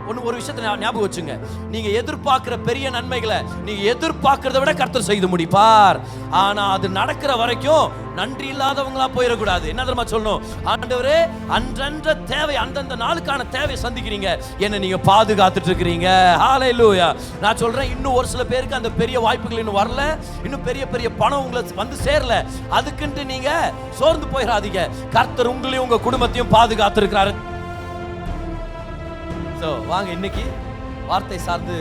ஒரு விஷயத்தை ஞாபகம் வச்சுங்க, நீங்க எதிர்பார்க்கிற பெரிய நன்மைகளை நீங்க எதிர்பார்க்கிறத விட கர்த்தர் செய்து முடிப்பார். ஆனா அது நடக்கிற வரைக்கும் நன்றி இல்லாதவங்களா போயிடக்கூடாது. என்ன தெரியுமா சொல்லணும்? ஆண்டவரே, அன்றன்ற தேவை, அந்தந்த நாளுக்கான தேவையை சந்திக்கிறீங்க, என்ன நீங்க பாதுகாத்துட்டு இருக்கிறீங்க. ஹல்லேலூயா. நான் சொல்றேன், இன்னும் ஒரு சில பேருக்கு அந்த பெரிய வாய்ப்புகள் இன்னும் வரல, இன்னும் பெரிய பெரிய பணம் உங்களுக்கு வந்து சேரல. அதுக்குன்ட்டு நீங்க சோர்ந்து போயிடாதீங்க. கர்த்தர் உங்களையும் உங்க குடும்பத்தையும் பாதுகாத்து இருக்கிறாரு. வாங்க இன்னைக்கு வார்த்தை சார்ந்து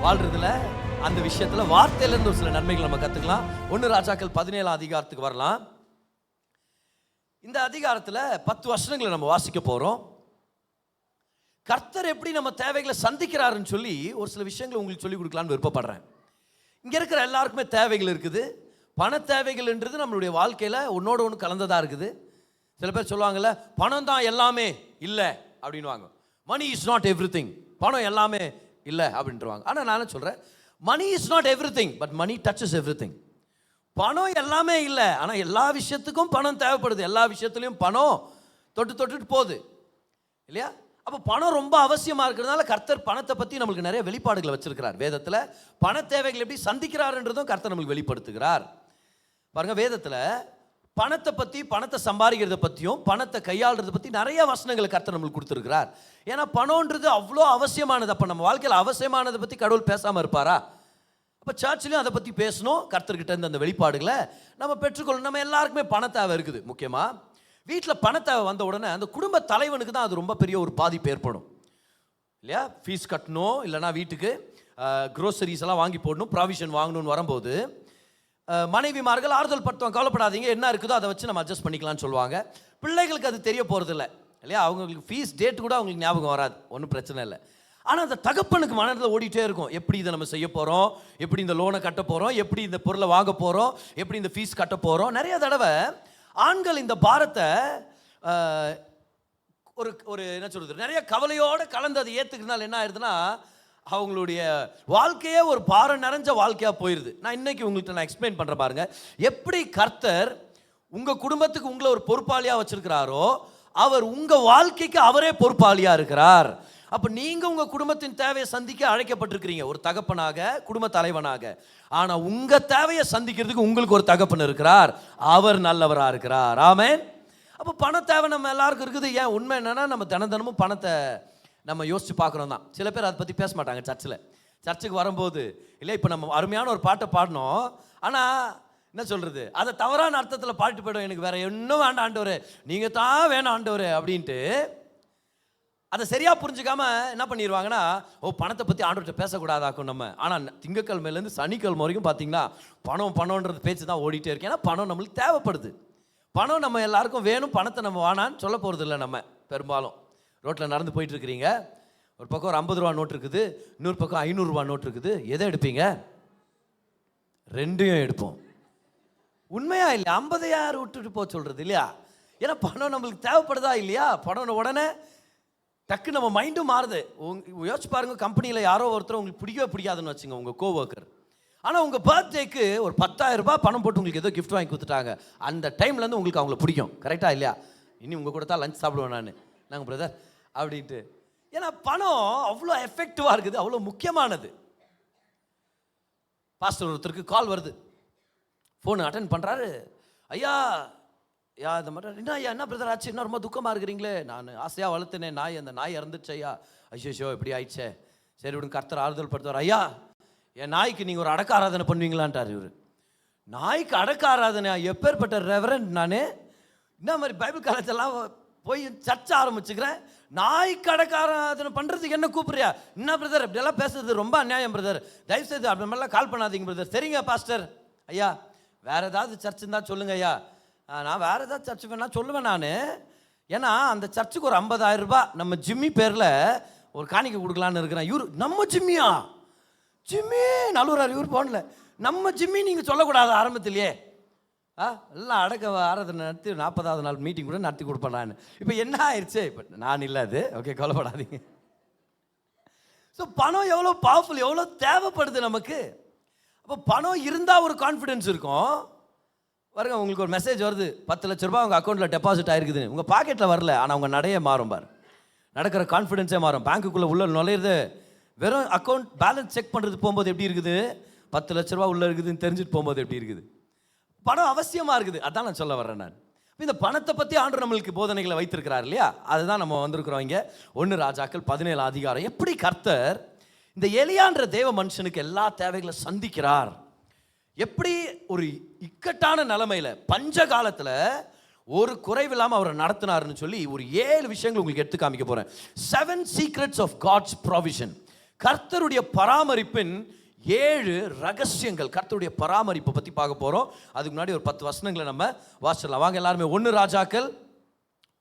வாழ்றதுல, அந்த விஷயத்துல வார்த்தையில இருந்து ஒரு சில நன்மைகள் நம்ம கத்துக்கலாம். 1 ராஜாக்கள் 17 அதிகாரத்துக்கு வரலாம். இந்த அதிகாரத்துல 10 வசனங்களை நம்ம வாசிக்க போறோம். கர்த்தர் எப்படி நம்ம தேவைகளை சந்திக்கிறாருன்னு சொல்லி ஒரு சில விஷயங்களை உங்களுக்கு சொல்லி கொடுக்கலான்னு விருப்பப்படுறேன். இங்க இருக்கிற எல்லாருக்குமே தேவைகள் இருக்குது. பண தேவைகள்ன்றது நம்மளுடைய வாழ்க்கையில ஒன்னோட ஒன்று கலந்ததா இருக்குது. சில பேர் சொல்லுவாங்கல்ல, பணம் தான் எல்லாமே இல்லை அப்படின்வாங்க. Money is not everything. பணம் எல்லாமே இல்லை அப்படின்றாங்க. ஆனால் நான் சொல்கிறேன், money is not everything, but money touches everything. பணம் எல்லாமே இல்லை, ஆனால் எல்லா விஷயத்துக்கும் பணம் தேவைப்படுது. எல்லா விஷயத்துலையும் பணம் தொட்டுட்டு போகுது இல்லையா? அப்போ பணம் ரொம்ப அவசியமாக இருக்கிறதுனால கர்த்தர் பணத்தை பற்றி நம்மளுக்கு நிறைய வெளிப்பாடுகளை வச்சிருக்கிறார். வேதத்தில் பண தேவைகள் எப்படி சந்திக்கிறாருன்றதும் கர்த்தர் நம்மளுக்கு வெளிப்படுத்துகிறார். பாருங்க, வேதத்தில் பணத்தை பற்றி, பணத்தை சம்பாதிக்கிறத பற்றியும் பணத்தை கையாளுறதை பற்றி நிறைய வசனங்களை கர்த்தர் நம்மளுக்கு கொடுத்துருக்கிறார். ஏன்னா பணம்ன்றது அவ்வளோ அவசியமானது. அப்போ நம்ம வாழ்க்கையில் அவசியமானதை பற்றி கடவுள் பேசாமல் இருப்பாரா? அப்போ சர்ச்லையும் அதை பற்றி பேசணும். கர்த்தர்கிட்ட இருந்து அந்த வெளிப்பாடுகளை நம்ம பெற்றுக்கொள்ளணும். நம்ம எல்லாருக்குமே பண தேவை இருக்குது. முக்கியமாக வீட்டில் பண தேவை வந்த உடனே அந்த குடும்ப தலைவனுக்கு தான் அது ரொம்ப பெரிய ஒரு பாதிப்பு ஏற்படும் இல்லையா? ஃபீஸ் கட்டணும், இல்லைனா வீட்டுக்கு க்ரோசரிஸ் எல்லாம் வாங்கி போடணும், ப்ராவிஷன் வாங்கணும்னு வரும்போது மனைவிமார்கள் ஆறுதல் படுத்துவாங்க. கவலைப்படாதீங்க, என்ன இருக்குதோ அதை வச்சு நம்ம அட்ஜஸ்ட் பண்ணிக்கலாம்னு சொல்லுவாங்க. பிள்ளைகளுக்கு அது தெரிய போகிறதில்ல இல்லையா? அவங்களுக்கு ஃபீஸ் டேட் கூட அவங்களுக்கு ஞாபகம் வராது, ஒன்றும் பிரச்சனை இல்லை. ஆனால் அந்த தகப்பனுக்கு மனதில் ஓடிட்டே இருக்கும், எப்படி இதை நம்ம செய்ய போகிறோம், எப்படி இந்த லோனை கட்ட போகிறோம், எப்படி இந்த பொருளை வாங்க போகிறோம், எப்படி இந்த ஃபீஸ் கட்ட போகிறோம். நிறைய தடவை ஆண்கள் இந்த பாரத்தை ஒரு என்ன சொல்கிறது, நிறைய கவலையோடு கலந்து அதை ஏற்றுக்கிறதுனால என்ன ஆயிடுதுன்னா, அவங்களுடைய வாழ்க்கையே ஒரு பாரம் நிறைஞ்ச வாழ்க்கையாக போயிடுது. நான் இன்னைக்கு உங்கள்கிட்ட எக்ஸ்பிளைன் பண்ணுறேன் பாருங்க, எப்படி கர்த்தர் உங்கள் குடும்பத்துக்கு உங்களை ஒரு பொறுப்பாளியாக வச்சிருக்கிறாரோ, அவர் உங்கள் வாழ்க்கைக்கு அவரே பொறுப்பாளியாக இருக்கிறார். அப்போ நீங்கள் உங்கள் குடும்பத்தின் தேவையை சந்திக்க அழைக்கப்பட்டிருக்கிறீங்க, ஒரு தகப்பனாக, குடும்ப தலைவனாக. ஆனால் உங்கள் தேவையை சந்திக்கிறதுக்கு உங்களுக்கு ஒரு தகப்பன் இருக்கிறார், அவர் நல்லவராக இருக்கிறார். ஆமென். அப்போ பண தேவை நம்ம எல்லாருக்கும் இருக்குது. ஏன் உண்மை என்னன்னா, நம்ம தினமும் பணத்தை நம்ம யோசிச்சு பார்க்குறோம் தான். சில பேர் அதை பற்றி பேச மாட்டாங்க சர்ச்சுக்கு வரும்போது. இல்லை, இப்போ நம்ம அருமையான ஒரு பாட்டை பாடினோம், ஆனால் என்ன சொல்கிறது, அதை தவறான அர்த்தத்தில் பாட்டு போய்டும். எனக்கு வேறு இன்னும் வேண்டாம் ஆண்டவரே, நீங்கள் தான் வேணும் ஆண்டவரே அப்படின்ட்டு அதை சரியாக புரிஞ்சுக்காம என்ன பண்ணிடுவாங்கன்னா, பணத்தை பற்றி ஆண்டவர்கிட்ட பேசக்கூடாதாக்கும் நம்ம. ஆனால் திங்கக்கிழமையிலேருந்து சனிக்கிழமை வரைக்கும் பார்த்தீங்கன்னா பணம்ன்றது பேச்சு தான் ஓடிட்டே இருக்கு. ஏன்னா பணம் நம்மளுக்கு தேவைப்படுது. பணம் நம்ம எல்லாருக்கும் வேணும். பணத்தை நம்ம வேணான்னு சொல்ல போகிறது இல்லை. நம்ம பெரும்பாலும் ரோட்டில் நடந்து போயிட்டுருக்கிறீங்க, ஒரு பக்கம் ஒரு 50 ரூபா நோட்டு இருக்குது, இன்னொரு பக்கம் 500 ரூபா நோட்டு இருக்குது. எதை எடுப்பீங்க? ரெண்டையும் எடுப்போம். உண்மையா இல்லையா? 50 யார் விட்டுட்டு போக சொல்கிறது இல்லையா? ஏன்னா பணம் நம்மளுக்கு தேவைப்படுதா இல்லையா? பணம் உடனே டக்கு நம்ம மைண்டும் மாறுது. யோசிச்சு பாருங்க, கம்பெனியில் யாரோ ஒருத்தர் உங்களுக்கு பிடிக்கவே பிடிக்காதுன்னு வச்சுங்க, உங்கள் கோவர்க்கர். ஆனால் உங்கள் பர்த்டேக்கு ஒரு 10,000 ரூபாய் பணம் போட்டு உங்களுக்கு ஏதோ கிஃப்ட் வாங்கி கொடுத்துட்டாங்க. அந்த டைம்லேருந்து உங்களுக்கு அவங்கள பிடிக்கும். கரெக்டாக இல்லையா? இனி உங்கள் கூட தான் லஞ்ச் சாப்பிடுவேன் நான், நாங்கள் பிரதர் அப்படின்ட்டு. ஏன்னா பணம் அவ்வளோ எஃபெக்டிவாக இருக்குது, அவ்வளோ முக்கியமானது. பாஸ்டர் ஒருத்தருக்கு கால் வருது, ஃபோன் அட்டன் பண்ணுறாரு. ஐயா இந்த மாதிரி என்ன ஐயா, என்ன பிரதர் ஆச்சு, என்ன ரொம்ப துக்கமாக இருக்கிறீங்களே? நான் ஆசையாக வளர்த்தேனே நாய், அந்த நாய் இறந்துச்சு ஐயா. ஐயோ எப்படி ஆயிடுச்சே. சரி விடுங்க, கர்த்தர் ஆறுதல் படுத்துவார். ஐயா, என் நாய்க்கு நீங்கள் ஒரு அடக்க ஆராதனை பண்ணுவீங்களான்ட்டார் இவர். நாய்க்கு அடக்க ஆராதனை? எப்பேற்பட்ட ரெவரண்ட் நான், என்ன மாதிரி பைபிள் காலத்தெல்லாம் போய் சர்ச்சை ஆரம்பிச்சுக்கிறேன், நாய்க்கு அடக்க ஆராதனை பண்ணுறதுக்கு என்ன கூப்பிட்றியா? என்ன பிரதர் இப்படியெல்லாம் பேசுறது ரொம்ப அநியாயம் பிரதர், தயவுசெய்து அப்படி மாதிரிலாம் கால் பண்ணாதீங்க பிரதர். சரிங்க பாஸ்டர், ஐயா வேறு ஏதாவது சர்ச் இருந்தால் சொல்லுங்க ஐயா. நான் வேறு ஏதாவது சர்ச் வேணா சொல்லுவேன் நான். ஏன்னா அந்த சர்ச்சுக்கு ஒரு 50,000 ரூபாய் நம்ம ஜிம்மி பேரில் ஒரு காணிக்கை கொடுக்கலான்னு இருக்கிறேன். இவர் நம்ம ஜிம்மியா? ஜிம்மி நல்லூரார், இவர் போனல நம்ம ஜிம்மி நீங்கள் சொல்லக்கூடாது ஆரம்பத்திலேயே. எல்லாம் அடக்க ஆராதனை நடத்தி 40வது நாள் மீட்டிங் கூட நடத்தி கொடுப்பேன் நான். இப்போ என்ன ஆயிடுச்சு, இப்போ நான் இல்லை அது, ஓகே கவலைப்படாதீங்க. ஸோ பணம் எவ்வளோ பவர்ஃபுல், எவ்வளோ தேவைப்படுது நமக்கு. அப்போ பணம் இருந்தால் ஒரு கான்ஃபிடென்ஸ் இருக்கும். பாருங்க, உங்களுக்கு ஒரு மெசேஜ் வருது, 10 லட்ச ரூபாய் உங்கள் அக்கௌண்ட்டில் டெபாசிட் ஆகிருக்குதுன்னு. உங்கள் பாக்கெட்டில் வரல, ஆனால் உங்கள் நடையே மாறும் பார். நடக்கிற கான்ஃபிடென்ஸே மாறும். பேங்க்குள்ளே உள்ள நுழையிறது வெறும் அக்கௌண்ட் பேலன்ஸ் செக் பண்ணுறது போகும்போது எப்படி இருக்குது, 10 லட்ச ரூபா உள்ளே இருக்குதுன்னு தெரிஞ்சுட்டு போகும்போது எப்படி இருக்குது. பணம் அவசியமாக இருக்குது, அதான் நான் சொல்ல வர்றேன். நான் இந்த பணத்தை பற்றி ஆண்டவர் நம்மளுக்கு போதனைகளை வைத்திருக்கிறார் இல்லையா, அதுதான் நம்ம வந்திருக்கிறோம் இங்கே. 1 ராஜாக்கள் 17 அதிகாரம். எப்படி கர்த்தர் இந்த எலியான்ற தேவ மனுஷனுக்கு எல்லா தேவைகளை சந்திக்கிறார், எப்படி ஒரு இக்கட்டான நிலைமையில் பஞ்ச காலத்தில் ஒரு குறைவில்லாமல் அவரை நடத்தினார்னு சொல்லி ஒரு 7 விஷயங்கள் உங்களுக்கு எடுத்து காமிக்க போகிறேன். 7 சீக்ரெட்ஸ் ஆஃப் காட்ஸ் ப்ரொவிஷன். கர்த்தருடைய பராமரிப்பின் 7 ரகசியங்கள். கர்த்தருடைய பராமரிப்பை பற்றி பார்க்க போகிறோம். அதுக்கு முன்னாடி ஒரு 10 வசனங்களை நம்ம வாசிடலாம் வாங்க எல்லாருமே. 1 ராஜாக்கள்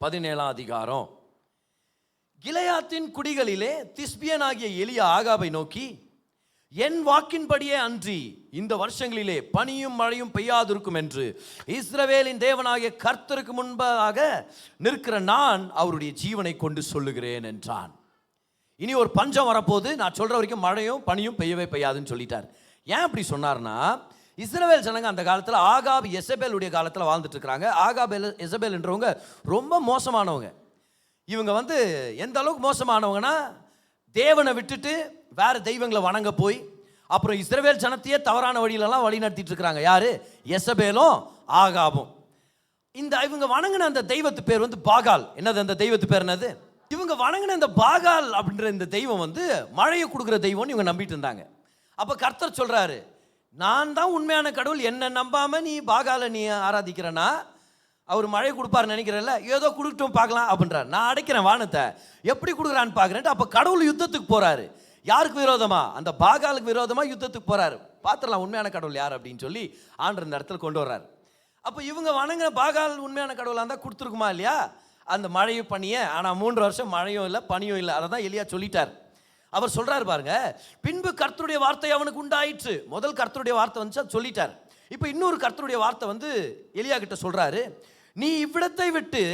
17 அதிகாரம். கிலெயாத்தின் குடிகளிலே திஸ்பியனாகிய எலியா ஆகாபை நோக்கி, என் வாக்கின்படியே அன்றி இந்த வருஷங்களிலே பனியும் மழையும் பெய்யாதிருக்கும் என்று இஸ்ரவேலின் தேவனாகிய கர்த்தருக்கு முன்பாக நிற்கிற நான் அவருடைய ஜீவனை கொண்டு சொல்லுகிறேன் என்றான். இனி ஒரு பஞ்சம் வரப்போது, நான் சொல்ற வரைக்கும் மழையும் பனியும் பெய்யவே பெய்யாதுன்னு சொல்லிட்டார். ஏன் அப்படி சொன்னார்னா, இஸ்ரவேல் ஜனங்க அந்த காலத்தில் ஆகாப் எசபேலுடைய காலத்தில் வாழ்ந்துட்டு இருக்கிறாங்க. ஆகாப் எசபேல் என்றவங்க ரொம்ப மோசமானவங்க. இவங்க எந்த அளவுக்கு மோசமானவங்கன்னா, தேவனை விட்டுட்டு வேற தெய்வங்களை வணங்க போய் அப்புறம் இஸ்ரவேல் ஜனத்தையே தவறான வழியிலலாம் வழி நடத்திட்டு இருக்கிறாங்க. யாரு? எசபேலும் ஆகாபும். இவங்க வணங்கின அந்த தெய்வத்து பேர் பாகால். என்னது அந்த தெய்வத்து பேர்? என்னது? இவங்க வணங்கின இந்த பாகால் அப்படின்ற இந்த தெய்வம் மழையை கொடுக்குற தெய்வம்னு இவங்க நம்பிட்டு இருந்தாங்க. அப்போ கர்த்தர் சொல்றாரு, நான் தான் உண்மையான கடவுள், என்ன நம்பாம நீ பாகாலை நீ ஆராதிக்கிறனா அவர் மழை கொடுப்பாரு நினைக்கிறல்ல, ஏதோ கொடுக்கட்டும் பார்க்கலாம் அப்படின்றார். நான் அடைக்கிறேன் வானத்தை, எப்படி கொடுக்குறான்னு பார்க்குறேன். அப்போ கடவுள் யுத்தத்துக்கு போறாரு. யாருக்கு விரோதமா? அந்த பாகாலுக்கு விரோதமா யுத்தத்துக்கு போறாரு. பார்த்துடலாம் உண்மையான கடவுள் யார் அப்படின்னு சொல்லி ஆண்டவர் இந்த இடத்துல கொண்டு வர்றாரு. அப்போ இவங்க வணங்கின பாகால் உண்மையான கடவுளாக இருந்தால் கொடுத்துருக்குமா இல்லையா அந்த மழையும் பனியை? ஆனால் 3 வருஷம் மழையும் இல்லை பனியும் இல்லை. அதை தான் எலியா சொல்லிட்டார். அவர் சொல்றாரு பாருங்க, பின்பு கர்த்தருடைய வார்த்தை அவனுக்கு உண்டாயிற்று. முதல் கர்த்தருடைய வார்த்தை வந்துச்சு, அது சொல்லிட்டார். இப்போ இன்னொரு கர்த்தருடைய வார்த்தை எலியா கிட்ட சொல்றாரு, நீ இவ்விடத்தை விட்டு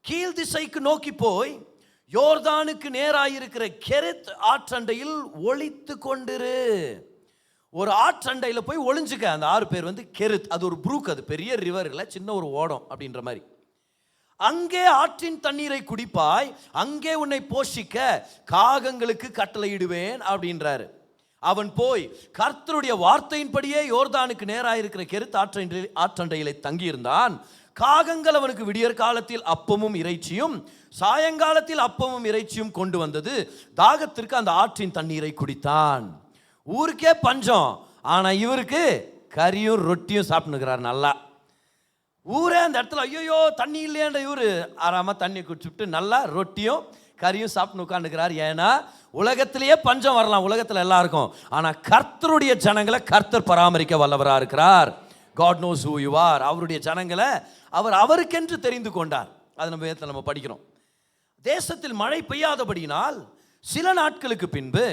கீழ் திசைக்கு நோக்கி போய் யோர்தானுக்கு நேராயிருக்கிற கெரித் ஆற்றண்டையில் ஒளித்து கொண்டிரு. ஒரு ஆற்றண்டையில் போய் ஒளிஞ்சுக்க. அந்த ஆறு பேர் கெரித். அது ஒரு புரூக், அது பெரிய ரிவர் இல்லை, சின்ன ஒரு ஓடம் அப்படின்ற மாதிரி. அங்கே ஆற்றின் தண்ணீரை குடிப்பாய், அங்கே உன்னை போஷிக்க காகங்களுக்கு கட்டளையிடுவேன் அப்படின்றாரு. அவன் போய் கர்த்தருடைய வார்த்தையின்படியே யோர்தானுக்கு நேராயிருக்கிற கெரித் ஆற்றண்டையிலே தங்கியிருந்தான். காகங்கள் அவனுக்கு விடியற் காலத்தில் அப்பமும் இறைச்சியும் சாயங்காலத்தில் அப்பமும் இறைச்சியும் கொண்டு வந்தது. தாகத்திற்கு அந்த ஆற்றின் தண்ணீரை குடித்தான். ஊருக்கே பஞ்சம், ஆனா இவருக்கு கறியும் ரொட்டியும் சாப்பிட்டுக்கிறார் நல்லா. ஊரே அந்த இடத்துல ஐயோ தண்ணி இல்லையாண்ட இவரு ஆறாம தண்ணி குடிச்சுட்டு நல்லா ரொட்டியும் கறியும் சாப்பிட்டு உட்காந்துக்கிறார். ஏன்னா உலகத்திலேயே பஞ்சம் வரலாம் உலகத்தில் எல்லாருக்கும், ஆனா கர்த்தருடைய ஜனங்களை கர்த்தர் பராமரிக்க வல்லவராக இருக்கிறார். God knows who you are. அவருடைய ஜனங்களை அவர் அவருக்கென்று தெரிந்து கொண்டார். அது நம்ம படிக்கிறோம். தேசத்தில் மழை பெய்யாதபடியினால் சில நாட்களுக்கு பின்பு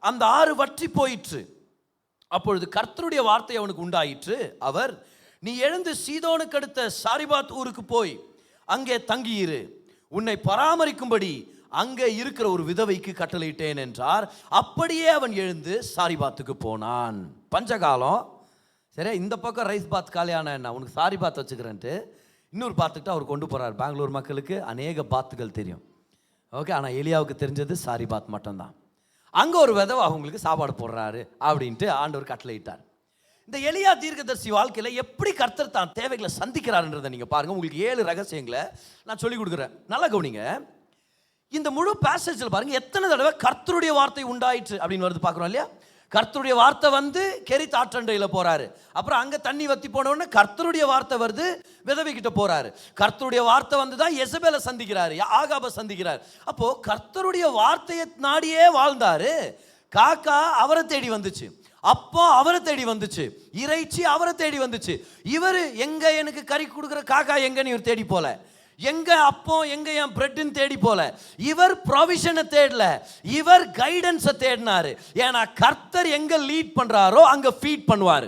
அந்த ஆறு வற்றி போயிற்று. அப்பொழுது கர்த்தருடைய வார்த்தை அவனுக்கு உண்டாயிற்று. அவர், நீ எழுந்து சீதோனுக்கு அடுத்த சாரிபாத் ஊருக்கு போய் அங்கே தங்கியிரு, உன்னை பராமரிக்கும்படி அங்கே இருக்கிற ஒரு விதவைக்கு கட்டளையிட்டேன் என்றார். அப்படியே அவன் எழுந்து சாரிபாத்துக்கு போனான். பஞ்சகாலம் சரி, இந்த பக்கம் ரைஸ் பாத் காலியான என்ன, உனக்கு சாரி பாத் வச்சுக்கிறேன்ட்டு இன்னொரு பாத்துக்கிட்டு அவர் கொண்டு போகிறார். பெங்களூர் மக்களுக்கு அநேக பாத்துகள் தெரியும், ஓகே, ஆனால் எலியாவுக்கு தெரிஞ்சது சாரி பாத் மட்டும்தான். அங்கே ஒரு விதவை அவங்களுக்கு சாப்பாடு போடுறாரு அப்படின்ட்டு ஆண்டவர் கட்டளையிட்டார். இந்த எலியா தீர்க்கதரிசி வாழ்க்கையில் எப்படி கர்த்தர் தான் தேவைகளை சந்திக்கிறாருன்றதை நீங்கள் பாருங்கள். உங்களுக்கு 7 ரகசியங்களை நான் சொல்லிக் கொடுக்குறேன், நல்லா கவனிங்க. இந்த முழு பேசேஜில் பாருங்கள், எத்தனை தடவை கர்த்தருடைய வார்த்தை உண்டாயிற்று அப்படின்னு வருது பார்க்குறோம் இல்லையா. கர்த்தருடைய வார்த்தை கெரித் ஆற்றண்டையில் போறாரு. அப்புறம் அங்கே தண்ணி வத்தி போன உடனே கர்த்தருடைய வார்த்தை வருது, விதவை கிட்ட போறாரு. கர்த்தருடைய வார்த்தை தான் எசபேலை சந்திக்கிறாரு, ஆகாபை சந்திக்கிறார். அப்போ கர்த்தருடைய வார்த்தையை நாடியே வாழ்ந்தாரு. காக்கா அவரை தேடி வந்துச்சு, அப்போ அவரை தேடி வந்துச்சு, இறைச்சி அவரை தேடி வந்துச்சு. இவர் எங்க எனக்கு கறி கொடுக்குற காக்கா எங்கன்னு இவர் தேடி போல, எங்க அப்போ எங்க என் பிரெட்னு தேடி போல. இவர் ப்ரொவிஷனை தேடல, இவர் கைடன்ஸை தேடினாரு. ஏன்னா கர்த்தர் எங்க லீட் பண்றாரோ அங்க ஃபீட் பண்ணுவாரு,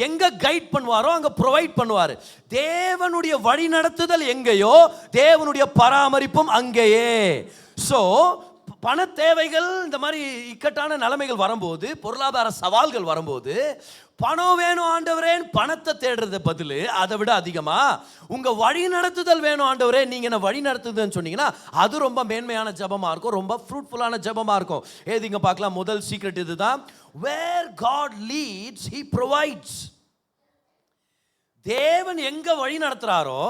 எங்க கைட் பண்ணுவாரோ அங்க ப்ரொவைட் பண்ணுவாரு. தேவனுடைய வழி நடத்துதல் எங்கேயோ தேவனுடைய பராமரிப்பும் அங்கேயே. சோ பண தேவைகள், இந்த மாதிரி இக்கட்டான நிலைமைகள் வரும்போது, பொருளாதார சவால்கள் வரும்போது, பணம் வேணும் ஆண்டவரேன் பணத்தை தேடுறத பதில் அதை விட அதிகமா உங்க வழி நடத்துதல் வேணும் ஆண்டவரே, நீங்க என்ன வழி நடத்துதுன்னு சொன்னீங்கன்னா அது ரொம்ப மேன்மையான ஜெபமா இருக்கும், ரொம்ப ஃப்ரூட்ஃபுல்லான ஜெபமா இருக்கும். ஏதிங்க பார்க்கலாம். முதல் சீக்ரெட் இதுதான். where God leads he provides. தேவன் எங்க வழி நடத்துறாரோ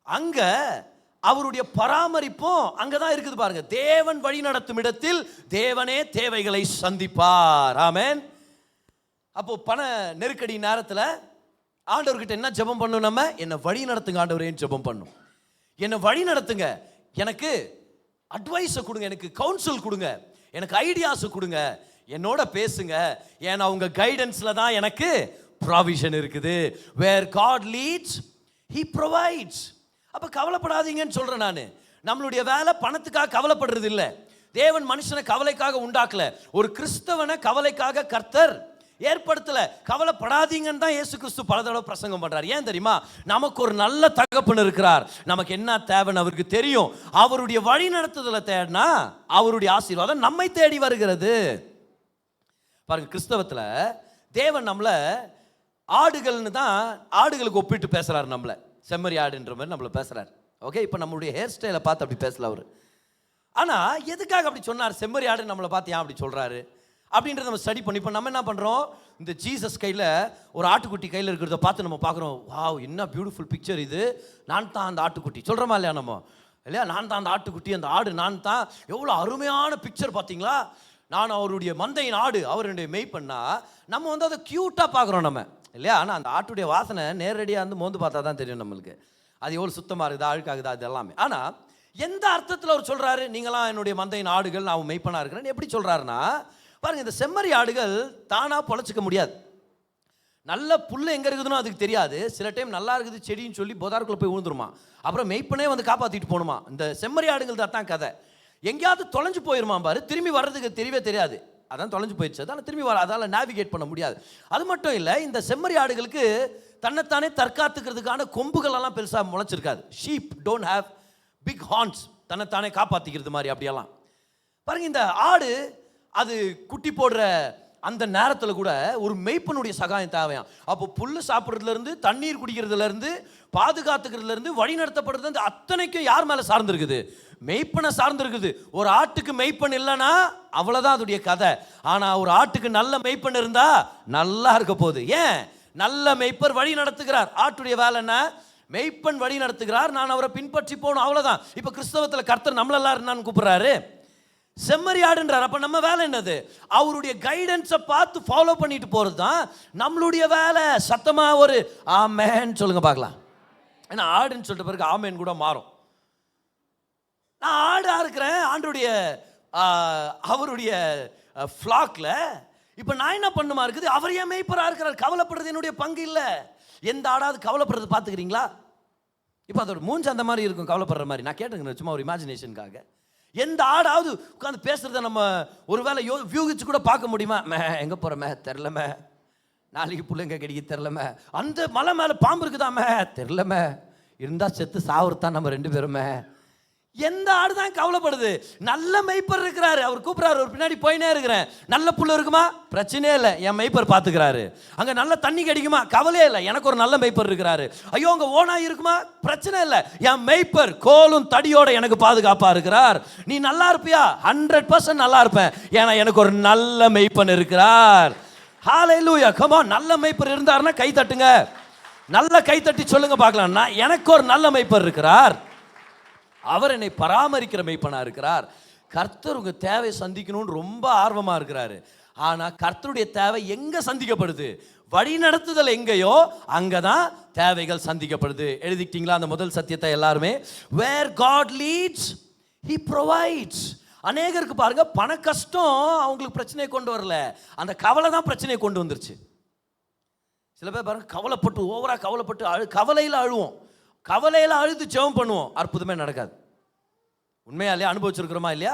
அங்க அவருடைய பராமரிப்பும் அங்கதான் இருக்குது பாருங்க. தேவன் வழி நடத்தும் இடத்தில் தேவனே தேவைகளை சந்திப்பார். ஆமென். அப்போ பண நெருக்கடி நேரத்தில் ஆண்டவர்கிட்ட என்ன ஜெபம் பண்ணணும்? நம்ம என்னை வழி நடத்துங்க ஆண்டவரேன்னு ஜெபம் பண்ணும். என்னை வழி நடத்துங்க, எனக்கு அட்வைஸை கொடுங்க, எனக்கு கவுன்சில் கொடுங்க, எனக்கு ஐடியாஸை கொடுங்க, என்னோட பேசுங்க. ஏன்னா உங்க கைடன்ஸ்ல தான் எனக்கு ப்ராவிஷன் இருக்குது. Where God leads he provides. அப்போ கவலைப்படாதீங்கன்னு சொல்கிறேன் நான். நம்மளுடைய வேலை பணத்துக்காக கவலைப்படுறது இல்லை. தேவன் மனுஷனை கவலைக்காக உண்டாக்கல. ஒரு கிறிஸ்தவனை கவலைக்காக கர்த்தர் ஏற்படுத்தல. கவலைப்படாதீங்கன்னு தான் இயேசு கிறிஸ்து பல தடவை பிரசங்கம் பண்றார். ஏன் தெரியுமா? நமக்கு ஒரு நல்ல தகப்பன் இருக்கிறார். நமக்கு என்ன தேவைன்னு அவருக்கு தெரியும். அவருடைய வழி நடத்துதலை தேடினா அவருடைய ஆசீர்வாதம் நம்மை தேடி வருகிறது. பாருங்க, கிறிஸ்தவத்துல தேவன் நம்மள ஆடுகள்னு தான், ஆடுகளுக்கு ஒப்பிட்டு பேசுறாரு. நம்மள செம்மறி ஆடுன்ற மாதிரி நம்மள பேசுறாரு. ஓகே, இப்போ நம்மளுடைய ஹேர் ஸ்டைலை பார்த்து அப்படி பேசல அவர். ஆனா எதுக்காக அப்படி சொன்னார்? செம்மறி ஆடு நம்மளை பார்த்து ஏன் அப்படி சொல்றாரு அப்படின்றத நம்ம ஸ்டடி பண்ணி, இப்போ நம்ம என்ன பண்ணுறோம்? இந்த ஜீசஸ் கையில் ஒரு ஆட்டுக்குட்டி கையில் இருக்கிறத பார்த்து நம்ம பார்க்குறோம். வாவ், என்ன பியூட்டிஃபுல் பிக்சர் இது, நான் தான் அந்த ஆட்டுக்குட்டி சொல்கிறோமா இல்லையா? நம்ம இல்லையா, நான் தான் அந்த ஆட்டுக்குட்டி, அந்த ஆடு நான் தான், எவ்வளோ அருமையான பிக்சர் பார்த்தீங்களா, நான் அவருடைய மந்தையின் ஆடு, அவருடைய மெய் பண்ணா நம்ம வந்து அதை க்யூட்டாக பார்க்குறோம் நம்ம இல்லையா? ஆனால் அந்த ஆட்டுடைய வாசனை நேரடியாக வந்து மோந்து பார்த்தா தான் தெரியும் நம்மளுக்கு அது எவ்வளோ சுத்தமாக இருக்குதா அழுக்காகுதா அது எல்லாமே. ஆனால் எந்த அர்த்தத்தில் அவர் சொல்கிறாரு, நீங்களாம் என்னுடைய மந்தையின் ஆடுகள், நான் மெய்ப்பனாக இருக்கிறேன்னு எப்படி சொல்கிறாருன்னா, பாருங்க, இந்த செம்மறி ஆடுகள் தானா பொழைச்சிக்க முடியாது. நல்ல புல்லு எங்க இருக்குதுன்னு அதுக்கு தெரியாது. சில டைம் நல்லா இருக்குது செடின்னு சொல்லி போதாருக்குள்ள போய் விழுந்துருமா, அப்புறம் மெய்ப்பனே வந்து காப்பாற்றிட்டு போகணுமா. இந்த செம்மறி ஆடுகள் தான் கதை. எங்கேயாவது தொலைஞ்சு போயிருமா பாரு, திரும்பி வர்றதுக்கு தெரியவே தெரியாது. அதான் தொலைஞ்சு போயிடுச்சு, அதான் திரும்பி வர, அதால் நேவிகேட் பண்ண முடியாது. அது மட்டும் இல்லை, இந்த செம்மறி ஆடுகளுக்கு தன்னைத்தானே தற்காத்துக்கிறதுக்கான கொம்புகள் எல்லாம் பெருசாக முளைச்சிருக்காது. Sheep don't have big horns, தன்னைத்தானே காப்பாற்றிக்கிறது மாதிரி அப்படியெல்லாம். பாருங்க, இந்த ஆடு அது குட்டி போடுற அந்த நேரத்தில் கூட ஒரு மெய்ப்பனுடைய சகாயம் தேவையாம். அப்போ புல்லு சாப்பிட்றதுலேருந்து, தண்ணீர் குடிக்கிறதுலேருந்து, பாதுகாத்துக்கிறதுலேருந்து, வழி நடத்தப்படுறது, அந்த அத்தனைக்கும் யார் மேலே சார்ந்திருக்குது? மெய்ப்பனை சார்ந்திருக்குது. ஒரு ஆட்டுக்கு மெய்ப்பன் இல்லைன்னா அவ்வளோதான் அதோடைய கதை. ஆனால் ஒரு ஆட்டுக்கு நல்ல மெய்ப்பன் இருந்தா நல்லா இருக்க போகுது. ஏன்? நல்ல மெய்ப்பர் வழி நடத்துகிறார். ஆட்டுடைய வேலை என்ன? மெய்ப்பன் வழி நடத்துகிறார், நான் அவரை பின்பற்றி போகணும், அவ்வளோதான். இப்போ கிறிஸ்தவத்தில் கர்த்தர் நம்மளெல்லாம் என்னன்னு கூப்பிடுறாரு? செம்மறி ஆடுன்றார். அப்ப நம்ம வேலை என்னது? அவருடைய கைடன்ஸை பார்த்து ஃபாலோ பண்ணிட்டு போறது தான் நம்மளுடைய வேலை. சத்தமா ஒரு ஆமேன் சொல்லுங்க பார்க்கலாம். ஏன்னா ஆடுன்னு சொல்லிட்ட பிறகு ஆமேன் கூட மாறும். நான் ஆடா இருக்கிறேன் ஆண்டுடைய அவருடைய ஃப்ளாக்ல. இப்போ நான் என்ன பண்ணுமா இருக்குது? அவர் ஏன் மேய்ப்பரா இருக்கிறார். கவலைப்படுறது என்னுடைய பங்கு இல்லை. எந்த ஆடாவது கவலைப்படுறது பார்த்துக்கிறீங்களா? இப்போ அதோட மூஞ்சி அந்த மாதிரி இருக்கும், கவலைப்படுற மாதிரி. நான் கேட்டுக்கிறேன் சும்மா ஒரு இமேஜினேஷனுக்காக. எந்த ஆடாவது உட்காந்து பேசுறத நம்ம ஒரு வேளை வியூகிச்சு கூட பார்க்க முடியுமா? எங்கே போகிறோமே தெரிலமே, நாளைக்கு பிள்ளைங்க கிடைக்க தெரிலமே, அந்த மலை மேலே பாம்பு இருக்குதாமே தெரிலமே, இருந்தால் செத்து சாவுறதான் நம்ம ரெண்டு பேருமே. எந்த ஆடு தான் கவலைப்படுது? நல்ல மெய்ப்பர் இருக்கிறாரு, அவர் கூப்பிட்றாரு, ஒரு பின்னாடி போயினே இருக்கிறேன். நல்ல புல் இருக்குமா? பிரச்சனையே இல்லை, என் மெய்ப்பர் பார்த்துக்கிறாரு. அங்கே நல்ல தண்ணி கிடைக்குமா? கவலையே இல்லை, எனக்கு ஒரு நல்ல மெய்ப்பர் இருக்கிறாரு. ஐயோ அங்கே ஓனாய் இருக்குமா? பிரச்சனை இல்லை, என் மெய்ப்பர் கோலும் தடியோட எனக்கு பாதுகாப்பாக இருக்கிறார். நீ நல்லா இருப்பியா? 100% நல்லா இருப்பேன், ஏன்னா எனக்கு ஒரு நல்ல மெய்ப்பன் இருக்கிறார். ஹல்லேலூயா, கம் ஆன். நல்ல மெய்ப்பர் இருந்தாருன்னா கை தட்டுங்க, நல்ல கை தட்டி சொல்லுங்க பார்க்கலாம். நான் எனக்கு ஒரு நல்ல மெய்ப்பர் இருக்கிறார், அவர் என்னை பராமரிக்கிற மெய்ப்பனா இருக்கிறார். கர்த்தர் உங்க தேவை சந்திக்கணும்னு ரொம்ப ஆர்வமா இருக்கிறாரு. ஆனா கர்த்தருடைய தேவை எங்க சந்திக்கப்படுது? வழி நடத்துதல் எங்கேயோ அங்கதான் தேவைகள் சந்திக்கப்படுது. எழுதிக்கிட்டீங்களா அந்த முதல் சத்தியத்தை எல்லாருமே? where God leads he provides. அநேகருக்கு பாருங்க, பண கஷ்டம் அவங்களுக்கு பிரச்சனையை கொண்டு வரல, அந்த கவலை தான் பிரச்சனையை கொண்டு வந்துருச்சு. சில பேர் பாருங்க, கவலைப்பட்டு ஓவரா கவலைப்பட்டு கவலையில் அழுவோம், கவலையில் அழுது ஜெபம் பண்ணுவோம், அற்புதமே நடக்காது. உண்மையா இல்லையா? அனுபவிச்சிருக்கிறோமா இல்லையா?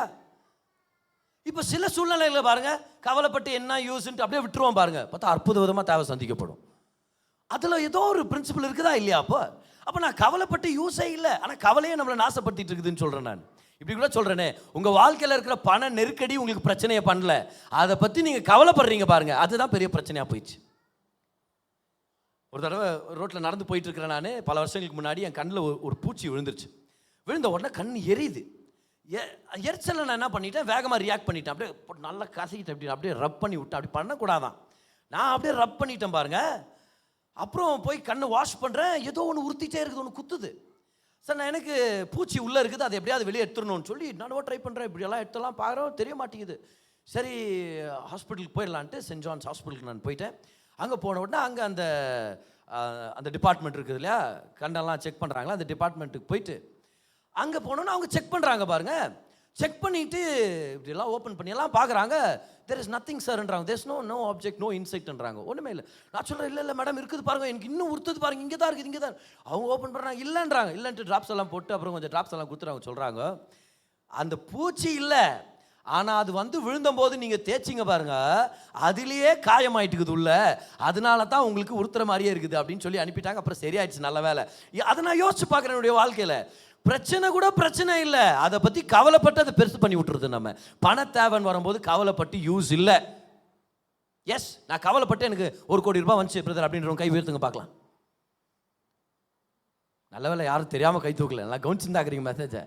இப்போ சில சூழ்நிலைகளை பாருங்க, கவலைப்பட்டு என்ன யூஸ்ன்ட்டு அப்படியே விட்டுருவோம் பாருங்க, பார்த்தா அற்புத விதமாக தேவை சந்திக்கப்படும். அதில் ஏதோ ஒரு பிரின்சிபல் இருக்குதா இல்லையா? அப்போ நான் கவலைப்பட்டு யூஸே இல்லை, ஆனால் கவலையே நம்மளை நாசப்படுத்திட்டு இருக்குதுன்னு சொல்கிறேன் நான். இப்படி கூட சொல்றேனே, உங்க வாழ்க்கையில் இருக்கிற பண நெருக்கடி உங்களுக்கு பிரச்சனையை பண்ணல, அதை பத்தி நீங்க கவலைப்படுறீங்க பாருங்க, அதுதான் பெரிய பிரச்சனையா போயிடுச்சு. ஒரு தடவை ரோட்டில் நடந்து போயிட்டு இருக்கிறேன் நான், பல வருஷங்களுக்கு முன்னாடி. என் கண்ணில் ஒரு பூச்சி விழுந்துருச்சு. விழுந்த உடனே கண் எரியுது. எரிச்சலில் நான் என்ன பண்ணிட்டேன், வேகமாக ரியாக்ட் பண்ணிட்டேன். அப்படியே நல்லா கசக்கிட்டேன், அப்படி அப்படியே ரப் பண்ணி விட்டேன். அப்படி பண்ணக்கூடாதான், நான் அப்படியே ரப் பண்ணிட்டேன் பாருங்க. அப்புறம் போய் கண்ணை வாஷ் பண்ணுறேன், ஏதோ ஒன்று உறுத்திட்டே இருக்குது, ஒன்று குத்துது. சார் நான் எனக்கு பூச்சி உள்ளே இருக்குது, அதை எப்படியாவது வெளியே எடுத்துடணும்னு சொல்லி நானும் ட்ரை பண்ணுறேன். இப்படியெல்லாம் எடுத்துலாம் பார்க்குறோம், தெரிய மாட்டேங்குது. சரி ஹாஸ்பிட்டலுக்கு போயிடலான்ட்டு சென்ட் ஜான்ஸ் ஹாஸ்பிட்டலுக்கு நான் போயிட்டேன். அங்கே போன உடனே அங்கே அந்த டிபார்ட்மெண்ட் இருக்குது இல்லையா, கண்ணெல்லாம் செக் பண்ணுறாங்களா, அந்த டிபார்ட்மெண்ட்டுக்கு போயிட்டு அங்கே போனோன்னா அவங்க செக் பண்ணுறாங்க பாருங்க. செக் பண்ணிவிட்டு இப்படிலாம் ஓப்பன் பண்ணியெல்லாம் பார்க்குறாங்க. தெர் இஸ் நத்திங் சார்ன்றாங்க. தேர்ஸ் நோ ஆப்ஜெக்ட், நோ இன்செக்ட்ன்றாங்க. ஒன்றுமே இல்லை. நான் சொல்கிறேன், இல்லை மேடம் இருக்குது பாருங்க, எனக்கு இன்னும் உறுத்துது பாருங்க, இங்கே தான் இருக்குது, இங்கே தான். அவங்க ஓப்பன் பண்ணுறாங்க, இல்லைன்றாங்க. இல்லைன்ட்டு ட்ராப்ஸ் எல்லாம் போட்டு அப்புறம் கொஞ்சம் ட்ராப்ஸ் எல்லாம் கொடுத்துறாங்க. சொல்கிறாங்க அந்த பூச்சி இல்லை, ஆனால் அது வந்து விழுந்தபோது நீங்கள் தேய்ச்சிங்க பாருங்க, அதுலேயே காயமாயிட்டுக்குது உள்ள, அதனால தான் உங்களுக்கு உறுத்துற மாதிரியே இருக்குது அப்படின்னு சொல்லி அனுப்பிட்டாங்க. அப்புறம் சரியாயிடுச்சு, நல்ல வேலை. அதை நான் யோசிச்சு பார்க்குறேன் என்னுடைய வாழ்க்கையில். பிரச்சனை கூட பிரச்சனை இல்லை, அதை பற்றி கவலைப்பட்டு அதை பெருசு பண்ணி விட்டுருது. நம்ம பண தேவைன்னு வரும்போது கவலைப்பட்டு யூஸ் இல்லை. எஸ், நான் கவலைப்பட்டு எனக்கு 1 கோடி ரூபாய் வந்துச்சு பிரதர் அப்படின்றவங்க கை உயர்த்துங்க பார்க்கலாம். நல்ல வேலை யாரும் தெரியாமல் கை தூக்கல, நல்லா கவனிச்சுருந்தாக்குறீங்க மெசேஜை.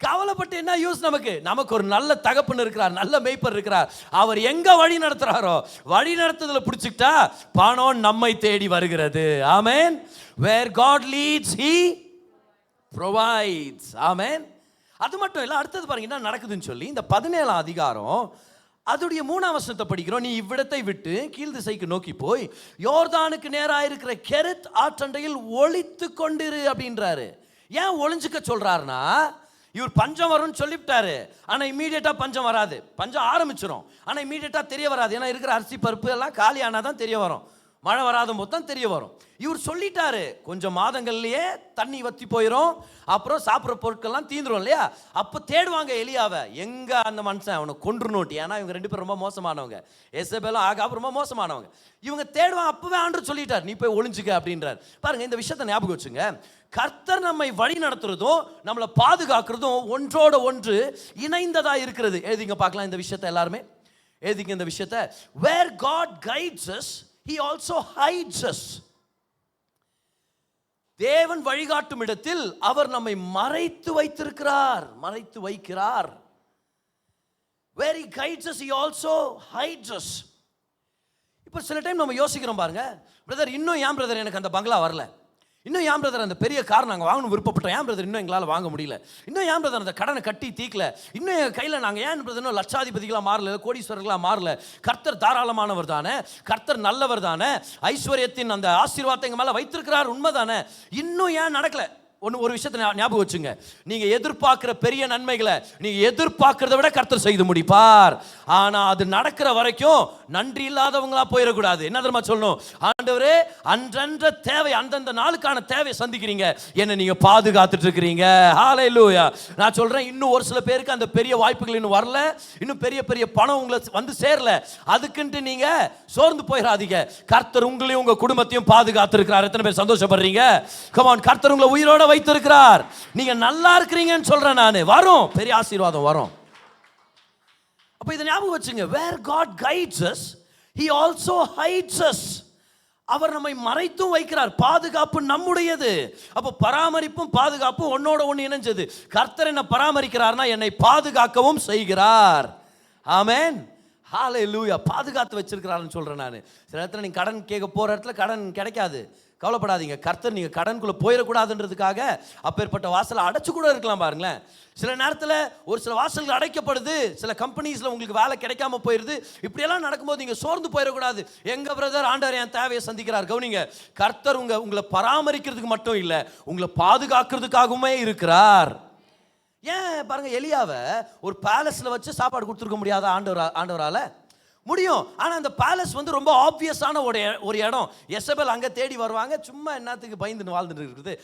கவலைப்பட்டு என்ன யூஸ்? நமக்கு ஒரு நல்ல தகப்பன் இருக்கிறார், நல்ல மேய்ப்பர் இருக்கிறார். அவர் எங்க வழி நடத்துறாரோ வழி நடத்துதல பிடிச்சிக்கிட்டா பணம் நம்மை தேடி வருகிறது. ஆமென். Where God leads, He provides. ஆமென். அது மட்டும் இல்லை, அடுத்தது பாருங்க என்ன நடக்குதுன்னு சொல்லி இந்த 17ஆம் அதிகாரம் அதோடைய 3ஆம் வசனத்தை படிக்கிறோம். நீ இவ்விடத்தை விட்டு கீழ் திசைக்கு நோக்கி போய் யோர்தானுக்கு நேராக இருக்கிற கெரித் ஆற்றண்டையில் ஒளித்து கொண்டிரு அப்படின்றாரு. ஏன் ஒளிஞ்சுக்க சொல்றாருன்னா, இவர் பஞ்சம் வரும்னு சொல்லிவிட்டாரு, ஆனால் இமீடியட்டாக பஞ்சம் வராது. பஞ்சம் ஆரம்பிச்சிடும், ஆனால் இமீடியட்டாக தெரிய வராது. ஏன்னா இருக்கிற அரிசி பருப்பு எல்லாம் காலி ஆனால் தான் தெரிய வரும், மழை வராத போது தான் தெரிய வரும். இவர் சொல்லிட்டாரு, கொஞ்சம் மாதங்கள்லயே தண்ணி வத்தி போயிடும், அப்புறம் சாப்பிட்ற பொருட்கள்லாம் தீந்துரும் இல்லையா. அப்போ தேடுவாங்க எலியாவை, எங்க அந்த மனுஷன் அவனை கொன்றுனோட்டி. ஏன்னா இவங்க 2 பேரும் ரொம்ப மோசமானவங்க, எசபேலும் ஆகாபும் ரொம்ப மோசமானவங்க. இவங்க தேடுவாங்க. அப்பவே ஆண்டவர் சொல்லிட்டார், நீ போய் ஒளிஞ்சுக்க அப்படின்றார். பாருங்க, இந்த விஷயத்தை ஞாபகம் வச்சுங்க. கர்த்தர் நம்மை வழி நடத்துறதும் நம்மளை பாதுகாக்கிறதும் ஒன்றோட ஒன்று இணைந்ததா இருக்கிறது. எழுதிங்க பார்க்கலாம் இந்த விஷயத்தை, எல்லாருமே எழுதிங்க இந்த விஷயத்தை. Where God guides us, He also hides us. தேவன் வழிகாட்டும் இடத்தில் அவர் நம்மை மறைத்து வைத்திருக்கிறார், மறைத்து வைக்கிறார். Where He guides us, He also hides us. இப்போ சில டைம் நம்ம யோசிக்கிறோம் பாருங்க, பிரதர் இன்னும் ஏன் பிரதர் எனக்கு அந்த பங்களா வரல, இன்னும் ஏன் பிரதர் அந்த பெரிய கார் நாங்கள் வாங்கணும் விருப்பப்பட்டோம், ஏன் பிரதர் இன்னும் எங்களால் வாங்க முடியல, இன்னும் ஏன் பிரதர் அந்த கடனை கட்டி தீக்கல, இன்னும் எங்கள் கையில் நாங்கள் ஏன் பிரதர் இன்னும் லட்சாதிபதிகளாக மாறல, கோடீஸ்வரர்களாக மாறல. கர்த்தர் தாராளமானவர் தானே, கர்த்தர் நல்லவர் தானே, ஐஸ்வர்யத்தின் அந்த ஆசீர்வாதத்தை எங்கள் மேலே வைத்திருக்கிறார், உண்மை தானே, இன்னும் ஏன் நடக்கல? ஒரு விஷயத்தை ஞாபகம் வச்சுங்க, நீங்க எதிர்பார்க்கிற பெரிய நன்மைகளை நீங்க எதிர்பார்க்கிறத விட கர்த்தர் செய்து முடிப்பார். ஆனா அது நடக்கிற வரைக்கும் நன்றி இல்லாதவங்களா போயிடக்கூடாது. என்ன தெரியுமா சொல்லணும்? ஆண்டவரே, அன்றன்ற தேவை, அந்தந்த நாளுக்கான தேவை சந்திக்கிறீங்க, என்ன நீங்க பாதுகாத்துட்டு இருக்கிறீங்க. ஹல்லேலூயா. நான் சொல்றேன், இன்னும் ஒரு சில பேருக்கு அந்த பெரிய வாய்ப்புகள் இன்னும் வரல, இன்னும் பெரிய பெரிய பணம் உங்களை வந்து சேரல. அதுக்குன்ட்டு நீங்க சோர்ந்து போயிடாதீங்க. கர்த்தர் உங்களையும் உங்க குடும்பத்தையும் பாதுகாத்து இருக்கிறார். எத்தனை பேர் சந்தோஷப்படுறீங்க? Come on. கர்த்தர் உங்களை உயிரோட வைத்திருக்கிறார். நீங்க நல்லா இருக்கிறீங்கன்னு சொல்றேன் நானு. வரும் பெரிய ஆசீர்வாதம் வரும். அப்ப இதை ஞாபகம் வச்சுங்க. Where God guides us, He also hides us. அவர் நம்மை மறைத்தும் வைக்கிறார். பாதுகாப்பு நம்முடையது. அப்போ பராமரிப்பும் பாதுகாப்பும் ஒன்னோட ஒன்று இணைஞ்சது. கர்த்தர் என்ன பராமரிக்கிறார்னா என்னை பாதுகாக்கவும் செய்கிறார். ஆமென். ஹல்லேலூயா. பாதுகாத்து வச்சிருக்கிறாருன்னு சொல்றேன் நான். சில இடத்துல நீங்க கடன் கேட்க போற இடத்துல கடன் கிடைக்காது, கவலைப்படாதீங்க. கர்த்தர் நீங்கள் கடனுக்குள்ளே போயிடக்கூடாதுன்றதுக்காக அப்பேற்பட்ட வாசலை அடைச்சு கூட இருக்கலாம் பாருங்களேன். சில நேரத்தில் ஒரு சில வாசல்கள் அடைக்கப்படுது, சில கம்பெனிஸில் உங்களுக்கு வேலை கிடைக்காம போயிடுது. இப்படியெல்லாம் நடக்கும்போது நீங்கள் சோர்ந்து போயிடக்கூடாது. எங்கள் பிரதர் ஆண்டவர் என் தேவையை சந்திக்கிறார். கவனிங்க, கர்த்தர் உங்களை பராமரிக்கிறதுக்கு மட்டும் இல்லை, உங்களை பாதுகாக்கிறதுக்காகவுமே இருக்கிறார். ஏன் பாருங்க, எலியாவை ஒரு பேலஸில் வச்சு சாப்பாடு கொடுத்துருக்க முடியாத ஆண்டவரால் முடியும். ஆனால் அந்த பேலஸ் வந்து ரொம்ப ஆப்வியஸான ஒரு இடம். எசபெல் அங்கே தேடி வருவாங்க, சும்மா என்னத்துக்கு பயந்துன்னு வாழ்ந்துட்டு இருக்குது.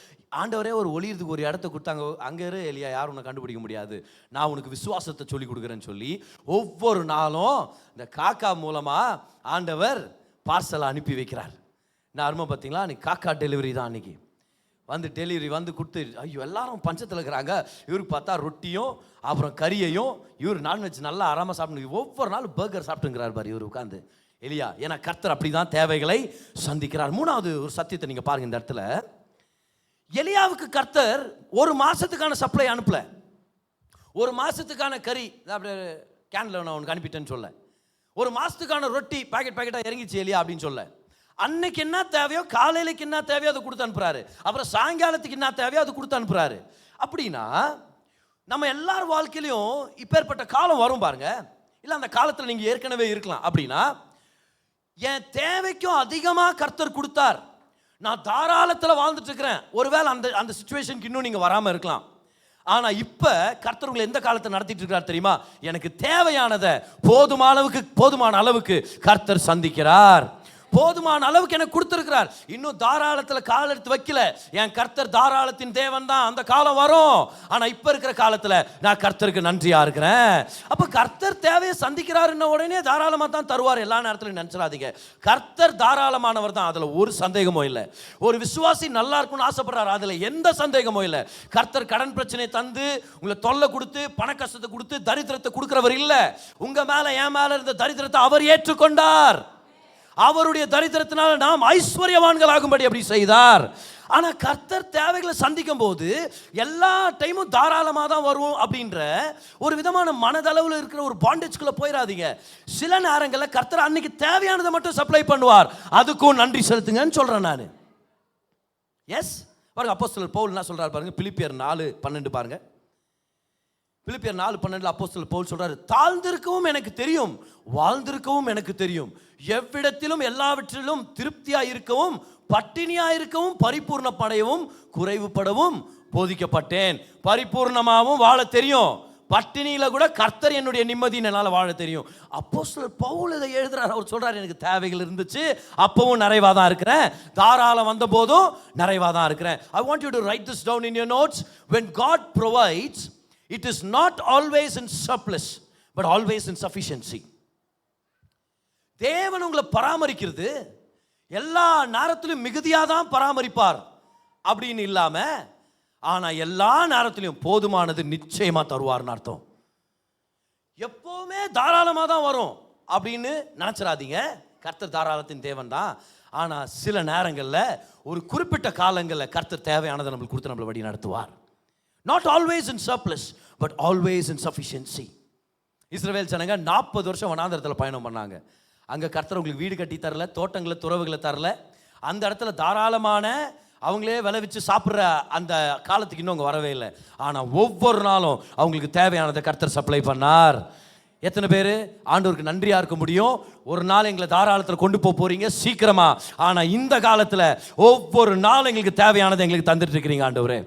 ஆண்டவரே ஒரு ஒளியறதுக்கு ஒரு இடத்த கொடுத்தாங்க. அங்கே இரு எலியா, யாரும் உன்னை கண்டுபிடிக்க முடியாது, நான் உனக்கு விசுவாசத்தை சொல்லி கொடுக்குறேன்னு சொல்லி ஒவ்வொரு நாளும் இந்த காக்கா மூலமாக ஆண்டவர் பார்சலை அனுப்பி வைக்கிறார். நான் அருமை பார்த்தீங்களா, அன்றைக்கி காக்கா டெலிவரி தான். அன்றைக்கி வந்து டெலிவரி வந்து கொடுத்து, ஐயோ எல்லாரும் பஞ்சத்தில் இருக்கிறாங்க. இவருக்கு பார்த்தா ரொட்டியும் அப்புறம் கறியையும், இவர் நான்வெஜ் நல்லா ஆறாமல் சாப்பிட்டு ஒவ்வொரு நாளும் பர்கர் சாப்பிட்டுங்கிறார் பாரு இவர் உட்காந்து எலியா. ஏன்னா கர்த்தர் அப்படி தான் தேவைகளை சந்திக்கிறார். மூணாவது ஒரு சத்தியத்தை நீங்கள் பாருங்கள் இந்த இடத்துல. எலியாவுக்கு கர்த்தர் ஒரு மாதத்துக்கான சப்ளை அனுப்பல. ஒரு மாதத்துக்கான கறி அப்படியே கேனில் நான் உனக்கு அனுப்பிட்டேன்னு சொல்ல, ஒரு மாதத்துக்கான ரொட்டி பாக்கெட்டாக இறங்கிச்சு எலியா அப்படின்னு சொல்ல. அன்னைக்கு என்ன தேவையோ, காலையிலைக்கு என்ன தேவையோ அதை கொடுத்து அனுப்புறாரு. அப்புறம் சாயங்காலத்துக்கு என்ன தேவையோ அதை கொடுத்து அனுப்புறாரு. அப்படின்னா நம்ம எல்லார் வாழ்க்கையிலையும் இப்பேற்பட்ட காலம் வரும் பாருங்க. இல்லை அந்த காலத்தில் நீங்கள் ஏற்கனவே இருக்கலாம். அப்படின்னா என் தேவைக்கும் அதிகமாக கர்த்தர் கொடுத்தார், நான் தாராளத்தில் வாழ்ந்துட்டு இருக்கிறேன். ஒருவேளை அந்த சிச்சுவேஷனுக்கு இன்னும் நீங்கள் வராமல் இருக்கலாம். ஆனால் இப்போ கர்த்தர் உங்களை எந்த காலத்தை நடத்திட்டு இருக்கிறார் தெரியுமா? எனக்கு தேவையானதை போதுமான அளவுக்கு கர்த்தர் சந்திக்கிறார். போதுமான அளவுக்கு எனக்கு கொடுத்துருக்கிறார். இன்னும் தாராளத்தில் கால் எடுத்து வைக்கல. என் கர்த்தர் தாராளத்தின் தேவன் தான். அந்த காலம் வரும். ஆனால் இப்போ இருக்கிற காலத்தில் நான் கர்த்தருக்கு நன்றியா இருக்கிறேன். அப்போ கர்த்தர் தேவையை சந்திக்கிறாருன்ன உடனே தாராளமாக தான் தருவார். எல்லா நேரத்திலும் நினச்சிடாதீங்க. கர்த்தர் தாராளமானவர் தான், அதில் ஒரு சந்தேகமும் இல்லை. ஒரு விசுவாசி நல்லா இருக்கும்னு ஆசைப்படுறாரு, அதில் எந்த சந்தேகமும் இல்லை. கர்த்தர் கடன் பிரச்சனை தந்து உங்களை தொல்லை கொடுத்து பண கஷ்டத்தை கொடுத்து தரித்திரத்தை கொடுக்கிறவர் இல்லை. உங்கள் மேலே என் மேலே இருந்த தரித்திரத்தை அவர் ஏற்றுக்கொண்டார். அவருடைய தரித்திரத்தினால நாம் ஐஸ்வர்யவான்களாகும்படி அப்படி செய்தார். ஆனால் கர்த்தர் தேவைகளை சந்திக்கும் போது எல்லா டைமும் தாராளமாக தான் வரும் அப்படின்ற ஒரு விதமான மனதளவில் இருக்கிற ஒரு பாண்டேஜ்குள்ளே போயிடாதீங்க. சில நேரங்களில் கர்த்தர் அன்னைக்கு தேவையானதை மட்டும் சப்ளை பண்ணுவார். அதுக்கும் நன்றி செலுத்துங்கன்னு சொல்கிறேன் நான். எஸ் பாருங்க, அப்போஸ்தலர் பவுல் என்ன சொல்கிறார் பாருங்க. பிலிப்பியர் 4:12 பாருங்க. பிலிப்பியர் 4:12 அப்போஸ்தலர் பவுல் சொல்றாரு, தாழ்ந்திருக்கவும் எனக்கு தெரியும், வாழ்ந்திருக்கவும் எனக்கு தெரியும், எவ்விடத்திலும் எல்லாவற்றிலும் திருப்தியாக இருக்கவும் பட்டினியாக இருக்கவும் பரிபூர்ணப்படையவும் குறைவுபடவும் போதிக்கப்பட்டேன். பரிபூர்ணமாகவும் வாழ தெரியும், பட்டினியில் கூட கர்த்தர் என்னுடைய நிம்மதியின் என்னால் வாழ தெரியும். அப்போஸ்தலர் பவுல் இதை எழுதுறாரு. அவர் சொல்றாரு, எனக்கு தேவைகள் இருந்துச்சு, அப்பவும் நிறைவாக தான் இருக்கிறேன், தாராளம் வந்த போதும் நிறைவாக தான் இருக்கிறேன். I want you to write this down in your notes. When God provides, it is not always in surplus but always in sufficiency. தேவன் உங்களை பராமரிக்கிறது எல்லா நேரத்திலும் மிகுதியாக தான் பராமரிப்பார் அப்படின்னு இல்லாம, ஆனா எல்லா நேரத்திலும் போதுமானது நிச்சயமா தருவார்னு அர்த்தம். எப்பவுமே தாராளமாக தான் வரும் அப்படின்னு நினைச்சிடாதீங்க. கர்த்தர் தாராளத்தின் தேவன் தான். ஆனா சில நேரங்களில் ஒரு குறிப்பிட்ட காலங்களில் கர்த்தர் தேவையானதை நம்மளுக்கு கொடுத்து நம்மளை வழி நடத்துவார். Not always in surplus but always in sufficiency. இஸ்ரவேல் ஜனங்க 40 வருஷம் வனாந்தரத்தில் பயணம் பண்ணாங்க. அங்கே கர்த்தர் உங்களுக்கு வீடு கட்டி தரல, தோட்டங்களை துறவுகளை தரல. அந்த இடத்துல தாராளமான அவங்களே விளைவிச்சு சாப்பிட்ற அந்த காலத்துக்கு இன்னும் அவங்க வரவே இல்லை. ஆனால் ஒவ்வொரு நாளும் அவங்களுக்கு தேவையானதை கர்த்தர் சப்ளை பண்ணார். எத்தனை பேர் ஆண்டவருக்கு நன்றியாக இருக்க முடியும்? ஒரு நாள் எங்களை தாராளத்தில் கொண்டு போகிறீங்க சீக்கிரமா. ஆனால் இந்த காலத்தில் ஒவ்வொரு நாளும் எங்களுக்கு தேவையானதை எங்களுக்கு தந்துட்டு இருக்கிறீங்க ஆண்டவரே.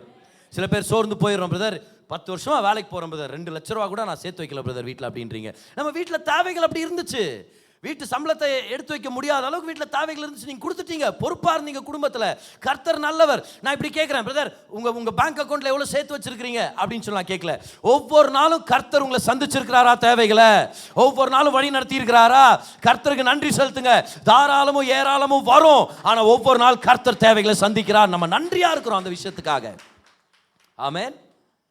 சில பேர் சோர்ந்து போயிடுறோம், பிரதர் 10 வருஷமாக வேலைக்கு போகிறோம் பிரதர், 2 லட்ச ரூபா கூட நான் சேர்த்து வைக்கல பிரதர் வீட்டில் அப்படின்றீங்க. நம்ம வீட்டில் தேவைகள் அப்படி இருந்துச்சு. வீட்டு சம்பளத்தை எடுத்து வைக்க முடியாத அளவுக்கு வீட்டில் தேவைகள் இருந்துச்சு, நீங்கள் கொடுத்துட்டீங்க, பொறுப்பாக இருந்தீங்க குடும்பத்தில். கர்த்தர் நல்லவர். நான் இப்படி கேட்குறேன், பிரதர் உங்கள் பேங்க் அக்கௌண்ட்டில் எவ்வளோ சேர்த்து வச்சிருக்கிறீங்க அப்படின்னு சொல்லி நான் கேட்கல. ஒவ்வொரு நாளும் கர்த்தர் உங்களை சந்திச்சிருக்கிறாரா? தேவைகளை ஒவ்வொரு நாளும் வழி நடத்தி இருக்கிறாரா? கர்த்தருக்கு நன்றி செலுத்துங்க. தாராளமும் ஏராளமும் வரும், ஆனால் ஒவ்வொரு நாள் கர்த்தர் தேவைகளை சந்திக்கிறார். நம்ம நன்றியாக இருக்கிறோம் அந்த விஷயத்துக்காக. ஆமென்.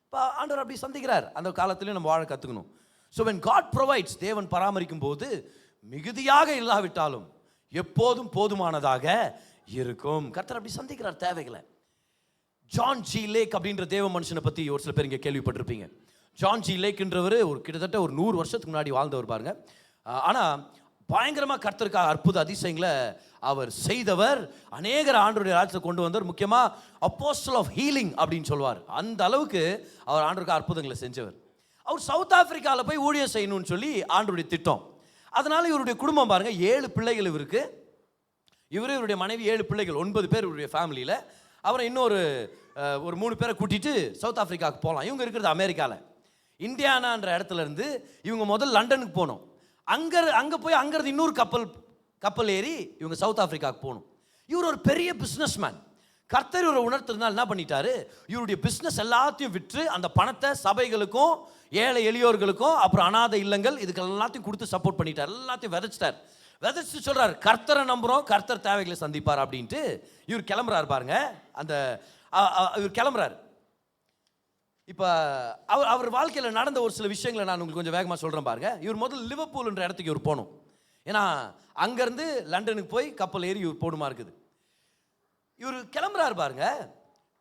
இப்போ ஆண்டவர் அப்படி சந்திக்கிறார். அந்த காலத்திலையும் நம்ம வாழ கற்றுக்கணும். ஸோ when God provides, தேவன் பராமரிக்கும் போது மிகுதியாக இல்லாவிட்டாலும் எப்போதும் போதுமானதாக இருக்கும். கர்த்தர் அப்படி சந்திக்கிறார் தேவைகளை. ஜான் ஜி லேக் அப்படின்ற தேவ மனுஷனை பற்றி ஒரு சில பேர் இங்கே கேள்விப்பட்டிருப்பீங்க. ஜான் ஜி லேக்ன்றவர் கிட்டத்தட்ட ஒரு 100 வருஷத்துக்கு முன்னாடி வாழ்ந்தவர் பாருங்க. ஆனால் பயங்கரமாக கர்த்தருக்காக அற்புத அதிசயங்களை அவர் செய்தவர். அநேகர் ஆண்டவருடைய ராஜ்யத்தை கொண்டு வந்தவர். முக்கியமாக அப்போஸ்டல் ஆஃப் ஹீலிங் அப்படின்னு சொல்வார். அந்த அளவுக்கு அவர் ஆண்டவருக்கு அற்புதங்களை செஞ்சவர். அவர் சவுத் ஆப்பிரிக்காவில் போய் ஊழியம் செய்யணும்னு சொல்லி ஆண்டவருடைய திட்டம். அதனால இவருடைய குடும்பம் பாருங்க, 7 பிள்ளைகள் இவருக்கு. இவருடைய மனைவி 7 பிள்ளைகள், 9 பேர் இவருடைய ஃபேமிலியில். அவரை இன்னொரு 3 பேரை கூட்டிட்டு சவுத் ஆப்பிரிக்காவுக்கு போகலாம். இவங்க இருக்கிறது அமெரிக்காவில் இந்தியானான்ற இடத்துல இருந்து இவங்க முதல் லண்டனுக்கு போகணும். அங்கே போய் அங்கேருந்து இன்னொரு கப்பல் ஏறி இவங்க சவுத் ஆப்பிரிக்காவுக்கு போகணும். இவர் ஒரு பெரிய பிஸ்னஸ் மேன். கர்த்தர் இவரை உணர்த்துறதுனால என்ன பண்ணிட்டாரு, இவருடைய பிஸ்னஸ் எல்லாத்தையும் விற்று அந்த பணத்தை சபைகளுக்கும் ஏழை எளியோர்களுக்கும் அப்புறம் அனாதை இல்லங்கள் இதுக்கு எல்லாத்தையும் கொடுத்து சப்போர்ட் பண்ணிட்டார். எல்லாத்தையும் விதைச்சிட்டு சொல்றாரு, கர்த்தரை நம்புகிறோம், கர்த்தர் தேவைகளை சந்திப்பார் அப்படின்ட்டு இவர் கிளம்புறாரு பாருங்க. இவர் கிளம்புறாரு. இப்போ அவர் வாழ்க்கையில் நடந்த ஒரு சில விஷயங்களை நான் உங்களுக்கு கொஞ்சம் வேகமாக சொல்கிறேன் பாருங்க. இவர் முதல்ல லிவர்பூல்ன்ற இடத்துக்கு இவர் போகணும். ஏன்னா அங்கேருந்து லண்டனுக்கு போய் கப்பல் ஏறி இவர் போகணுமா இருக்குது. இவர் கிளம்புறாரு பாருங்க.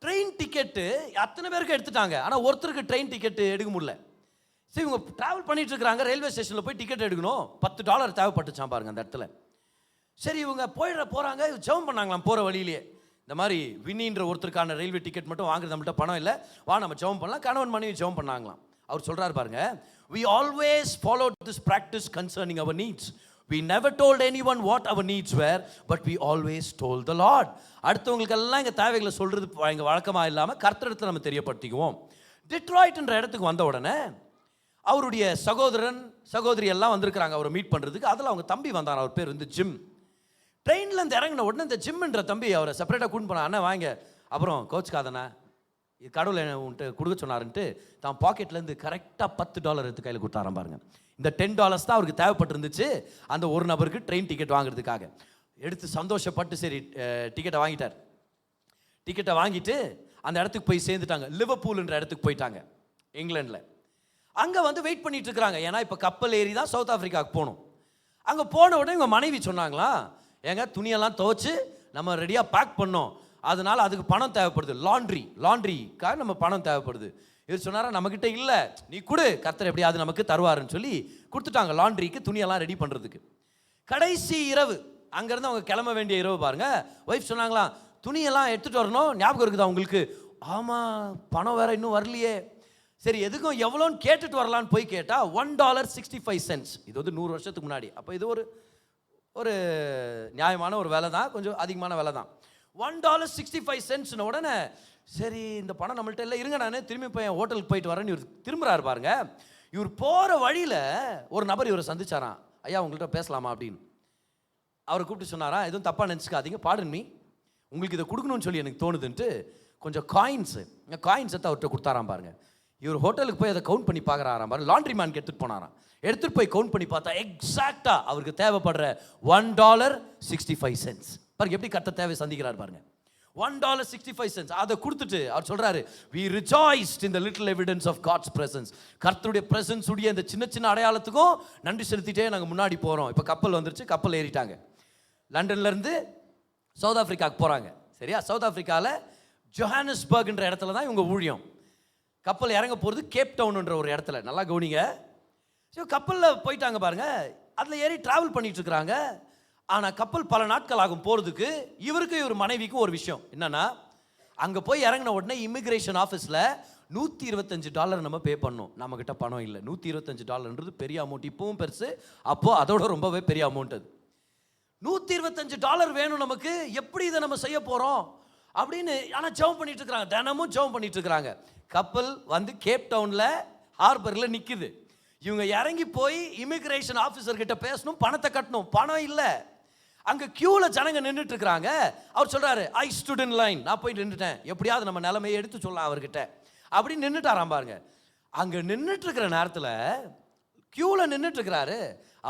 ட்ரெயின் டிக்கெட்டு அத்தனை பேருக்கு எடுத்துட்டாங்க, ஆனால் ஒருத்தருக்கு ட்ரெயின் டிக்கெட்டு எடுக்க முடியல. சரி, இவங்க ட்ராவல் பண்ணிட்டு இருக்கிறாங்க, ரயில்வே ஸ்டேஷனில் போய் டிக்கெட் எடுக்கணும். $10 தேவைப்பட்டுச்சான் பாருங்க அந்த இடத்துல. சரி, இவங்க போகிறாங்க, ஜெபம் பண்ணாங்களாம் போகிற வழியிலேயே. இந்த மாதிரி வின்னின்ற ஒருத்தருக்கான ரயில்வே டிக்கெட் மட்டும் வாங்குறது நம்மள்ட்ட பணம் இல்லை, வா நம்ம ஜெபம் பண்ணலாம். கணவன் மனைவி ஜெபம் பண்ணாங்களாம். அவர் சொல்கிறார் பாருங்க, we always followed this practice concerning our needs. We never told anyone what our needs were, but we always told the Lord. அடுத்தவங்களுக்கெல்லாம் எங்கள் தேவைகளை சொல்கிறது எங்கள் வழக்கமாக இல்லாமல் கர்த்தரிடத்தில் நம்ம தெரியப்படுத்திக்குவோம். டிட்ராய்ட்ன்ற இடத்துக்கு வந்த உடனே அவருடைய சகோதரன் சகோதரி எல்லாம் வந்திருக்கிறாங்க அவரை மீட் பண்ணுறதுக்கு. அதில் அவங்க தம்பி வந்தார், அவர் பேர் வந்து ஜிம். ட்ரெயினில் இருந்து இறங்கின உடனே இந்த ஜிம்ன்ற தம்பி அவரை செப்பரேட்டாக கூட்டு போனா, அண்ணா வாங்க, அப்புறம் கோச் காதண்ணா இது கடவுளை உன்ட்டு கொடுக்க சொன்னாருன்ட்டு தான் பாக்கெட்லேருந்து கரெக்டாக $10 எடுத்து கையில் கொடுத்தாராம் பாருங்க. இந்த $10 தான் அவருக்கு தேவைப்பட்டிருந்துச்சு அந்த ஒரு நபருக்கு ட்ரெயின் டிக்கெட் வாங்குறதுக்காக. எடுத்து சந்தோஷப்பட்டு சரி டிக்கெட்டை வாங்கிட்டார். டிக்கெட்டை வாங்கிட்டு அந்த இடத்துக்கு போய் சேர்ந்துட்டாங்க. லிவர்பூல்ன்ற இடத்துக்கு போயிட்டாங்க இங்கிலாண்டில். அங்கே வந்து வெயிட் பண்ணிட்டு இருக்கிறாங்க. ஏன்னா இப்போ கப்பல் ஏறி தான் சவுத் ஆஃப்ரிக்காவுக்கு போகணும். அங்கே போன உடனே இவங்க மனைவி சொன்னாங்களா, ஏங்க துணியெல்லாம் துவைச்சு நம்ம ரெடியாக பேக் பண்ணோம், அதனால அதுக்கு பணம் தேவைப்படுது, லாண்ட்ரிக்காக நம்ம பணம் தேவைப்படுது. இவர் சொன்னாரா, நம்மக்கிட்ட இல்லை, நீ கொடு, கர்த்தர் எப்படியாவது நமக்கு தருவாருன்னு சொல்லி கொடுத்துட்டாங்க லாண்ட்ரிக்கு துணியெல்லாம் ரெடி பண்ணுறதுக்கு. கடைசி இரவு அங்கேருந்து அவங்க கிளம்ப வேண்டிய இரவு பாருங்க. ஒய்ஃப் சொன்னாங்களா, துணியெல்லாம் எடுத்துகிட்டு வரணும், ஞாபகம் இருக்குதா உங்களுக்கு? ஆமாம், பணம் வேற இன்னும் வரலையே. சரி, எதுக்கும் எவ்வளோன்னு கேட்டுட்டு வரலான்னு போய் கேட்டால் $1.65. இது வந்து 100 வருஷத்துக்கு முன்னாடி. அப்போ இது ஒரு நியாயமான ஒரு விலை தான், கொஞ்சம் அதிகமான விலை தான். $1.65 உடனே சரி இந்த பணம் நம்மள்ட்ட இல்லை, இருங்க நான் திரும்பி போய் என் ஹோட்டலுக்கு போயிட்டு வரேன்னு இவர் திரும்புறாரு பாருங்க. இவர் போகிற வழியில் ஒரு நபர் இவரை சந்திச்சாராம். ஐயா உங்கள்கிட்ட பேசலாமா அப்படின்னு. அவரை கூப்பிட்டு சொன்னாரா, எதுவும் தப்பாக நினச்சிக்காதீங்க, பாடன் மீ, உங்களுக்கு இதை கொடுக்கணும்னு சொல்லி எனக்கு தோணுதுன்ட்டு கொஞ்சம் காயின்ஸ் எடுத்து அவர்கிட்ட கொடுத்தாராம் பாருங்க. இவர் ஹோட்டலுக்கு போய் அதை கவுண்ட் பண்ணி பார்க்குறாராம் பாருங்க. லாண்ட்ரி மேனுக்கு எடுத்துகிட்டு போனாராம். எடுத்துகிட்டு போய் கவுண்ட் பண்ணி பார்த்தா எக்ஸாக்டாக அவருக்கு தேவைப்படுற $1.65. பாருங்க எப்படி கர்த்தர் தேவை சந்திக்கிறார் பாருங்க. $1.65 அதை கொடுத்துட்டு அவர் சொல்றாரு, we rejoiced in the little evidence of God's presence. கர்த்தருடைய பிரசன்ஸ் உடைய இந்த சின்ன சின்ன அடையாளத்துக்கும் நன்றி செலுத்திட்டே நாங்கள் முன்னாடி போகிறோம். இப்போ கப்பல் வந்துருச்சு, கப்பல் ஏறிட்டாங்க. லண்டன்லேருந்து சவுத் ஆஃப்ரிக்காவுக்கு போகிறாங்க. சரியா, சவுத் ஆஃப்ரிக்காவில் ஜோஹானஸ்பர்க்ன்ற இடத்துல தான் இவங்க ஊழியம். கப்பல் இறங்க போகிறது கேப் டவுன்ன்ற ஒரு இடத்துல, நல்லா கவனிங்க. ஸோ கப்பலில் போயிட்டாங்க பாருங்க. அதில் ஏறி ட்ராவல் பண்ணிட்டு இருக்கிறாங்க. ஆனால் கப்பல் பல நாட்கள் ஆகும் போகிறதுக்கு. இவருக்கு இவர் மனைவிக்கும் ஒரு விஷயம் என்னன்னா, அங்கே போய் இறங்கின உடனே இமிக்ரேஷன் ஆஃபீஸில் $125 நம்ம பே பண்ணோம். நம்மக்கிட்ட பணம் இல்லை. $125 பெரிய அமௌண்ட், இப்போவும் பெருசு, அப்போது அதோட ரொம்பவே பெரிய அமௌண்ட். அது $125 வேணும் நமக்கு, எப்படி இதை நம்ம செய்ய போகிறோம் அப்படின்னு. ஆனால் ஜெபம் பண்ணிட்டு இருக்கிறாங்க, தினமும் ஜெபம் பண்ணிட்டு இருக்கிறாங்க. கப்பல் வந்து கேப் டவுனில் ஹார்பரில் நிற்குது. இவங்க இறங்கி போய் இமிக்ரேஷன் ஆஃபீஸர் கிட்ட பேசணும், பணத்தை கட்டணும், பணம் இல்லை. அங்கே கியூவில் ஜனங்க நின்றுட்டு இருக்கிறாங்க. அவர் சொல்கிறாரு, ஐ ஸ்டுட் இன் லைன், நான் போய் நின்றுட்டேன், எப்படியாவது நம்ம நிலைமையை எடுத்து சொல்லலாம் அவர்கிட்ட அப்படின்னு நின்றுட்டாராம் பாருங்க. அங்கே நின்றுட்டு இருக்கிற நேரத்தில் கியூவில் நின்றுட்டு இருக்கிறாரு.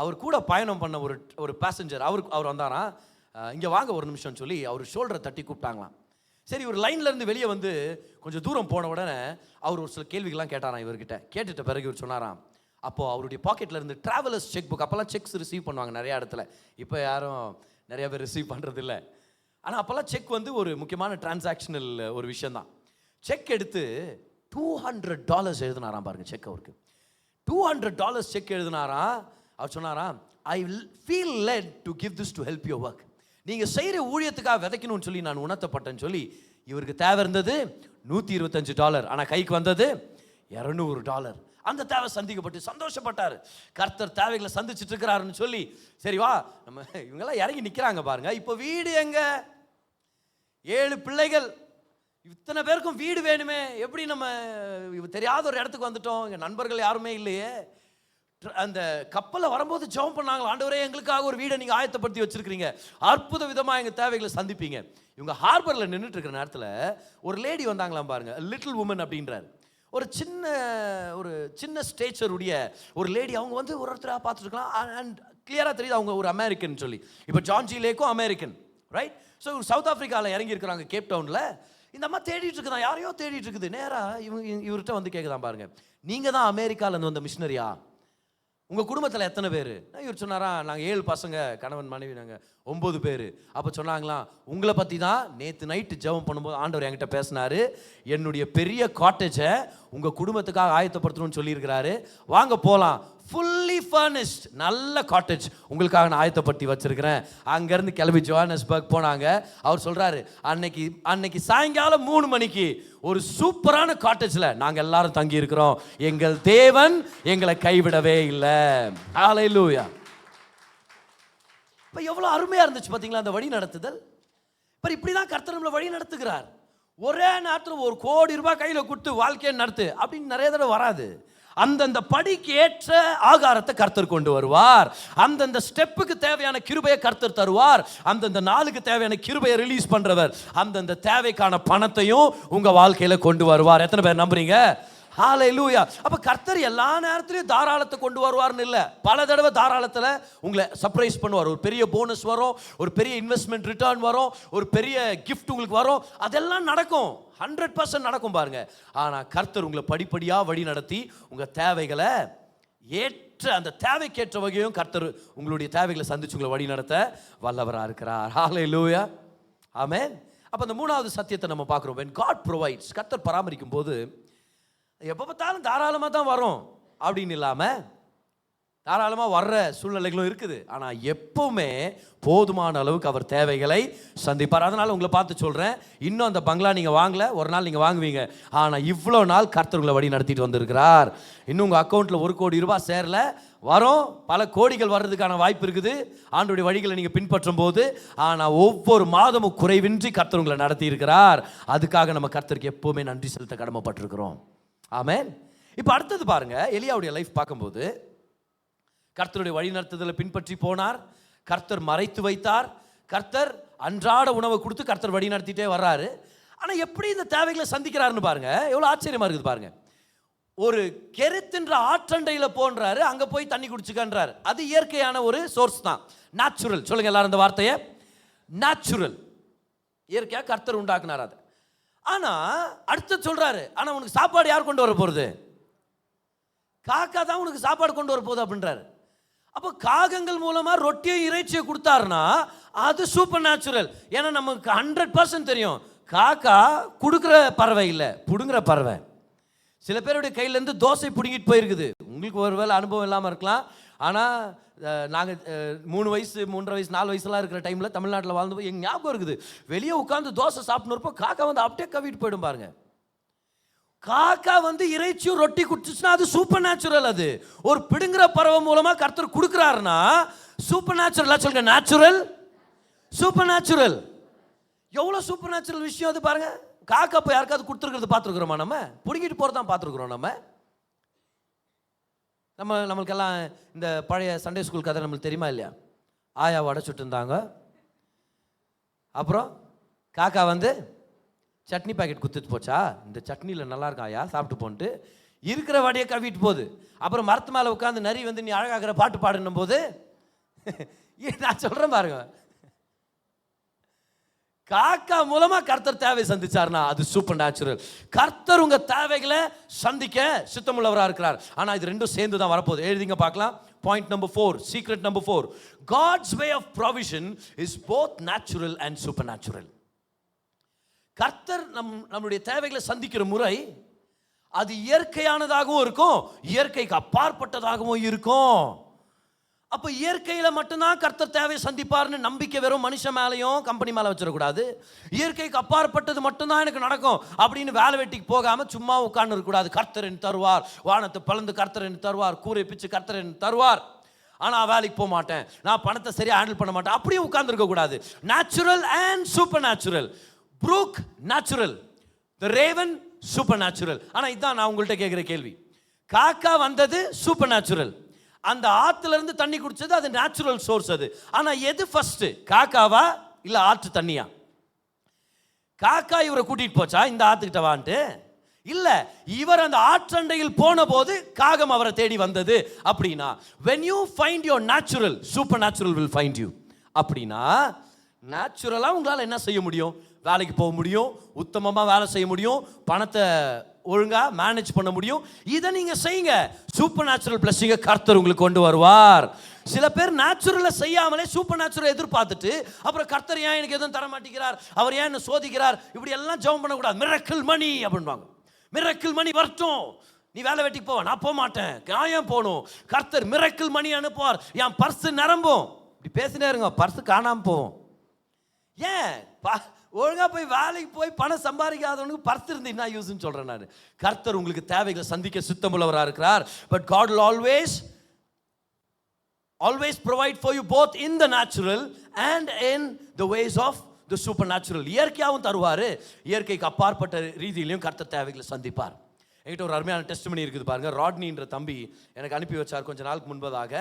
அவர் கூட பயணம் பண்ண ஒரு பேசஞ்சர் அவர் வந்தாராம். இங்கே வாங்க ஒரு நிமிஷம்னு சொல்லி அவர் ஷோல்டரை தட்டி கூப்பிட்டாங்களாம். சரி, ஒரு லைன்லேருந்து வெளியே வந்து கொஞ்சம் தூரம் போன உடனே அவர் ஒரு சில கேள்விகள்லாம் கேட்டாராம் இவர்கிட்ட. கேட்டுட்ட பிறகு இவர் சொன்னாராம், அப்போது அவருடைய பாக்கெட்டில் இருந்து ட்ராவலர்ஸ் செக் புக், அப்போல்லாம் செக்ஸ் ரிசீவ் பண்ணுவாங்க நிறையா இடத்துல, இப்போ யாரும் நிறைய பேர் ரிசீவ் பண்ணுறது இல்லை. ஆனால் அப்போல்லாம் செக் வந்து ஒரு முக்கியமான டிரான்சாக்ஷனல் ஒரு விஷயந்தான். செக் எடுத்து $200 எழுதினாராம் பாருங்க. செக் அவருக்கு $200 செக் எழுதினாராம். அவர் சொன்னாராம், I feel led to give this to help your work. நீங்கள் செய்கிற ஊழியத்துக்காக விதைக்கணும்னு சொல்லி நான் உணர்த்தப்பட்டேன்னு சொல்லி இவருக்கு தேவை இருந்தது $125, ஆனால் கைக்கு வந்தது $200. அந்த தேவை சந்திக்கப்பட்டு சந்தோஷப்பட்டார். கர்த்தர் தேவைகளை சந்திச்சுட்டு இருக்கிறாருன்னு சொல்லி சரி வா நம்ம இவங்கெல்லாம் இறங்கி நிற்கிறாங்க பாருங்க. இப்போ வீடு எங்க, 7 பிள்ளைகள், இத்தனை பேருக்கும் வீடு வேணுமே, எப்படி நம்ம தெரியாத ஒரு இடத்துக்கு வந்துட்டோம், எங்கள் நண்பர்கள் யாருமே இல்லையே. அந்த கப்பலில் வரும்போது ஜெபம் பண்ணாங்க, ஆண்டவரே எங்களுக்காக ஒரு வீடை நீங்கள் ஆயத்தப்படுத்தி வச்சிருக்கிறீங்க, அற்புத விதமாக எங்கள் தேவைகளை சந்திப்பீங்க. இவங்க ஹார்பரில் நின்றுட்டு இருக்கிற நேரத்தில் ஒரு லேடி வந்தாங்களாம் பாருங்க, லிட்டில் உமன் அப்படின்றார். ஒரு சின்ன ஸ்டேச்சருடைய ஒரு லேடி. அவங்க வந்து ஒரு ஒருத்தராக பார்த்துருக்கலாம். அண்ட் கிளியராக தெரியுது அவங்க ஒரு அமெரிக்கன் சொல்லி. இப்போ ஜான் ஜி லேக்கும் அமெரிக்கன், ரைட்? ஸோ சவுத் ஆஃப்ரிக்காவில் இறங்கி இருக்கிறாங்க கேப் டவுனில். இந்த அம்மா தேடிட்டு இருக்குதான், யாரையோ தேடிட்டு இருக்குது. நேரா இவர்கிட்ட வந்து கேட்குதான், பாருங்க, நீங்க தான் அமெரிக்காலேருந்து வந்த மிஷினரியா? உங்கள் குடும்பத்தில் எத்தனை பேர்? இவர் சொன்னாரா, நாங்கள் 7 பசங்க, கணவன் மனைவி, நாங்கள் 9 பேர். அப்போ சொன்னாங்களாம், உங்களை பற்றி தான் நேற்று நைட்டு ஜெபம் பண்ணும்போது ஆண்டவர் என்கிட்ட பேசினார். என்னுடைய பெரிய காட்டேஜை உங்கள் குடும்பத்துக்காக ஆயத்தப்படுத்தணும்னு சொல்லியிருக்கிறாரு. வாங்க போகலாம், ஃபுல்லி ஃபர்னிஷ்ட், நல்ல காட்டேஜ் உங்களுக்காக நான் ஆயத்தப்படுத்தி வச்சிருக்கிறேன். அங்கேருந்து கிளம்பி ஜோஹானஸ்பர்க் போனாங்க. அவர் சொல்கிறாரு, அன்னைக்கு சாயங்காலம் 3 மணிக்கு ஒரு சூப்பரான காட்டேஜில் நாங்கள் எல்லாரும் தங்கி இருக்கிறோம். எங்கள் தேவன் எங்களை கைவிடவே இல்லை. ஹல்லேலூயா. இப்போ எவ்வளோ அருமையாக இருந்துச்சு பார்த்தீங்களா அந்த வழி நடத்துதல். இப்போ இப்படி தான் கர்த்தர் நம்மளை வழி நடத்துகிறார். ஒரே நேரத்தில் 1 கோடி ரூபாய் கையில் கொடுத்து வாழ்க்கையை நடத்து அப்படின்னு நிறைய தடவை வராது. அந்தந்த படிக்கு ஏற்ற ஆகாரத்தை கர்த்தர் கொண்டு வருவார். அந்தந்த ஸ்டெப்புக்கு தேவையான கிருபையை கர்த்தர் தருவார். அந்தந்த நாளுக்கு தேவையான கிருபையை ரிலீஸ் பண்றவர் அந்தந்த தேவைக்கான பணத்தையும் உங்க வாழ்க்கையில கொண்டு வருவார். எத்தனை பேர் நம்புறீங்க? ஹல்லேலூயா. அப்ப கர்த்தர் எல்லா நேரத்திலையும் தாராளத்தை கொண்டு வருவார்னு இல்லை, பல தடவை தாராளத்தில் உங்களை சர்ப்ரைஸ் பண்ணுவார். ஒரு பெரிய போனஸ் வரும், ஒரு பெரிய இன்வெஸ்ட்மெண்ட் ரிட்டர்ன் வரும், ஒரு பெரிய கிஃப்ட் உங்களுக்கு வரும். அதெல்லாம் நடக்கும், 100% நடக்கும் பாருங்க. ஆனால் கர்த்தர் உங்களை படிப்படியாக வழி நடத்தி உங்கள் தேவைகளை ஏற்ற அந்த தேவைக்கேற்ற வகையும் கர்த்தர் உங்களுடைய தேவைகளை சந்திச்சு உங்களை வழி நடத்த வல்லவராக இருக்கிறார். ஹல்லேலூயா. ஆமென். அப்போ அந்த 3வது சத்தியத்தை நம்ம பார்க்குறோம். when God provides, கர்த்தர் பராமரிக்கும் போது எப்போ பார்த்தாலும் தாராளமாக தான் வரும் அப்படின்னு இல்லாமல் தாராளமாக வர்ற சூழ்நிலைகளும் இருக்குது. ஆனால் எப்பவுமே போதுமான அளவுக்கு அவர் தேவைகளை சந்திப்பார். அதனால் உங்களை பார்த்து சொல்கிறேன், இன்னும் அந்த பங்களா நீங்கள் வாங்கலை, ஒரு நாள் நீங்கள் வாங்குவீங்க. ஆனால் இவ்வளோ நாள் கர்த்தர் உங்களை வழி நடத்திட்டு வந்திருக்கிறார். இன்னும் உங்கள் அக்கௌண்ட்டில் 1 கோடி ரூபாய் சேரல, வரும், பல கோடிகள் வர்றதுக்கான வாய்ப்பு இருக்குது ஆண்டோடைய வழிகளை நீங்கள் பின்பற்றும் போது. ஆனால் ஒவ்வொரு மாதமும் குறைவின்றி கர்த்தர் உங்களை நடத்தி இருக்கிறார். அதுக்காக நம்ம கர்த்தருக்கு எப்போவுமே நன்றி செலுத்த கடமைப்பட்டிருக்கிறோம். ஆமென். இப்போ அடுத்தது பாருங்க, எலியாவுடைய லைஃப் பார்க்கும்போது கர்த்தருடைய வழி நடத்துதலை பின்பற்றி போனார். கர்த்தர் மறைத்து வைத்தார். கர்த்தர் அன்றாட உணவை கொடுத்து கர்த்தர் வழி நடத்திட்டே வர்றாரு. ஆனால் எப்படி இந்த தேவைகளை சந்திக்கிறாருன்னு பாருங்க, எவ்வளோ ஆச்சரியமா இருக்குது பாருங்க. ஒரு கெருத்துன்ற ஆற்றண்டையில் போன்றாரு, அங்கே போய் தண்ணி குடிச்சுக்கன்றாரு. அது இயற்கையான ஒரு சோர்ஸ் தான், நேச்சுரல். சொல்லுங்க எல்லாரும் இந்த வார்த்தையை, நேச்சுரல். இயற்கையாக கர்த்தர் உண்டாக்குனார் அதை. ஆனால் அடுத்து சொல்றாரு, ஆனால் உனக்கு சாப்பாடு யார் கொண்டு வர போகிறது? காக்கா தான் உனக்கு சாப்பாடு கொண்டு வர போகுது அப்படின்றாரு. அப்போ காகங்கள் மூலமாக ரொட்டியை இறைச்சியை கொடுத்தாருன்னா அது சூப்பர் நேச்சுரல். ஏன்னா நமக்கு 100% தெரியும், காக்கா கொடுக்குற பறவை இல்லை, புடுங்குற பறவை. சில பேருடைய கையிலேருந்து தோசை பிடுங்கிட்டு போயிருக்குது. உங்களுக்கு ஒரு வேளை அனுபவம் இல்லாமல் இருக்கலாம். ஆனால் நாங்கள் 3 வயசு 3.5 வயசு 4 வயசுலாம் இருக்கிற டைமில் தமிழ்நாட்டில் வாழ்ந்து போய் எங்கள் ஞாபகம் இருக்குது, வெளியே உட்காந்து தோசை சாப்பிட்ணுறப்போ காக்கா வந்து அப்படியே கவிட்டு போயிடும் பாருங்க. காக்கா வந்து இறைச்சியும் ரொட்டி குடிச்சுன்னா அது சூப்பர் நேச்சுரல். அது ஒரு பிடுங்குற பறவை மூலமாக கர்த்தர் கொடுக்குறாருன்னா சூப்பர் நேச்சுரல். சொல்லுங்க, நேச்சுரல், சூப்பர் நேச்சுரல். எவ்வளோ சூப்பர் நேச்சுரல் விஷயம் அது பாருங்க. காக்கா போய் யாருக்காவது கொடுத்துருக்கிறது பார்த்துருக்குறோமா? நம்ம பிடுங்கிட்டு போகிறது தான் பார்த்துருக்குறோம். நம்மளுக்கெல்லாம் இந்த பழைய சண்டே ஸ்கூல் கதை நம்மளுக்கு தெரியுமா இல்லையா? ஆயா வடை சுட்டு இருந்தாங்க, அப்புறம் காக்கா வந்து சட்னி பாக்கெட் குத்துட்டு போச்சா, இந்த சட்னியில் நல்லா இருக்கா ஆயா, சாப்பிட்டு போன்ட்டு இருக்கிற வடையை கவிட்டு போகுது. அப்புறம் மரத்து மேலே உட்காந்து நரி வந்து நீ அழகாகிற பாட்டு பாடுன்னும் போது நான் சொல்கிறேன் பாருங்க, காக்கா மூலமா கர்த்தர் தேவை சந்திச்சார்னா அது சூப்பர் நேச்சுரல். கர்த்தர் உங்க தேவைகளை சந்திக்க சித்தமுள்ளவராக இருக்கிறார். ஆனா இது ரெண்டும் சேர்ந்து தான் வரப்போகுது. எழுதிங்க பார்க்கலாம். Point number 4, secret number 4, God's way of provision is both natural and supernatural. கர்த்தர் நம்மளுடைய தேவைகளை சந்திக்கிற முறை அது இயற்கையானதாகவும் இருக்கும், இயற்கைக்கு அப்பாற்பட்டதாகவும் இருக்கும். அப்போ இயற்கையில் மட்டும்தான் கர்த்தர் தேவையை சந்திப்பார்னு நம்பிக்கை வெறும் மனுஷன் மேலேயும் கம்பெனி மேலே வச்சிடக்கூடாது. இயற்கைக்கு அப்பாற்பட்டது மட்டும்தான் எனக்கு நடக்கும் அப்படின்னு வேலை வெட்டிக்கு போகாமல் சும்மா உட்கார்ந்து இருக்கக்கூடாது. கர்த்தர் என்று தருவார், வானத்தை பிளந்து கர்த்தர் என்று தருவார், கூரை பிச்சு கர்த்தர் என்று தருவார், ஆனால் வேலைக்கு போக மாட்டேன், நான் பணத்தை சரியாக ஹேண்டில் பண்ண மாட்டேன், அப்படியே உட்கார்ந்து இருக்கக்கூடாது. Natural and super natural. Brook natural, the Raven super natural. ஆனால் இதுதான் நான் உங்கள்கிட்ட கேட்குற கேள்வி. காக்கா வந்தது சூப்பர் நேச்சுரல், அந்த ஆத்துல இருந்து தண்ணி குடிச்சது அது நேச்சுரல் சோர்ஸ். அது ஆனா எது ஃபர்ஸ்ட், காக்காவா இல்ல ஆற்று தண்ணியா? காக்கா இவரை கூட்டிட்டு போச்சா இந்த ஆத்துக்கிட்ட வான்ட்டு? இல்ல, இவர் அந்த ஆற்றண்டையில் போன போது காகம் அவரை தேடி வந்தது. அப்படின்னா when you find your natural, supernatural will find you. அப்படின்னா நேச்சுரலா உங்களால என்ன செய்ய முடியும்? வேலைக்கு போக முடியும், உத்தமமாக வேலை செய்ய முடியும், பணத்தை ஒழுங்காக மேனேஜ் பண்ண முடியும். இதை நீங்கள் செய்யுங்க, சூப்பர் நேச்சுரல் பிளஸிங்கை கர்த்தர் உங்களுக்கு கொண்டு வருவார். சில பேர் நேச்சுரலை செய்யாமலே சூப்பர் நேச்சுரல் எதிர்பார்த்துட்டு அப்புறம் கர்த்தர் ஏன் எனக்கு எதுவும் தர மாட்டேங்கிறார், அவர் ஏன் என்ன சோதிக்கிறார், இப்படி எல்லாம் ஜெபம் பண்ணக்கூடாது. மிரக்கிள் மணி அப்படின்வாங்க. மிரக்கிள் மணி வரட்டும், நீ வேலை வெட்டிக்கு போவ, நான் போக மாட்டேன், காயம் போகணும், கர்த்தர் மிரக்கிள் மணி அனுப்புவார், என் பர்ஸு நிரம்பும். இப்படி பேசினே இருங்க, பர்ஸு காணாமல் போவோம். ஏன் ஒழுங்காக போய் வேலைக்கு போய் பணம் சம்பாதிக்காதவனுக்கு பர்ஸ் இருந்து என்ன யூஸ்ன்னு சொல்கிறேன் நான். கர்த்தர் உங்களுக்கு தேவைகளை சந்திக்க சுத்தமுள்ளவராக இருக்கிறார். But God will always provide for you both in the natural and in the ways of the supernatural. இயற்கையாகவும் தருவார், இயற்கைக்கு அப்பாற்பட்ட ரீதியிலையும் கர்த்தர் தேவைகளை சந்திப்பார். என்கிட்ட ஒரு அருமையான டெஸ்டிமனி இருக்குது பாருங்க. ராட்னின்ற தம்பி எனக்கு அனுப்பி வச்சார் கொஞ்ச நாளுக்கு முன்பதாக.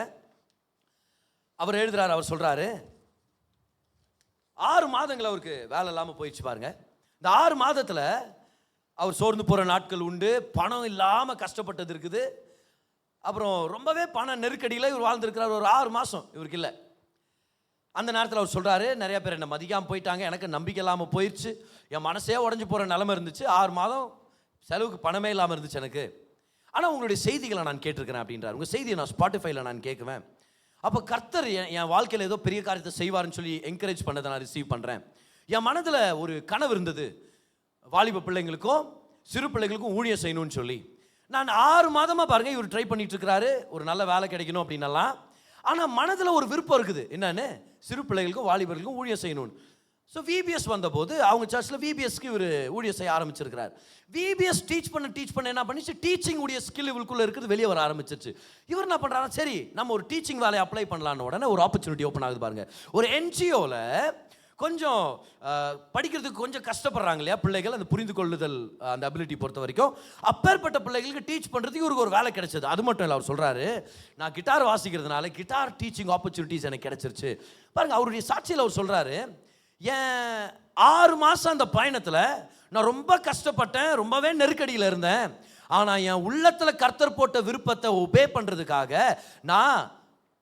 அவர் எழுதுறாரு, அவர் சொல்றாரு, 6 மாதங்கள் அவருக்கு வேலை இல்லாமல் போயிடுச்சு பாருங்க. இந்த 6 மாதத்தில் அவர் சோர்ந்து போகிற நாட்கள் உண்டு, பணம் இல்லாமல் கஷ்டப்பட்டது இருக்குது. அப்புறம் ரொம்பவே பண நெருக்கடியில் இவர் வாழ்ந்துருக்கிறார். ஒரு 6 மாதம் இவருக்கு இல்லை. அந்த நேரத்தில் அவர் சொல்கிறாரு, நிறைய பேர் என்னை மதிக்காமல் போயிட்டாங்க, எனக்கு நம்பிக்கை இல்லாமல் போயிடுச்சு, என் மனசே உடஞ்சி போகிற நிலைமை இருந்துச்சு, 6 மாதம் செலவுக்கு பணமே இல்லாமல் இருந்துச்சு எனக்கு. ஆனால் உங்களுடைய செய்திகளை நான் கேட்டிருக்கிறேன் அப்படின்றார். உங்கள் செய்தியை நான் ஸ்பாட்டிஃபைல நான் கேட்குவேன். அப்போ கர்த்தர் என் வாழ்க்கையில் ஏதோ பெரிய காரியத்தை செய்வார்னு சொல்லி என்கரேஜ் பண்ணதை நான் ரிசீவ் பண்ணுறேன். என் மனதில் ஒரு கனவு இருந்தது, வாலிப பிள்ளைங்களுக்கும் சிறு பிள்ளைங்களுக்கும் ஊழியம் செய்யணும்னு சொல்லி. நான் 6 மாதமாக பாருங்கள் இவர் ட்ரை பண்ணிட்டு இருக்கிறாரு, ஒரு நல்ல வேலை கிடைக்கணும் அப்படின்னலாம். ஆனால் மனதில் ஒரு விருப்பம் இருக்குது, என்னன்னு, சிறு பிள்ளைகளுக்கும் வாலிபர்களுக்கும் ஊழியம் செய்யணும்னு. ஸோ விபிஎஸ் வந்தபோது அவங்க சர்ச்சில் விபிஎஸ்க்கு இவர் ஊழியம் செய்ய ஆரம்பிச்சிருக்கிறார். விபிஎஸ் டீச் பண்ண என்ன பண்ணிச்சு, டீச்சிங் உடைய ஸ்கில் இவருக்குள்ளே இருக்குது, வெளியே வர ஆரம்பிச்சிருச்சு. இவர் என்ன பண்ணுறாரு, சரி நம்ம ஒரு டீச்சிங் வேலையை அப்ளை பண்ணலான்னு உடனே ஒரு ஆப்பர்ச்சுனிட்டி ஓப்பன் ஆகுது பாருங்க. ஒரு என்ஜிஓவில் கொஞ்சம் படிக்கிறதுக்கு கொஞ்சம் கஷ்டப்படுறாங்க இல்லையா பிள்ளைகள், அந்த புரிந்து கொள்ளுதல் அந்த அபிலிட்டி பொறுத்த வரைக்கும். அப்பேற்பட்ட பிள்ளைகளுக்கு டீச் பண்ணுறதுக்கு இவருக்கு ஒரு வேலை கிடைச்சது. அது மட்டும் இல்லை, அவர் சொல்கிறாரு, நான் கிட்டார் வாசிக்கிறதுனால கிட்டார் டீச்சிங் ஆப்பர்ச்சுனிட்டிஸ் எனக்கு கிடைச்சிருச்சு பாருங்க. அவருடைய சாட்சியில் அவர் சொல்கிறாரு, ஏன் 6 மாதம் அந்த பயணத்தில் நான் ரொம்ப கஷ்டப்பட்டேன், ரொம்பவே நெருக்கடியில் இருந்தேன். ஆனால் என் உள்ளத்தில் கர்த்தர் போட்ட விருப்பத்தை ஒபே பண்ணுறதுக்காக நான்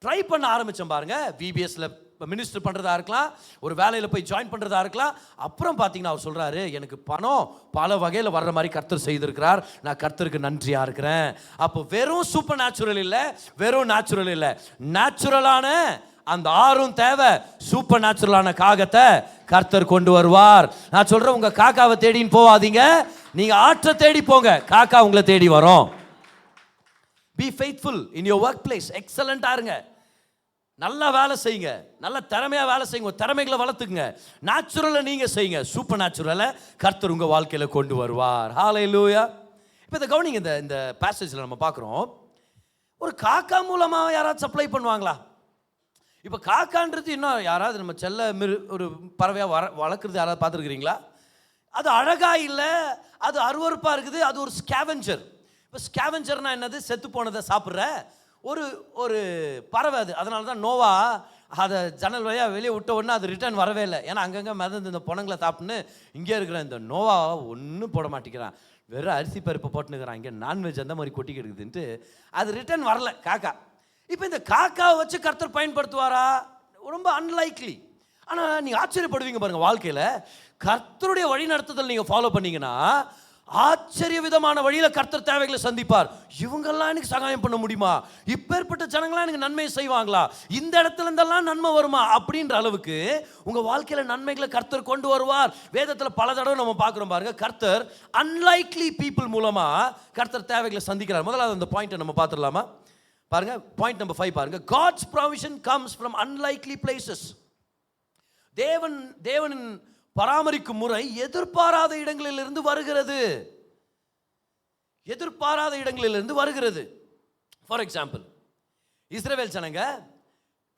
ட்ரை பண்ண ஆரம்பித்தேன் பாருங்க. விபிஎஸ்ல மினிஸ்டர் பண்ணுறதா இருக்கலாம், ஒரு வேலையில் போய் ஜாயின் பண்ணுறதா இருக்கலாம். அப்புறம் பார்த்தீங்கன்னா அவர் சொல்கிறாரு, எனக்கு பணம் பல வகையில் வர்ற மாதிரி கர்த்தர் செய்திருக்கிறார், நான் கர்த்தருக்கு நன்றியாக இருக்கிறேன். அப்போ வெறும் சூப்பர் நேச்சுரல் இல்லை, வெறும் நேச்சுரல் இல்லை, நேச்சுரலான அந்த 6ம் தேவை, சூப்பர் நேச்சுரலான காகத்தை கர்த்தர் கொண்டு வருவார். நான் சொல்கிறேன், உங்கள் காக்காவை தேடின்னு போவாதீங்க, நீங்கள் ஆற்றை தேடி போங்க, காக்கா உங்களை தேடி வரும். B faithful in your work place, எக்ஸலண்ட்டாக இருங்க, நல்லா வேலை செய்யுங்க, நல்ல திறமையாக வேலை செய்யுங்க, திறமைகளை வளர்த்துக்குங்க. நேச்சுரலை நீங்கள் செய்யுங்க, சூப்பர் நேச்சுரலை கர்த்தர் உங்கள் வாழ்க்கையில் கொண்டு வருவார். ஹல்லேலூயா. இப்போ இந்த கவனிங்க, இந்த பேசேஜில் நம்ம பார்க்குறோம், ஒரு காக்கா மூலமாக யாராவது சப்ளை பண்ணுவாங்களா? இப்போ காக்கான்றது இன்னும் யாராவது நம்ம செல்ல ஒரு பறவையாக வளர்க்குறது யாராவது பார்த்துருக்குறீங்களா? அது அழகாக இல்லை, அது அருவருப்பாக இருக்குது, அது ஒரு ஸ்கேவெஞ்சர். இப்போ ஸ்கேவெஞ்சர்னால் என்னது, செத்து போனதை சாப்பிட்ற ஒரு பறவை அது. அதனால தான் நோவா அதை ஜன்னல் வழியாக வெளியே விட்ட உடனே அது ரிட்டர்ன் வரவே இல்லை. ஏன்னா அங்கங்கே மிதந்து இந்த பொணங்களை சாப்பிட்னு இங்கே இருக்கிற இந்த நோவா ஒன்றும் போட மாட்டேங்கிறான், வெறும் அரிசி பருப்பை போட்டுனுக்கிறான், இங்கே நான்வெஜ் அந்த மாதிரி கொட்டி கிடக்குதுன்ட்டு அது ரிட்டர்ன் வரல காக்கா. இப்போ இந்த காக்காவை வச்சு கர்த்தர் பயன்படுத்துவாரா? ரொம்ப அன்லைக்லி. ஆனால் நீங்கள் ஆச்சரியப்படுவீங்க பாருங்க, வாழ்க்கையில் கர்த்தருடைய வழி நடத்துதல் நீங்கள் ஃபாலோ பண்ணீங்கன்னா ஆச்சரிய விதமான வழியில் கர்த்தர் தேவைகளை சந்திப்பார். இவங்கெல்லாம் எனக்கு சகாயம் பண்ண முடியுமா, இப்பேற்பட்ட ஜனங்களாம் எனக்கு நன்மை செய்வாங்களா, இந்த இடத்துல இருந்தெல்லாம் நன்மை வருமா அப்படின்ற அளவுக்கு உங்கள் வாழ்க்கையில் நன்மைகளை கர்த்தர் கொண்டு வருவார். வேதத்தில் பல தடவை நம்ம பார்க்குறோம் பாருங்க, கர்த்தர் அன்லைக்லி பீப்புள் மூலமாக கர்த்தர் தேவைகளை சந்திக்கிறார். முதலாவது அந்த பாயிண்ட்டை நம்ம பார்த்துடலாமா பாருங்க. பாயிண்ட் நம்பர் 5 பாருங்க. God's provision comes from unlikely places. தேவனின் பராமரிக்கும் முறை எதிர்பாராத இடங்களிலிருந்து வருகிறது, எதிர்பாராத இடங்களிலிருந்து வருகிறது. ஃபார் எக்ஸாம்பிள், இஸ்ரவேல் ஜனங்க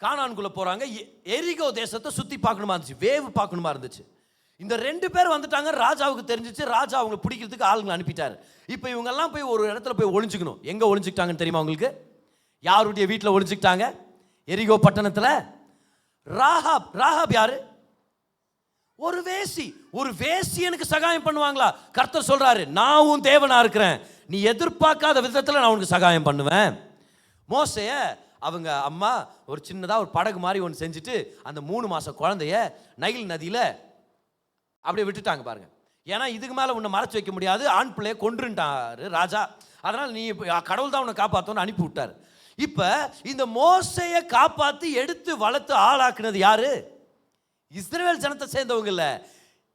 கானான்குள்ள போறாங்க, எரிகோ தேசத்தை சுத்தி பார்க்கணுமா இருந்துச்சு, வேவு பார்க்கணுமா இருந்துச்சு. இந்த 2 பேர் வந்துட்டாங்க, ராஜாவுக்கு தெரிஞ்சிச்சு, ராஜா அவங்க பிடிக்கிறதுக்கு ஆளுங்களை அனுப்பிட்டாரு. இப்போ இவங்கெல்லாம் போய் ஒரு இடத்துல போய் ஒளிஞ்சுக்கணும். எங்க ஒளிஞ்சுக்கிட்டாங்கன்னு தெரியுமா உங்களுக்கு? யாருடைய வீட்டில் ஒளிஞ்சுக்கிட்டாங்க? எரிகோ பட்டணத்தில். ராகாப் யாரு? ஒரு வேசி. ஒரு வேசி எனக்கு சகாயம் பண்ணுவாங்களா? கர்த்தர் சொல்றாரு, நான் உன் தேவனா இருக்கிறேன், நீ எதிர்பார்க்காத விதத்தில் நான் உனக்கு சகாயம் பண்ணுவேன். மோசைய அவங்க அம்மா ஒரு சின்னதாக ஒரு படகு மாதிரி ஒன்று செஞ்சுட்டு அந்த 3 மாத குழந்தைய நைல் நதியில் அப்படியே விட்டுட்டாங்க பாருங்க. ஏன்னா இதுக்கு மேலே உன்னை மறைச்சு வைக்க முடியாது, ஆண் பிள்ளையை கொன்றுட்டாரு ராஜா, அதனால் நீ கடவுள் தான் உன்னை காப்பாற்றோன்னு அனுப்பி விட்டார். இப்போ இந்த மோசையை காப்பாற்றி எடுத்து வளர்த்து ஆளாக்குனது யாரு? இஸ்ரவேல் ஜனத்தை சேர்ந்தவங்க இல்லை,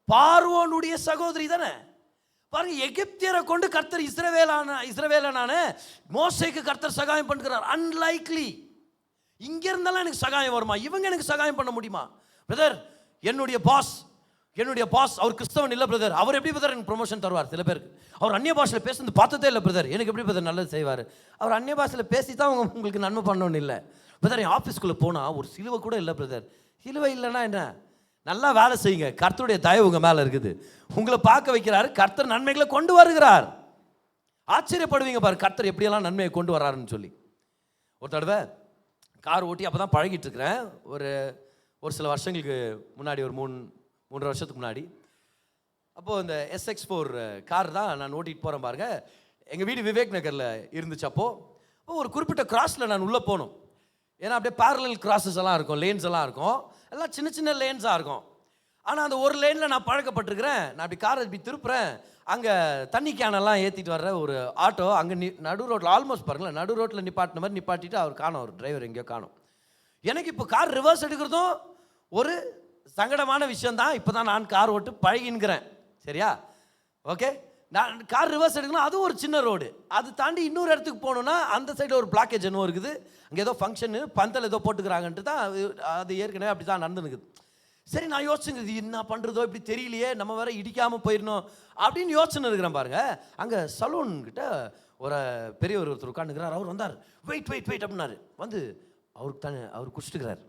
பார்வோனுடைய சகோதரி தானே. பாருங்க, எகிப்தியரை கொண்டு கர்த்தர் இஸ்ரவேலனான மோசைக்கு கர்த்தர் சகாயம் பண்ணுகிறார். அன்லைக்லி. இங்க இருந்தாலும் எனக்கு சகாயம் வருமா? இவங்க எனக்கு சகாயம் பண்ண முடியுமா? பிரதர், என்னுடைய பாஸ் அவர் கிறிஸ்தவன் இல்லை பிரதர், அவர் எப்படி பிரதர் எனக்கு ப்ரொமோஷன் தருவார்? சில பேருக்கு அவர் அந்நிய பாஷையில் பேசுறது பார்த்ததே இல்லை பிரதர், எனக்கு எப்படி பிரதர் நல்லது செய்வார்? அவர் அந்நிய பாஷையில் பேசி தான் உங்களுக்கு நன்மை பண்ணணும்னு இல்லை பிரதர். என் ஆஃபீஸ்க்குள்ளே போனால் ஒரு சிலுவை கூட இல்லை பிரதர். சிலுவை இல்லைன்னா என்ன? நல்லா வேலை செய்யுங்க, கர்த்தருடைய தயவு உங்கள் மேலே இருக்குது, உங்களை பார்க்க வைக்கிறாரு, கர்த்தர் நன்மைகளை கொண்டு வருகிறார். ஆச்சரியப்படுவீங்க பாரு கர்த்தர் எப்படியெல்லாம் நன்மையை கொண்டு வராருன்னு சொல்லி. ஒரு தடவை கார் ஓட்டி அப்போ தான் பழகிட்டு இருக்கிறேன், ஒரு சில வருஷங்களுக்கு முன்னாடி, ஒரு 3 வருஷத்துக்கு முன்னாடி. அப்போது இந்த SX4 கார் தான் நான் ஓட்டிகிட்டு போகிறேன் பாருங்க. எங்கள் வீடு விவேக் நகரில் இருந்துச்சு. அப்போது ஒரு குறிப்பிட்ட கிராஸில் நான் உள்ளே போகணும். ஏன்னா அப்படியே பேரலல் கிராஸஸ் எல்லாம் இருக்கும், லேன்ஸ் எல்லாம் இருக்கும், எல்லாம் சின்ன சின்ன லேன்ஸாக இருக்கும். ஆனால் அந்த ஒரு லேனில் நான் பழக்கப்பட்டிருக்கிறேன். நான் அப்படி காரை இப்படி திருப்புறேன், அங்கே தண்ணி கேனெல்லாம் ஏற்றிட்டு வர்ற ஒரு ஆட்டோ அங்கே நடு ரோட்டில், ஆல்மோஸ்ட் பாருங்களேன், நடு ரோட்டில் நிப்பாட்டின மாதிரி நிப்பாட்டிட்டு அவர் காணும், அவர் டிரைவர் எங்கேயோ காணும். எனக்கு இப்போ கார் ரிவர்ஸ் எடுக்கிறதும் ஒரு சங்கடமான விஷயந்தான். இப்போ தான் நான் கார் ஓட்டு பழகின்கிறேன், சரியா? ஓகே, நான் கார் ரிவர்ஸ் எடுக்கணும், அதுவும் ஒரு சின்ன ரோடு, அது தாண்டி இன்னொரு இடத்துக்கு போகணுன்னா அந்த சைடு ஒரு பிளாக்கேஜ் என்னவோ இருக்குது, அங்கே ஏதோ ஃபங்க்ஷனு பந்தல் ஏதோ போட்டுக்கிறாங்கன்ட்டு தான் அது ஏற்கனவே அப்படி தான் நடந்துனுக்குது. சரி, நான் யோசிச்சுங்க, இது என்ன பண்ணுறதோ இப்படி தெரியலையே, நம்ம வேற இடிக்காமல் போயிடணும் அப்படின்னு யோசனை இருக்கிறேன் பாருங்க. அங்கே சலூன்கிட்ட ஒரு பெரியவர் ஒருத்தர் உட்காந்துக்கிறார். அவர் வந்தார், வெயிட் அப்படின்னாரு. வந்து அவருக்கு தானே அவர் குடிச்சிட்டுக்கிறார்.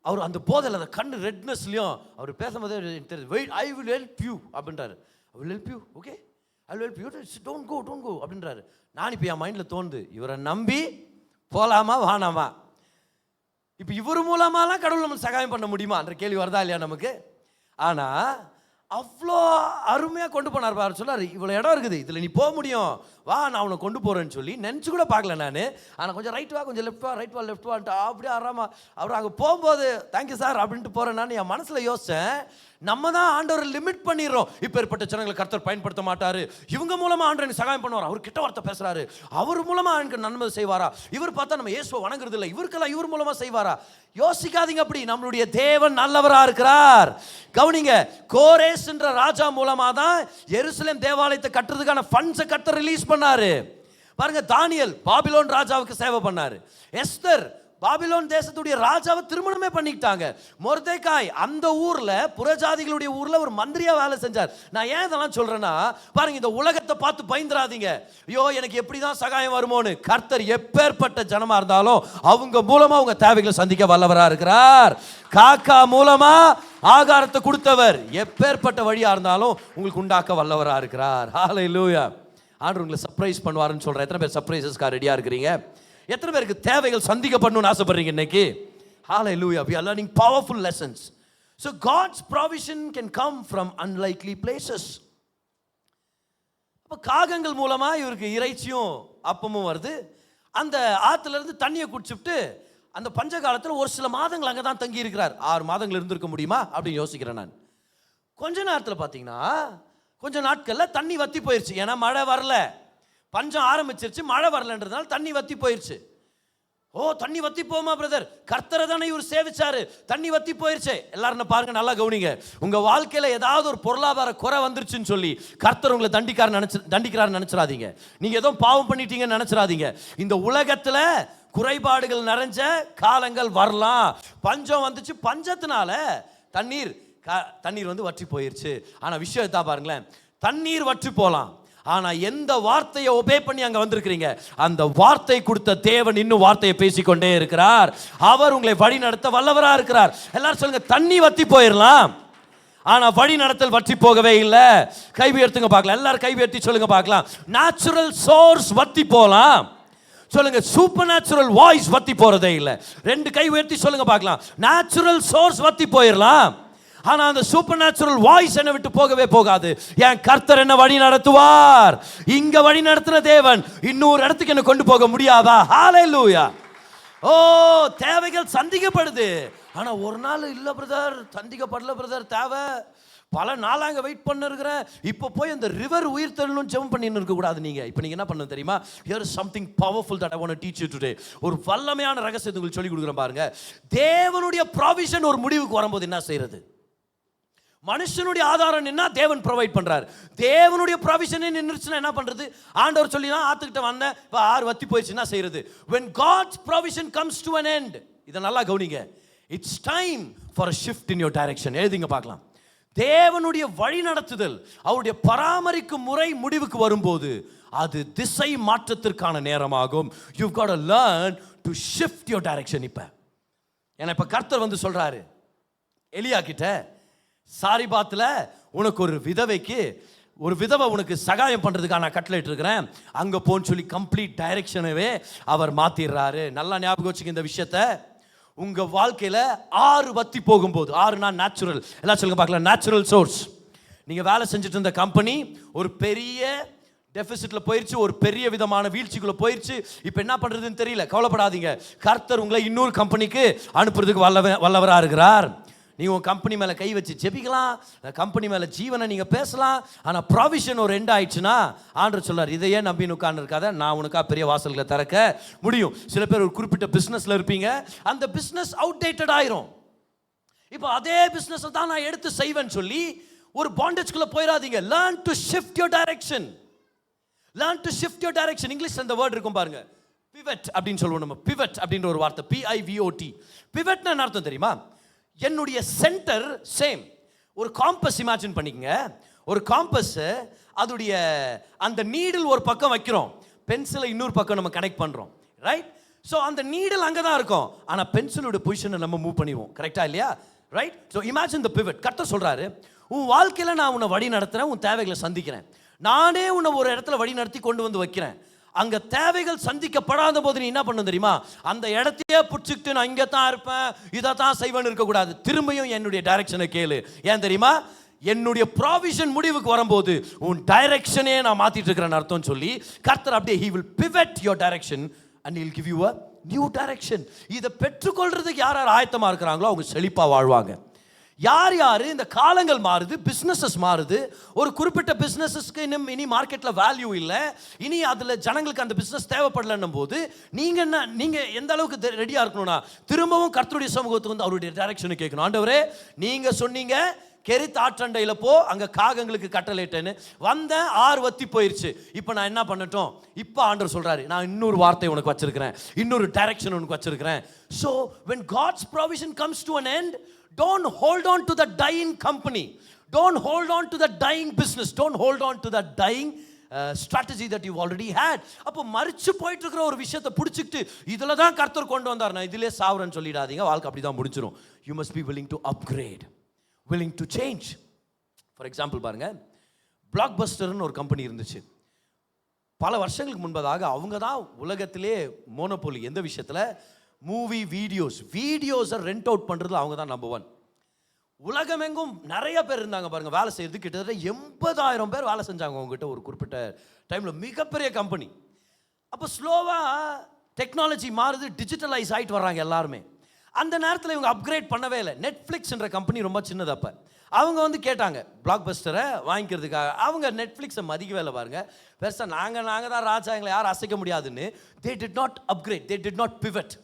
அவர் அந்த போதையில் அந்த கண்ணு ரெட்னஸ்லையும் அவர் பேசும்போதே தெரியுது. Wait, I will help you அப்படின்றாரு. I will help you, okay, I will help you, don't go அப்படின்றாரு. நான் இப்போ என் மைண்டில் தோணுது, இவரை நம்பி போகலாமா வேணாமா? இப்போ இவர் மூலமாலாம் கடவுள் நம்ம சகாயம் பண்ண முடியுமா என்ற கேள்வி வருதா இல்லையா நமக்கு? ஆனால் அவ்வளோ அருமையாக கொண்டு போனார் பாரு. சொன்னார், இவ்வளோ இடம் இருக்குது, இதில் நீ போக முடியும், வா நான் அவனை கொண்டு போகிறேன்னு சொல்லி நினச்சி கூட பார்க்கல நான். ஆனால் கொஞ்சம் ரைட் வா, கொஞ்சம் லெஃப்ட் வா, ரைட் வா, லெஃப்ட் வான்ட்டு அப்படியே ஆறாமா அவர் அங்கே போகும்போது தேங்க்யூ சார் அப்படின்ட்டு போகிறேன். நான் என் மனசில் யோசித்தேன், நம்ம தான் ஆண்டவரை லிமிட் பண்ணிடுறோம். இப்போ ஏற்பட்ட ஜனங்களை கர்த்தர் பயன்படுத்த மாட்டார், இவங்க மூலமாக ஆண்டவர் எனக்கு சகாயம் பண்ணுவார், அவர் கிட்ட வார்த்தை பேசுகிறாரு, அவர் மூலமாக எனக்கு நன்மை செய்வாரா? இவர் பார்த்தா நம்ம இயேசுவை வணங்குறது இல்லை, இவருக்கெல்லாம் இவர் மூலமாக செய்வாரா? யோசிக்காதீங்க அப்படி. நம்மளுடைய தேவன் நல்லவராக இருக்கிறார். கவனிங்க, கோரேஸ் என்ற ராஜா மூலமாக தான் எருசலேம் தேவாலயத்தை கட்டுறதுக்கான ஃபண்ட்ஸை கர்த்தர் ரிலீஸ் பண்ணாரு பாருங்க. தானியேல் பாபிலோன் ராஜாவுக்கு சேவை பண்ணாரு. எஸ்தர் பாபிலோன் தேசத்துடைய ராஜாவை திருமணமே பண்ணிக்கிட்டாங்க. மொர்தெகாய் அந்த ஊர்ல, புறஜாதிகளுடைய ஊர்ல ஒரு மந்திரியா வேலை செஞ்சார். நான் ஏன் இதெல்லாம் சொல்றேன்னா, பாருங்க, இந்த உலகத்தை பார்த்து பயந்துராதீங்க, ஐயோ எனக்கு எப்படிதான் சகாயம் வருமோன்னு. கர்த்தர் எப்பேற்பட்ட ஜனமா இருந்தாலும் அவங்க மூலமா உங்க தேவைகளை சந்திக்க வல்லவரா இருக்கிறார். காக்கா மூலமா ஆகாரத்தை கொடுத்தவர் எப்பேற்பட்ட வழியா இருந்தாலும் உங்களுக்கு உண்டாக்க வல்லவரா இருக்கிறார். ஹல்லேலூயா. ஆண்டவர் உங்களை சர்ப்ரைஸ் பண்ணுவாருன்னு சொல்றேன். எத்தனை பேர் சர்ப்ரைசஸ்க்காக ரெடியா இருக்கிறீங்க? எத்தனை பேருக்கு தேவைகள் சந்திக்கப்படணும்னு ஆசைப்படுறீங்க இன்னைக்கு? Hallelujah. We are learning powerful lessons. So God's provision can come from unlikely places. அப்ப காகங்கள் மூலமா இவருக்கு இறைச்சியும் அப்பமும் வருது. அந்த ஆத்துல இருந்து தண்ணியை குடிச்சுட்டு அந்த பஞ்ச காலத்தில் ஒரு சில மாதங்கள் அங்கே தான் தங்கி இருக்கிறார். 6 மாதங்கள் இருந்திருக்க முடியுமா அப்படின்னு யோசிக்கிறேன் நான். கொஞ்ச நேரத்தில் பார்த்தீங்கன்னா, கொஞ்ச நாட்களில் தண்ணி வத்தி போயிடுச்சு. ஏன்னா மழை வரல, பஞ்சம் ஆரம்பிச்சிருச்சு, மழை வரலன்றதுனால தண்ணி வத்தி போயிருச்சு. ஓ, தண்ணி வத்தி போமா பிரதர்? கர்த்தரை தானே இவர் சேவிச்சாரு, தண்ணி வத்தி போயிருச்சு. எல்லாரும் பாருங்க, நல்லா கவனிங்க. உங்க வாழ்க்கையில ஏதாவது ஒரு பொருளாதார குறை வந்துருச்சுன்னு சொல்லி கர்த்தர் உங்களை தண்டிக்கிறார் நினைச்சிடாதீங்க. நீங்க ஏதோ பாவம் பண்ணிட்டீங்கன்னு நினைச்சிடாதீங்க. இந்த உலகத்துல குறைபாடுகள் நிறைஞ்ச காலங்கள் வரலாம். பஞ்சம் வந்துச்சு, பஞ்சத்தினால தண்ணீர் வந்து வற்றி போயிருச்சு. ஆனா விஷயம் தான் பாருங்களேன், தண்ணீர் வற்றி போலாம், ஆனா எந்த வார்த்தையை ஒபே பண்ணி அங்க வந்திருக்கிறீங்க, அந்த வார்த்தை கொடுத்த தேவன் இன்னும் வார்த்தையை பேசிக்கொண்டே இருக்கிறார். அவர் உங்களை வழி நடத்த வல்லவரா இருக்கிறார். எல்லாரும் சொல்லுங்க, தண்ணி வத்தி போயிடலாம், ஆனா வழி நடத்தல் வற்றி போகவே இல்லை. கை உயர்த்துங்க பார்க்கலாம், எல்லாரும் கை உயர்த்தி சொல்லுங்க பார்க்கலாம். நேச்சுரல் சோர்ஸ் வத்தி போலாம், சொல்லுங்க. சூப்பர் நேச்சுரல் வாய்ஸ் வத்தி போறதே இல்லை. 2 கை உயர்த்தி சொல்லுங்க பார்க்கலாம். நேச்சுரல் சோர்ஸ் வத்தி போயிடலாம், ஆனா அந்த சூப்பர் நேச்சுரல் வாய்ஸ் என்ன விட்டு போகவே போகாது. என் கர்த்தர் என்ன வழி நடத்துவார். இங்க வழி நடத்துற தேவன் இன்னொரு இடத்துக்கு என்ன கொண்டு போக முடியாதா? ஹல்லேலூயா. ஓ, தேவைகள் சந்திக்கப்படுது, ஆனா ஒரு நாள் இல்ல பிரதர், சந்திக்கப்படல பிரதர், தேவை பல நாளாக வெயிட் பண்ணிருக்கிறேன், இப்போ போய் அந்த ரிவர் உயிர் தள்ளணும்னு ஜெபம் பண்ணின்னு இருக்கக்கூடாது. நீங்கள் இப்போ நீங்கள் என்ன பண்ணணும் தெரியுமா? Here is something powerful that I want to teach you today. ஒரு வல்லமையான ரகசியத்தை உங்களுக்கு சொல்லிக் கொடுக்குறேன் பாருங்க. தேவனுடைய ப்ராவிஷன் ஒரு முடிவுக்கு வரும்போது என்ன செய்யறது? மனுஷனுடைய ஆதாரம் என்ன? தேவன் ப்ரொவைட் பண்றாரு. தேவனுடைய ப்ரொவிஷனே நின்றுச்சுன்னா என்ன பண்றது? ஆண்டவர் சொல்லி தான் ஆத்துக்கிட்ட வந்தேன், இப்போ 6 வத்தி போயிடுச்சு, என்ன செய்யறது? when God's provision comes to an end, இதை நல்லா கவனிங்க, it's time for a shift in your direction. எழுதிங்க பார்க்கலாம். தேவனுடைய வழி நடத்துதல், அவருடைய பராமரிக்கும் முறை முடிவுக்கு வரும்போது அது திசை மாற்றத்திற்கான நேரமாகும். you've got to learn to shift your direction. இப்ப கர்த்தர் வந்து சொல்றாரு எலியா கிட்ட, சாரிபாத்துல உனக்கு ஒரு விதவை உனக்கு சகாயம் பண்றதுக்காக நான் கட்டளை இருக்கிறேன், அங்க போன்னு சொல்லி கம்ப்ளீட் டைரக்ஷனவே அவர் மாத்திடுறாரு. நல்லா ஞாபகம் வச்சுக்க இந்த விஷயத்தை. உங்க வாழ்க்கையில 6 வத்தி போகும்போது, 6னா நேச்சுரல், எல்லாம் சொல்லுங்க பார்க்கலாம், நேச்சுரல் சோர்ஸ். நீங்க வேலை செஞ்சுட்டு இருந்த கம்பெனி ஒரு பெரிய டெபிசிட்ல போயிருச்சு, ஒரு பெரிய விதமான வீழ்ச்சிக்குள்ள போயிருச்சு. இப்போ என்ன பண்றதுன்னு தெரியல. கவலைப்படாதீங்க, கர்த்தர் உங்களை இன்னொரு கம்பெனிக்கு அனுப்புறதுக்கு வல்லவரா இருக்கிறார். நீங்கள் உங்கள் கம்பெனி மேலே கை வச்சு ஜெபிக்கலாம், கம்பெனி மேலே ஜீவனை நீங்கள் பேசலாம். ஆனால் ப்ராவிஷன் ஒரு எண்ட் ஆயிடுச்சுன்னா ஆண்டவர் சொல்லார், இதையே நம்பி உட்கார்ந்து இருக்காத, நான் உனக்கா பெரிய வாசல்களை திறக்க முடியும். சில பேர் ஒரு குறிப்பிட்ட பிஸ்னஸில் இருப்பீங்க, அந்த பிஸ்னஸ் அவுடேட்டட் ஆயிரும். இப்போ அதே பிஸ்னஸை தான் நான் எடுத்து செய்வேன்னு சொல்லி ஒரு பாண்டேஜ்குள்ளே போயிடாதீங்க. Learn to shift your direction. Learn to shift your direction. English அந்த வேர்ட் இருக்கும் பாருங்க, பிவட் அப்படின்னு சொல்லுவோம் நம்ம. பிவட் அப்படின்ற ஒரு வார்த்தை, PIVOT. பிவட்னா என்ன அர்த்தம் தெரியுமா? என்னுடைய சென்டர் சேம். ஒரு காம்பஸ் இமேஜின் பண்ணிக்கங்க. ஒரு காம்பஸ், அதோடைய அந்த நீடில் ஒரு பக்கம் வைக்கிறோம், பென்சிலை இன்னொரு பக்கம் நம்ம கனெக்ட் பண்றோம், ரைட்? ஸோ அந்த நீடில் அங்கே தான் இருக்கும், ஆனால் பென்சிலோட பொசிஷனை நம்ம மூவ் பண்ணிடுவோம், கரெக்டா இல்லையா? ரைட்? ஸோ இமேஜின் த பிவட். கர்த்தர் சொல்றாரு, உன் வாழ்க்கையில் நான் உன்னை வழி நடத்துறேன், உன் தேவைகளை சந்திக்கிறேன், நானே உன்னை ஒரு இடத்துல வழி நடத்தி கொண்டு வந்து வைக்கிறேன். அங்க தேவைகள் சந்திக்கப்படாத போது நீ என்ன பண்ணணும் தெரியுமா? அந்த இடத்தையே பிடிச்சிக்கிட்டு நான் இங்கே தான் இருப்பேன், இதை தான் செய்வேன்னு இருக்கக்கூடாது. திரும்பியும் என்னுடைய டைரக்ஷனை கேளு. ஏன் தெரியுமா? என்னுடைய ப்ராவிஷன் முடிவுக்கு வரும்போது உன் டைரக்ஷனே நான் மாத்திட்டு இருக்கிறேன்னு அர்த்தம் சொல்லி கர்த்தர் அப்படியே he will pivot your direction and he will give you a new direction. இதை பெற்றுக்கொள்றதுக்கு யார் யார் ஆயத்தமா இருக்கிறாங்களோ அவங்க செழிப்பா வாழ்வாங்க. யார் யார் இந்த காலங்கள் மாறுது, பிஸ்னஸஸ் மாறுது, ஒரு குறிப்பிட்ட பிஸ்னஸஸ்க்கு இனி மார்க்கெட்டில் வேல்யூ இல்லை, இனி அதில் ஜனங்களுக்கு அந்த பிஸ்னஸ் தேவைப்படலன்னும் போது நீங்கள் எந்த அளவுக்கு ரெடியாக இருக்கணும்னா திரும்பவும் கர்த்தருடைய சமூகத்துக்கு வந்து அவருடைய டைரக்ஷனை கேட்கணும். ஆண்டவரே, நீங்கள் சொன்னீங்க கெரித் ஆற்றண்டையில் போ, அங்கே காகங்களுக்கு கட்டளைட்டேன்னு வந்தேன், 6 வத்தி போயிடுச்சு, இப்போ நான் என்ன பண்ணட்டும்? இப்போ ஆண்டவர் சொல்கிறாரு, நான் இன்னொரு வார்த்தை உனக்கு வச்சிருக்கிறேன், இன்னொரு டைரக்ஷன் உனக்கு வச்சிருக்கிறேன். So when God's provision comes to an end, don't hold on to the dying company, don't hold on to the dying business, don't hold on to the dying strategy that you already had. அப்போ மரிச்சு போயிட்டு இருக்கிற ஒரு விஷயத்தை பிடிச்சிக்கிட்டு இதில் தான் கர்த்தர் கொண்டு வந்தார், நான் இதிலே சாவுறேன்னு சொல்லிடாதீங்க. வாழ்க்கை அப்படி தான் முடிச்சிடும். You must be willing to upgrade, willing to change. For example பாருங்க, பிளாக்பஸ்டர்னு ஒரு கம்பெனி இருந்துச்சு. பல வருஷங்களுக்கு முன்பதாக அவங்க தான் உலகத்திலே மோனோபோலி. எந்த விஷயத்தில்? மூவி வீடியோஸை ரெண்ட் அவுட் பண்ணுறதுல அவங்க தான் நம்பர் 1. உலகமெங்கும் நிறைய பேர் இருந்தாங்க பாருங்க வேலை செய்யறது. கிட்டத்தட்ட 80,000 பேர் வேலை செஞ்சாங்க அவங்ககிட்ட ஒரு குறிப்பிட்ட டைமில். மிகப்பெரிய கம்பெனி. அப்போ ஸ்லோவாக டெக்னாலஜி மாறுது, டிஜிட்டலைஸ் ஆகிட்டு வர்றாங்க எல்லாருமே. அந்த நேரத்தில் இவங்க அப்கிரேட் பண்ணவே இல்லை. நெட்ஃப்ளிக்ஸ்ன்ற கம்பெனி ரொம்ப சின்னது. அப்போ அவங்க வந்து கேட்டாங்க பிளாக்பஸ்டரை வாங்கிக்கிறதுக்காக. அவங்க நெட்ஃப்ளிக்ஸை மதிக்கவே இல்லை பாருங்க. பெருசாக நாங்கள் தான் ராஜா, எங்களை யாரும் அசைக்க முடியாதுன்னு. They did not upgrade, they did not pivot.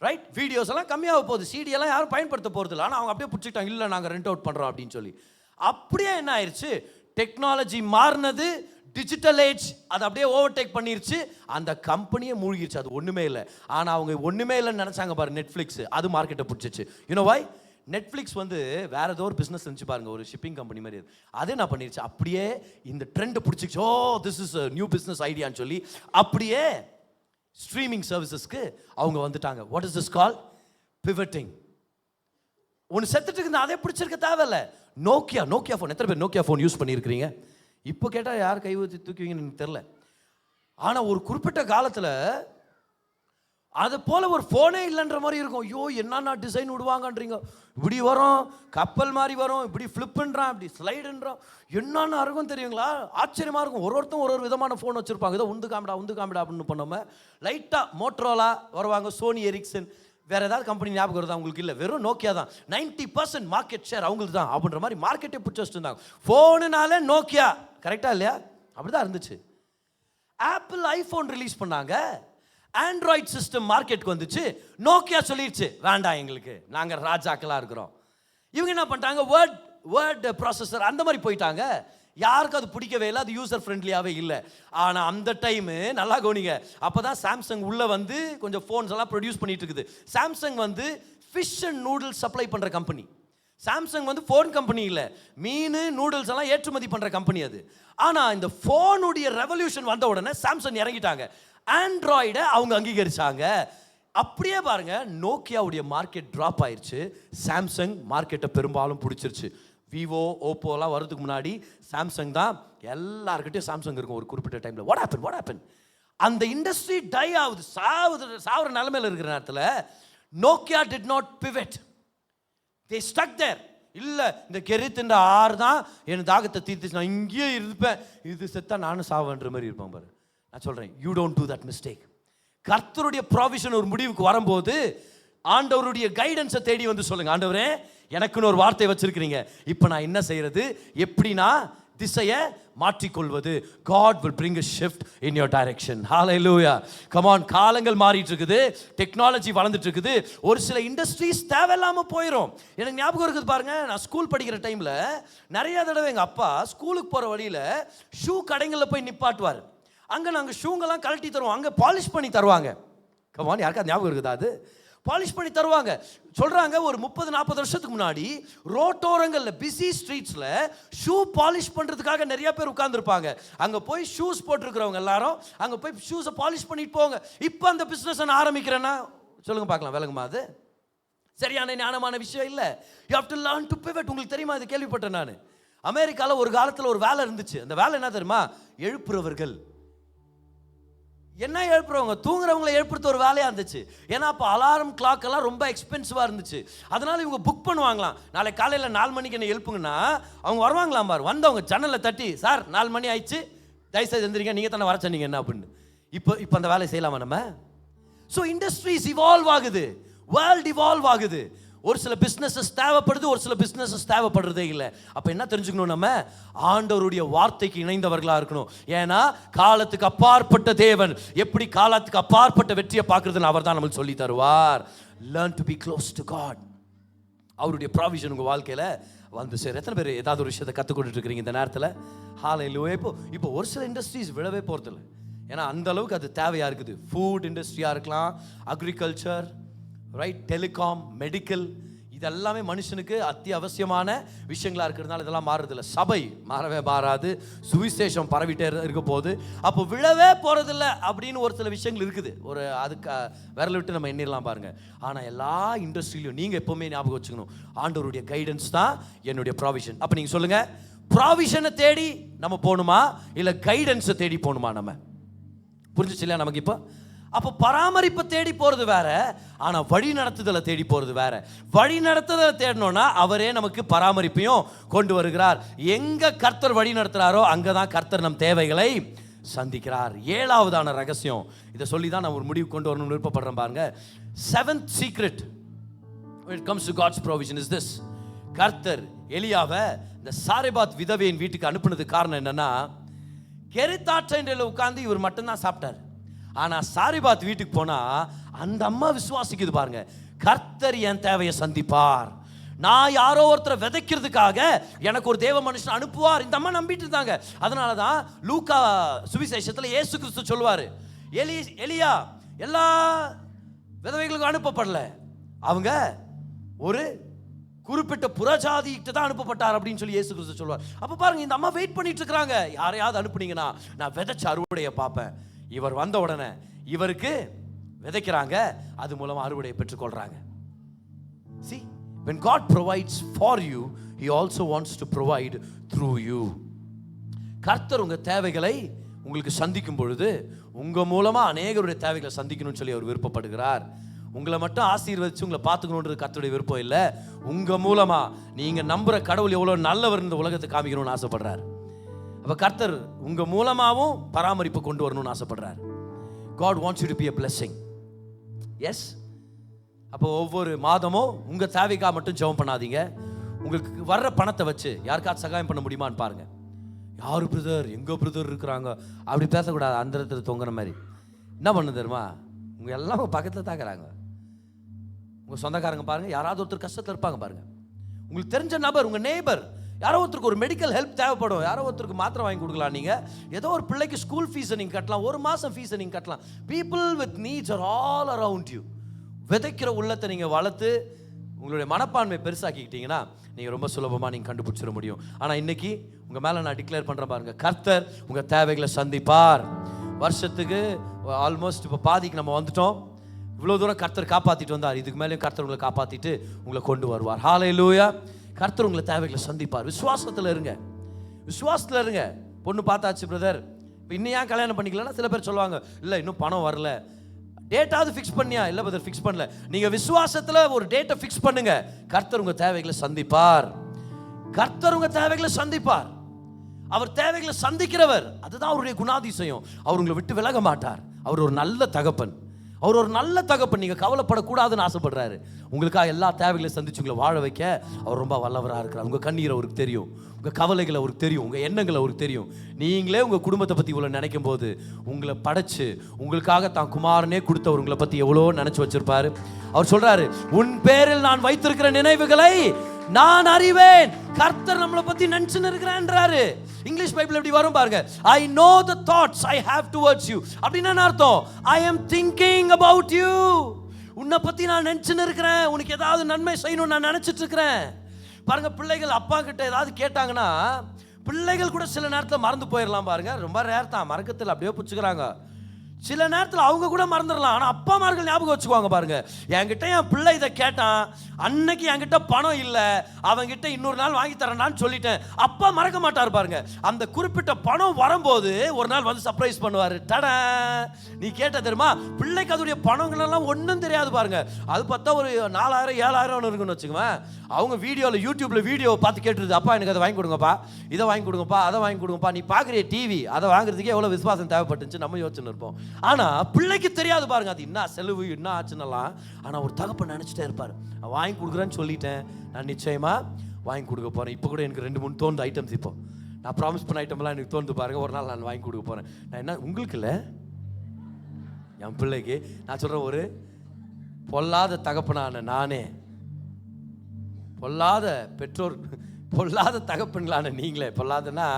Right? Videos எல்லாம் கம்மியாக போகுது, சிடியெல்லாம் யாரும் பயன்படுத்த போகிறது இல்லை. ஆனால் அவங்க அப்படியே பிடிச்சிக்கிட்டாங்க, இல்லை நாங்கள் ரெண்ட் அவுட் பண்ணுறோம் அப்படின்னு சொல்லி. அப்படியே என்ன ஆயிடுச்சு? டெக்னாலஜி மாறினது, டிஜிட்டல் ஏஜ் அதை அப்படியே ஓவர்டேக் பண்ணிருச்சு. அந்த கம்பெனியே மூழ்கிருச்சு, அது ஒன்றுமே இல்லை. ஆனால் அவங்க ஒன்றுமே இல்லைன்னு நினச்சாங்க பாரு, நெட்ஃப்ளிக்ஸ். அது மார்க்கெட்டை பிடிச்சிச்சு. யூனோ வை? நெட்ஃப்ளிக்ஸ் வந்து வேற ஏதோ ஒரு பிஸ்னஸ் இருந்துச்சு பாருங்க, ஒரு ஷிப்பிங் கம்பெனி மாதிரி. அது என்ன பண்ணிருச்சு? அப்படியே இந்த ட்ரெண்டை பிடிச்சிச்சு. ஓ, திஸ் இஸ் நியூ பிஸ்னஸ் ஐடியான்னு சொல்லி அப்படியே ஸ்ட்ரீமிங் சர்வீசஸ்க்கு அவங்க வந்துட்டாங்க. What is this call? Pivoting. ஒன்று செத்துட்டு இருக்குது, அதே பிடிச்சிருக்க தேவையில்லை. Nokia phone. எத்தனை பேர் நோக்கியா ஃபோன் யூஸ் பண்ணியிருக்கிறீங்க? இப்போ கேட்டால் யார் கை ஊற்றி தூக்குவீங்கன்னு எனக்கு தெரில. ஆனால் ஒரு குறிப்பிட்ட காலத்தில் அது போல் ஒரு ஃபோனே இல்லைன்ற மாதிரி இருக்கும். ஐயோ, என்னென்ன டிசைன் விடுவாங்கன்றீங்க. இப்படி வரும், கப்பல் மாதிரி வரும், இப்படி ஃப்ளிப்புன்றான், இப்படி ஸ்லைடுன்றான், என்னென்ன இருக்கும் தெரியுங்களா? ஆச்சரியமாக இருக்கும். ஒருத்தரும் ஒரு விதமான ஃபோன் வச்சுருப்பாங்க. ஏதோ உந்து காமிடா அப்படின்னு பண்ணாமல் லைட்டாக மோட்ரோலா வருவாங்க, சோனி எரிக்சன், வேற ஏதாவது கம்பெனி ஞாபகம் வருதா உங்களுக்கு? இல்லை, வெறும் நோக்கியா தான். 90% மார்க்கெட் ஷேர் அவங்களுக்கு தான் அப்படின்ற மாதிரி மார்க்கெட்டே பிடிச்சி வச்சுருந்தாங்க. ஃபோனுனாலே நோக்கியா, கரெக்டா இல்லையா? அப்படிதான் இருந்துச்சு. ஆப்பிள் ஐஃபோன் ரிலீஸ் பண்ணாங்க, ஆண்ட்ராய்ட் சிஸ்டம் மார்க்கெட்டுக்கு வந்துச்சு. நோக்கியா சொல்லிடுச்சு வேண்டாம் எங்களுக்கு, நாங்கள் ராஜாக்களாக இருக்கிறோம். இவங்க என்ன பண்ணிட்டாங்க, வேர்ட் ப்ராசஸர் அந்த மாதிரி போயிட்டாங்க. யாருக்கும் அது பிடிக்கவே இல்லை, அது யூசர் ஃப்ரெண்ட்லியாகவே இல்லை. ஆனால் அந்த டைமு நல்லா கவனிங்க, அப்போ தான் சாம்சங் உள்ளே வந்து கொஞ்சம் ஃபோன்ஸ் எல்லாம் ப்ரொடியூஸ் பண்ணிட்டு இருக்குது. சாம்சங் வந்து ஃபிஷ் அண்ட் நூடுல்ஸ் சப்ளை பண்ணுற கம்பெனி. சாம்சங் வந்து ஃபோன் கம்பெனி இல்லை, மீன் நூடுல்ஸ் எல்லாம் ஏற்றுமதி பண்ணுற கம்பெனி அது. ஆனால் இந்த ஃபோனுடைய ரெவல்யூஷன் வந்த உடனே சாம்சங் இறங்கிட்டாங்க, ஆண்ட்ராய்டை அவங்க அங்கீகரிச்சாங்க. அப்படியே பாருங்க, நோக்கியாவுடைய மார்க்கெட் ட்ராப் ஆயிடுச்சு, சாம்சங் மார்க்கெட்டை பெரும்பாலும் பிடிச்சிருச்சு. விவோ, ஓப்போலாம் வரதுக்கு முன்னாடி சாம்சங் தான், எல்லாருக்கிட்டையும் சாம்சங் இருக்கும் ஒரு குறிப்பிட்ட டைமில். What happen? அந்த இண்டஸ்ட்ரி டை ஆகுது, சாவுற நிலைமையில் இருக்கிற நேரத்தில் Nokia did not pivot, they stuck there. இல்லை, இந்த கெரித் இந்த ஆறு தான் என் தாகத்தை தீர்த்துச்சு, நான் இங்கேயே இருப்பேன், இது செத்தா நானும் சாவன்ற மாதிரி இருப்பேன் பாரு. நான் சொல்கிறேன், you don't do that mistake. கர்த்தருடைய ப்ராவிஷன் ஒரு முடிவுக்கு வரும்போது ஆண்டவருடைய கைடன்ஸை தேடி வந்து சொல்லுங்க, ஆண்டவரே எனக்குன்னு ஒரு வார்த்தை வச்சிருக்கிறீங்க, இப்போ நான் என்ன செய்யறது, எப்படி நான் திசையை மாற்றிக்கொள்வது? God will bring a shift in your direction. Hallelujah. Come on, காலங்கள் மாறிட்டு இருக்குது, டெக்னாலஜி வளர்ந்துட்டு இருக்குது, ஒரு சில இண்டஸ்ட்ரீஸ் தேவையில்லாமல் போயிடும். எனக்கு ஞாபகம் இருக்குது பாருங்க, நான் ஸ்கூல் படிக்கிற டைமில் நிறைய தடவை எங்கள் அப்பா ஸ்கூலுக்கு போகிற வழியில் ஷூ கடைகளில் போய் நிப்பாட்டுவார். அங்கே நாங்கள் ஷூங்கெல்லாம் கழட்டி தருவோம், அங்கே பாலிஷ் பண்ணி தருவாங்க. கமான், யாருக்கா ஞாபகம் இருக்குதா? அது பாலிஷ் பண்ணி தருவாங்க. சொல்கிறாங்க, ஒரு 30-40 வருஷத்துக்கு முன்னாடி ரோட்டோரங்களில் பிஸி ஸ்ட்ரீட்ஸில் ஷூ பாலிஷ் பண்ணுறதுக்காக நிறைய பேர் உட்காந்துருப்பாங்க. அங்கே போய் ஷூஸ் போட்டிருக்கிறவங்க எல்லாரும் அங்கே போய் ஷூஸை பாலிஷ் பண்ணிட்டு போவாங்க. இப்போ அந்த பிஸ்னஸ் நான் ஆரம்பிக்கிறேன்னா சொல்லுங்கள் பார்க்கலாம், விளங்குமா? அது சரியான ஞானமான விஷயம் இல்லை. You have to learn to pivot. உங்களுக்கு தெரியுமா, இது கேள்விப்பட்டேன் நான். அமெரிக்காவில் ஒரு காலத்தில் ஒரு வேலை இருந்துச்சு. அந்த வேலை என்ன தெரியுமா? எழுப்புறவர்கள். என்ன எழுப்புறவங்க? தூங்குறவங்களை எழுப்புறது ஒரு வேலையாக இருந்துச்சு. ஏன்னா அப்போ அலாரம் கிளாக் எல்லாம் ரொம்ப எக்ஸ்பென்சிவாக இருந்துச்சு. அதனால இவங்க புக் பண்ணுவாங்களாம். நாளைக்கு காலையில் 4 மணிக்கு என்ன எழுப்புங்கன்னா அவங்க வருவாங்களாம் பாரு. வந்தவங்க ஜன்னலை தட்டி, சார் 4 மணி ஆயிடுச்சு, தயவுசெய்து எந்திரிங்க, நீங்கள் தானே வர சொன்னீங்க என்ன அப்படின்னு. இப்போ அந்த வேலையை செய்யலாமா நம்ம? ஸோ இண்டஸ்ட்ரீஸ் இவால்வ் ஆகுது, வேர்ல்ட் இவால்வ் ஆகுது. ஒரு சில பிஸ்னஸஸ் தேவைப்படுது, ஒரு சில பிஸ்னஸஸ் தேவைப்படுறதே இல்லை. அப்போ என்ன தெரிஞ்சுக்கணும், நம்ம ஆண்டவருடைய வார்த்தைக்கு இணைந்தவர்களாக இருக்கணும். ஏன்னா காலத்துக்கு அப்பாற்பட்ட தேவன் எப்படி காலத்துக்கு அப்பாற்பட்ட வெற்றியை பார்க்கறதுன்னு அவர் தான் நமக்கு சொல்லி தருவார். Learn to be close to God. அவருடைய ப்ராவிஷன் உங்கள் வாழ்க்கையில் வந்து சேர். எத்தனை பேர் ஏதாவது ஒரு விஷயத்தை கற்றுக்கொண்டு இருக்கிறீங்க இந்த நேரத்தில்? ஹalleluya. இப்போ ஒரு சில இண்டஸ்ட்ரீஸ் விழவே போகிறதில்ல, ஏன்னா அந்த அளவுக்கு அது தேவையாக இருக்குது. ஃபுட் இண்டஸ்ட்ரியாக இருக்கலாம், அக்ரிகல்ச்சர், ரைட், டெலிகாம், மெடிக்கல், இதெல்லாமே மனுஷனுக்கு அத்தியாவசியமான விஷயங்களாக இருக்கிறதுனால இதெல்லாம் மாறுறதில்ல. சபை மாறவே மாறாது, சுவிசேஷம் பரவிட்டே இருக்க போது. அப்போ விழவே போகிறதில்ல அப்படின்னு ஒரு சில விஷயங்கள் இருக்குது. ஒரு அதுக்கு விரல் விட்டு நம்ம எண்ணிடலாம் பாருங்க. ஆனால் எல்லா இண்டஸ்ட்ரியிலையும் நீங்கள் எப்போவுமே ஞாபகம் வச்சுக்கணும், ஆண்டவருடைய கைடன்ஸ் தான் என்னுடைய ப்ராவிஷன். அப்போ நீங்கள் சொல்லுங்கள், ப்ராவிஷனை தேடி நம்ம போகணுமா இல்லை கைடன்ஸை தேடி போகணுமா? நம்ம புரிஞ்சிச்சு இல்லையா நமக்கு? இப்போ அப்போ பராமரிப்பை தேடி போகிறது வேற, ஆனால் வழி நடத்துதலை தேடி போகிறது வேற. வழி நடத்துதலை தேடணும்னா அவரே நமக்கு பராமரிப்பையும் கொண்டு வருகிறார். எங்கே கர்த்தர் வழி நடத்துகிறாரோ அங்கே தான் கர்த்தர் நம் தேவைகளை சந்திக்கிறார். 7வதான ரகசியம், இதை சொல்லி தான் நான் ஒரு முடிவு கொண்டு வரணும்னு விருப்பப்படுறேன் பாருங்க. 7th secret when it comes to God's provision is this. கர்த்தர் எலியாவை இந்த சாரெபாத் விதவையின் வீட்டுக்கு அனுப்புனது காரணம் என்னன்னா, கெரித்தாற்றையில் உட்கார்ந்து இவர் மட்டும்தான் சாப்பிட்டார். ஆனால் சாரிபாத் வீட்டுக்கு போனால் அந்த அம்மா விசுவாசிக்குது பாருங்க, கர்த்தர் என் தேவையை சந்திப்பார், நான் யாரோ ஒருத்தரை விதைக்கிறதுக்காக எனக்கு ஒரு தேவ மனுஷன் அனுப்புவார். இந்த அம்மா நம்பிட்டு இருந்தாங்க. அதனால தான் லூக்கா சுவிசேஷத்தில் இயேசு கிறிஸ்து சொல்லுவார், எலியா எல்லா விதவைகளுக்கும் அனுப்பப்படல, அவங்க ஒரு குறிப்பிட்ட புறஜாதிகிட்ட தான் அனுப்பப்பட்டார் அப்படின்னு சொல்லி இயேசு கிறிஸ்து சொல்லுவார். அப்போ பாருங்க, இந்த அம்மா வெயிட் பண்ணிட்டு இருக்கிறாங்க, யாரையாவது அனுப்புனீங்கன்னா நான் விதைச்ச அறுவடையை பார்ப்பேன். இவர் வந்த உடனே இவருக்கு விதைக்கிறாங்க, அது மூலமா அறுவடையை பெற்றுக்கொள்றாங்க. See, when God provides for you, he also wants to provide through you. கர்த்தர் உங்க தேவைகளை உங்களுக்கு சந்திக்கும் பொழுது உங்க மூலமா அநேகருடைய தேவைகளை சந்திக்கணும்னு சொல்லி அவர் விருப்பப்படுகிறார். உங்களை மட்டும் ஆசீர்வதிச்சு உங்களை பார்த்துக்கணுன்றது கர்த்தருடைய விருப்பம் இல்லை. உங்க மூலமா நீங்க நம்புற கடவுள் எவ்வளவு நல்லவர் இந்த உலகத்தை காமிக்கணும்னு ஆசைப்படுறார். அப்போ கர்த்தர் உங்க மூலமாகவும் பராமரிப்பு கொண்டு வரணும்னு ஆசைப்படுறார். God wants you to be a blessing. Yes. அப்போ ஒவ்வொரு மாதமும் உங்கள் தேவைக்காக மட்டும் ஜெபம் பண்ணாதீங்க. உங்களுக்கு வர்ற பணத்தை வச்சு யாருக்காவது சகாயம் பண்ண முடியுமான்னு பாருங்கள். யார் பிரதர், எங்கள் பிரதர் இருக்கிறாங்க அப்படி பேசக்கூடாது. அந்த இடத்துல தொங்குற மாதிரி என்ன பண்ண தெரியுமா, உங்கள் எல்லாம் பக்கத்தில் தாக்குறாங்க. உங்கள் சொந்தக்காரங்க பாருங்கள், யாராவது ஒருத்தர் கஷ்டத்தில் இருப்பாங்க பாருங்கள். உங்களுக்கு தெரிஞ்ச நபர், உங்கள் நெய்பர், யாரோ ஒருத்தருக்கு ஒரு மெடிக்கல் ஹெல்ப் தேவைப்படும், யாரோ ஒருத்தருக்கு மாத்திரை வாங்கி கொடுக்கலாம். நீங்கள் ஏதோ ஒரு பிள்ளைக்கு ஸ்கூல் ஃபீஸை நீங்கள் கட்டலாம், ஒரு மாதம் ஃபீஸை நீங்கள் கட்டலாம். People with needs are all around you. விதைக்கிற உள்ளத்தை நீங்கள் வளர்த்து உங்களுடைய மனப்பான்மை பெருசாக்கிக்கிட்டீங்கன்னா நீங்கள் ரொம்ப சுலபமாக நீங்கள் கண்டுபிடிச்சிட முடியும். ஆனால் இன்னைக்கு உங்கள் மேலே நான் டிக்ளேர் பண்ணுறேன் பாருங்கள், கர்த்தர் உங்கள் தேவைகளை சந்திப்பார். வருஷத்துக்கு ஆல்மோஸ்ட் இப்போ பாதிக்கு நம்ம வந்துட்டோம். இவ்வளோ தூரம் கர்த்தர் காப்பாற்றிட்டு வந்தார், இதுக்கு மேலேயும் கர்த்தர் உங்களை காப்பாற்றிட்டு உங்களை கொண்டு வருவார். ஹல்லேலூயா. கர்த்தர் உங்களை தேவைகளை சந்திப்பார். விசுவாசத்தில் இருங்க, விசுவாசத்தில் இருங்க. பொண்ணு பார்த்தாச்சு பிரதர், இப்போ இன்னும் ஏன் கல்யாணம் பண்ணிக்கலன்னா சில பேர் சொல்லுவாங்க, இல்லை இன்னும் பணம் வரல. டேட்டாவது ஃபிக்ஸ் பண்ணியா? இல்லை பிரதர் ஃபிக்ஸ் பண்ணல. நீங்கள் விசுவாசத்தில் ஒரு டேட்டை ஃபிக்ஸ் பண்ணுங்க, கர்த்தர் உங்கள் தேவைகளை சந்திப்பார். கர்த்தர் உங்கள் தேவைகளை சந்திப்பார். அவர் தேவைகளை சந்திக்கிறவர், அதுதான் அவருடைய குணாதிசயம். அவர் உங்களை விட்டு விலக மாட்டார். அவர் ஒரு நல்ல தகப்பன். அவர் ஒரு நல்ல தகப்பன். நீங்கள் கவலைப்படக்கூடாதுன்னு ஆசைப்படுறாரு. உங்களுக்காக எல்லா தேவைகளையும் சந்திச்சு உங்களை வாழ வைக்க அவர் ரொம்ப வல்லவராக இருக்கிறார். உங்கள் கண்ணீர் அவருக்கு தெரியும், உங்கள் கவலைகள் அவருக்கு தெரியும், உங்கள் எண்ணங்கள் அவருக்கு தெரியும். நீங்களே உங்கள் குடும்பத்தை பற்றி இவ்வளோ நினைக்கும் போது உங்களை படைச்சு உங்களுக்காக தான் குமாரனே கொடுத்தவர் உங்களை பற்றி எவ்வளோ நினச்சி வச்சிருப்பாரு. அவர் சொல்றாரு, உன் பேரில் நான் வைத்திருக்கிற நினைவுகளை நான் அறிவேன். கர்த்தர் நம்மளை பத்தி நினைச்சுன்னு இருக்கிறான்றாரு. இங்கிலீஷ் பைபிள் எப்படி வரும் பாருங்க, I know the thoughts I have towards you. அப்படின்னா என்ன அர்த்தம்? I am thinking about you. உன்னை பத்தி நான் நினைச்சுன்னு இருக்கிறேன், உனக்கு ஏதாவது நன்மை செய்யணும்னு நான் நினைச்சிட்டு இருக்கிறேன். பாருங்க, பிள்ளைகள் அப்பா கிட்ட ஏதாவது கேட்டாங்கன்னா பிள்ளைகள் கூட சில நேரத்தில் மறந்து போயிடலாம். பாருங்க, ரொம்ப ரேர் தான், மறக்கத்தில் அப்படியே பிடிச்சிக்கிறாங்க. சில நேரத்தில் அவங்க கூட மறந்துடலாம், ஆனால் அப்பா அம்மார்கள் ஞாபகம் வச்சுக்குவாங்க. பாருங்க, என்கிட்ட என் பிள்ளை இதை கேட்டான், அன்னைக்கு என்கிட்ட பணம் இல்லை, அவங்கிட்ட இன்னொரு நாள் வாங்கி தரேன்னான்னு சொல்லிட்டேன். அப்பா மறக்க மாட்டார். பாருங்க, அந்த குறிப்பிட்ட பணம் வரும்போது ஒரு நாள் வந்து சர்ப்ரைஸ் பண்ணுவார். டட, நீ கேட்ட தெரியுமா? பிள்ளைக்கு அதோடைய பணங்களெல்லாம் ஒன்றும் தெரியாது. பாருங்க, அது பார்த்தா ஒரு 4000 7000 இருக்குன்னு வச்சுக்குவேன். அவங்க வீடியோவில் யூடியூப்பில் வீடியோவை பார்த்து கேட்டுருது, அப்பா எனக்கு அதை வாங்கி கொடுங்கப்பா, இதை வாங்கி கொடுங்கப்பா, அதை வாங்கி கொடுங்கப்பா. நீ பார்க்குறிய டிவி, அதை வாங்குறதுக்கே எவ்வளோ விசுவாசம் தேவைப்பட்டுச்சு நம்ம யோசனை இருப்போம். ஆனால் பிள்ளைக்கு தெரியாது. பாருங்க, அது என்ன செலவு என்ன ஆச்சுன்னெல்லாம். ஆனால் ஒரு தகப்பன் நினச்சிட்டே இருப்பார், வாங்கி கொடுக்குறேன்னு சொல்லிட்டேன், நான் நிச்சயமாக வாங்கி கொடுக்க போகிறேன். இப்போ கூட எனக்கு 2-3 தோணுது ஐட்டம்ஸ். இப்போ நான் ப்ராமிஸ் பண்ண ஐட்டம்லாம் எனக்கு தோணுது. பாருங்கள், ஒரு நாள் நான் வாங்கி கொடுக்க போகிறேன். நான் என்ன, உங்களுக்கு இல்லை, என் பிள்ளைக்கு நான் சொல்கிறேன். ஒரு பொல்லாத தகப்பனான நானே, பொல்லாத பெற்றோர், பொல்லாத தகப்பன்களான நீங்களே, பொல்லாதனா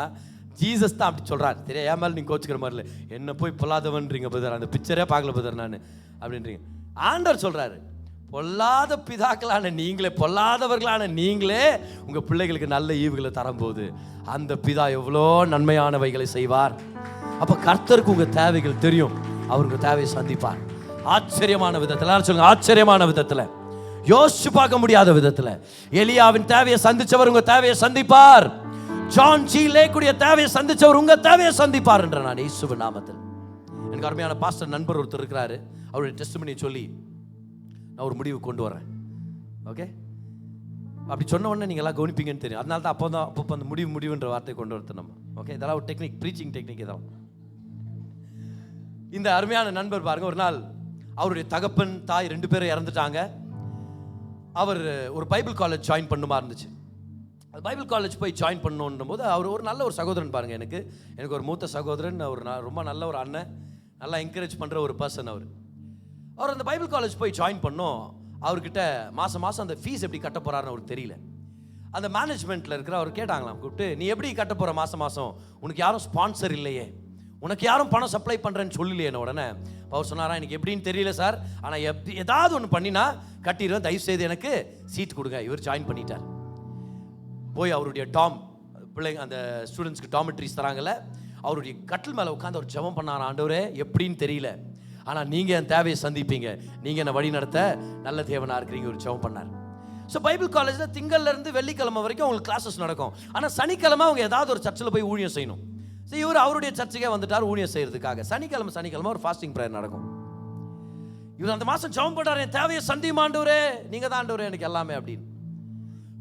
ஜீசஸ் தான் அப்படி சொல்கிறார். தெரியா, ஏன் மேலே நீங்கள் கோச்சுக்கிற மாதிரி இல்லை, என்ன போய் பொல்லாதவன்றீங்க பதர், அந்த பிக்சரே பார்க்கல பதர் நான் அப்படின்றீங்க. ஆண்டவர் சொல்கிறாரு, பொல்லாத பிதாக்களான நீங்களே, பொல்லாதவர்களான நீங்களே உங்கள் பிள்ளைகளுக்கு நல்ல ஈவுகளை தரும்போது அந்த பிதா எவ்வளோ நன்மையானவைகளை செய்வார். அப்போ கர்த்தருக்கு உங்கள் தேவைகள் தெரியும், அவர் உங்கள் தேவையை சந்திப்பார். ஆச்சரியமான விதத்தில் சொல்லுங்க, ஆச்சரியமான விதத்தில், யோசிச்சு பார்க்க முடியாத விதத்தில் எலியாவின் தேவையை சந்திச்சவர் உங்கள் தேவையை சந்திப்பார். ஜான் ஜி லேக்குடைய தேவையை சந்திச்சவர் உங்கள் தேவையை சந்திப்பார் என்ற நான் இயேசுவின் நாமத்தில். எனக்கு அருமையான பாஸ்டர் நண்பர் ஒருத்தர் இருக்கிறாரு, அவருடைய டெஸ்டிமனியை சொல்லி நான் ஒரு முடிவு கொண்டு வரேன். ஓகே, அப்படி சொன்ன உடனே நீங்கள் எல்லாம் கவனிப்பீங்கன்னு தெரியும். அதனால தான் அப்போ அந்த முடிவுன்ற வார்த்தை கொண்டு வரது நம்ம. ஓகே, இதெல்லாம் ஒரு டெக்னிக், ப்ரீச்சிங் டெக்னிக் இதெல்லாம். இந்த அருமையான நண்பர் பாருங்க, ஒரு நாள் அவருடைய தகப்பன் தாய் 2 பேரும் இறந்துட்டாங்க. அவர் ஒரு பைபிள் காலேஜ் ஜாயின் பண்ணுமா இருந்துச்சு. அது பைபிள் காலேஜ் போய் ஜாயின் பண்ணணும் போது அவர் ஒரு நல்ல ஒரு சகோதரன். பாருங்க, எனக்கு ஒரு மூத்த சகோதரன், அவர் ரொம்ப நல்ல ஒரு அண்ணன், நல்லா என்கரேஜ் பண்ணுற ஒரு பர்சன். அவர் அந்த பைபிள் காலேஜ் போய் ஜாயின் பண்ணோம். அவர்கிட்ட மாதம் அந்த ஃபீஸ் எப்படி கட்ட போகிறாருன்னு அவருக்கு தெரியல. அந்த மேனேஜ்மெண்ட்டில் இருக்கிற அவர் கேட்டாங்களாம், கூப்பிட்டு, நீ எப்படி கட்ட போகிற மாதம், உனக்கு யாரும் ஸ்பான்சர் இல்லையே, உனக்கு யாரும் பணம் சப்ளை பண்ணுறேன்னு சொல்லலையே. உடனே அவர் சொன்னாரா, எனக்கு எப்படின்னு தெரியல சார், ஆனால் ஏதாவது ஒன்று பண்ணினா கட்டிடுவேன், தயவுசெய்து எனக்கு சீட் கொடுங்க. இவர் ஜாயின் பண்ணிட்டார். போய் அவருடைய பிள்ளைங்க அந்த ஸ்டூடெண்ட்ஸ்க்கு டாமெட்ரிஸ் தராங்கல்ல, அவருடைய கட்டில் மேலே உட்காந்து அவர் ஜெபம் பண்ணார். ஆண்டவரே, எப்படின்னு தெரியல, ஆனால் நீங்கள் என் தேவையை சந்திப்பீங்க, நீங்கள் என்னை வழி நடத்த நல்ல தேவனாக இருக்கிறீங்க, ஒரு ஜெபம் பண்ணார். ஸோ பைபிள் காலேஜில் திங்கள்லேருந்து வெள்ளிக்கிழமை வரைக்கும் அவங்களுக்கு கிளாஸஸ் நடக்கும். ஆனால் சனிக்கிழமை அவங்க ஏதாவது ஒரு சர்ச்சில் போய் ஊழியம் செய்யணும். ஸோ இவர் அவருடைய சர்ச்சுக்கே வந்துட்டார் ஊழியம் செய்யறதுக்காக. சனிக்கிழமை ஒரு ஃபாஸ்டிங் ப்ரேயர் நடக்கும். இவர் அந்த மாதம் ஜெபம் பண்ணுறாரு, என் தேவையை சந்தியும் ஆண்டவரே, நீங்கள் தான் ஆண்டவரே எனக்கு எல்லாமே அப்படின்னு.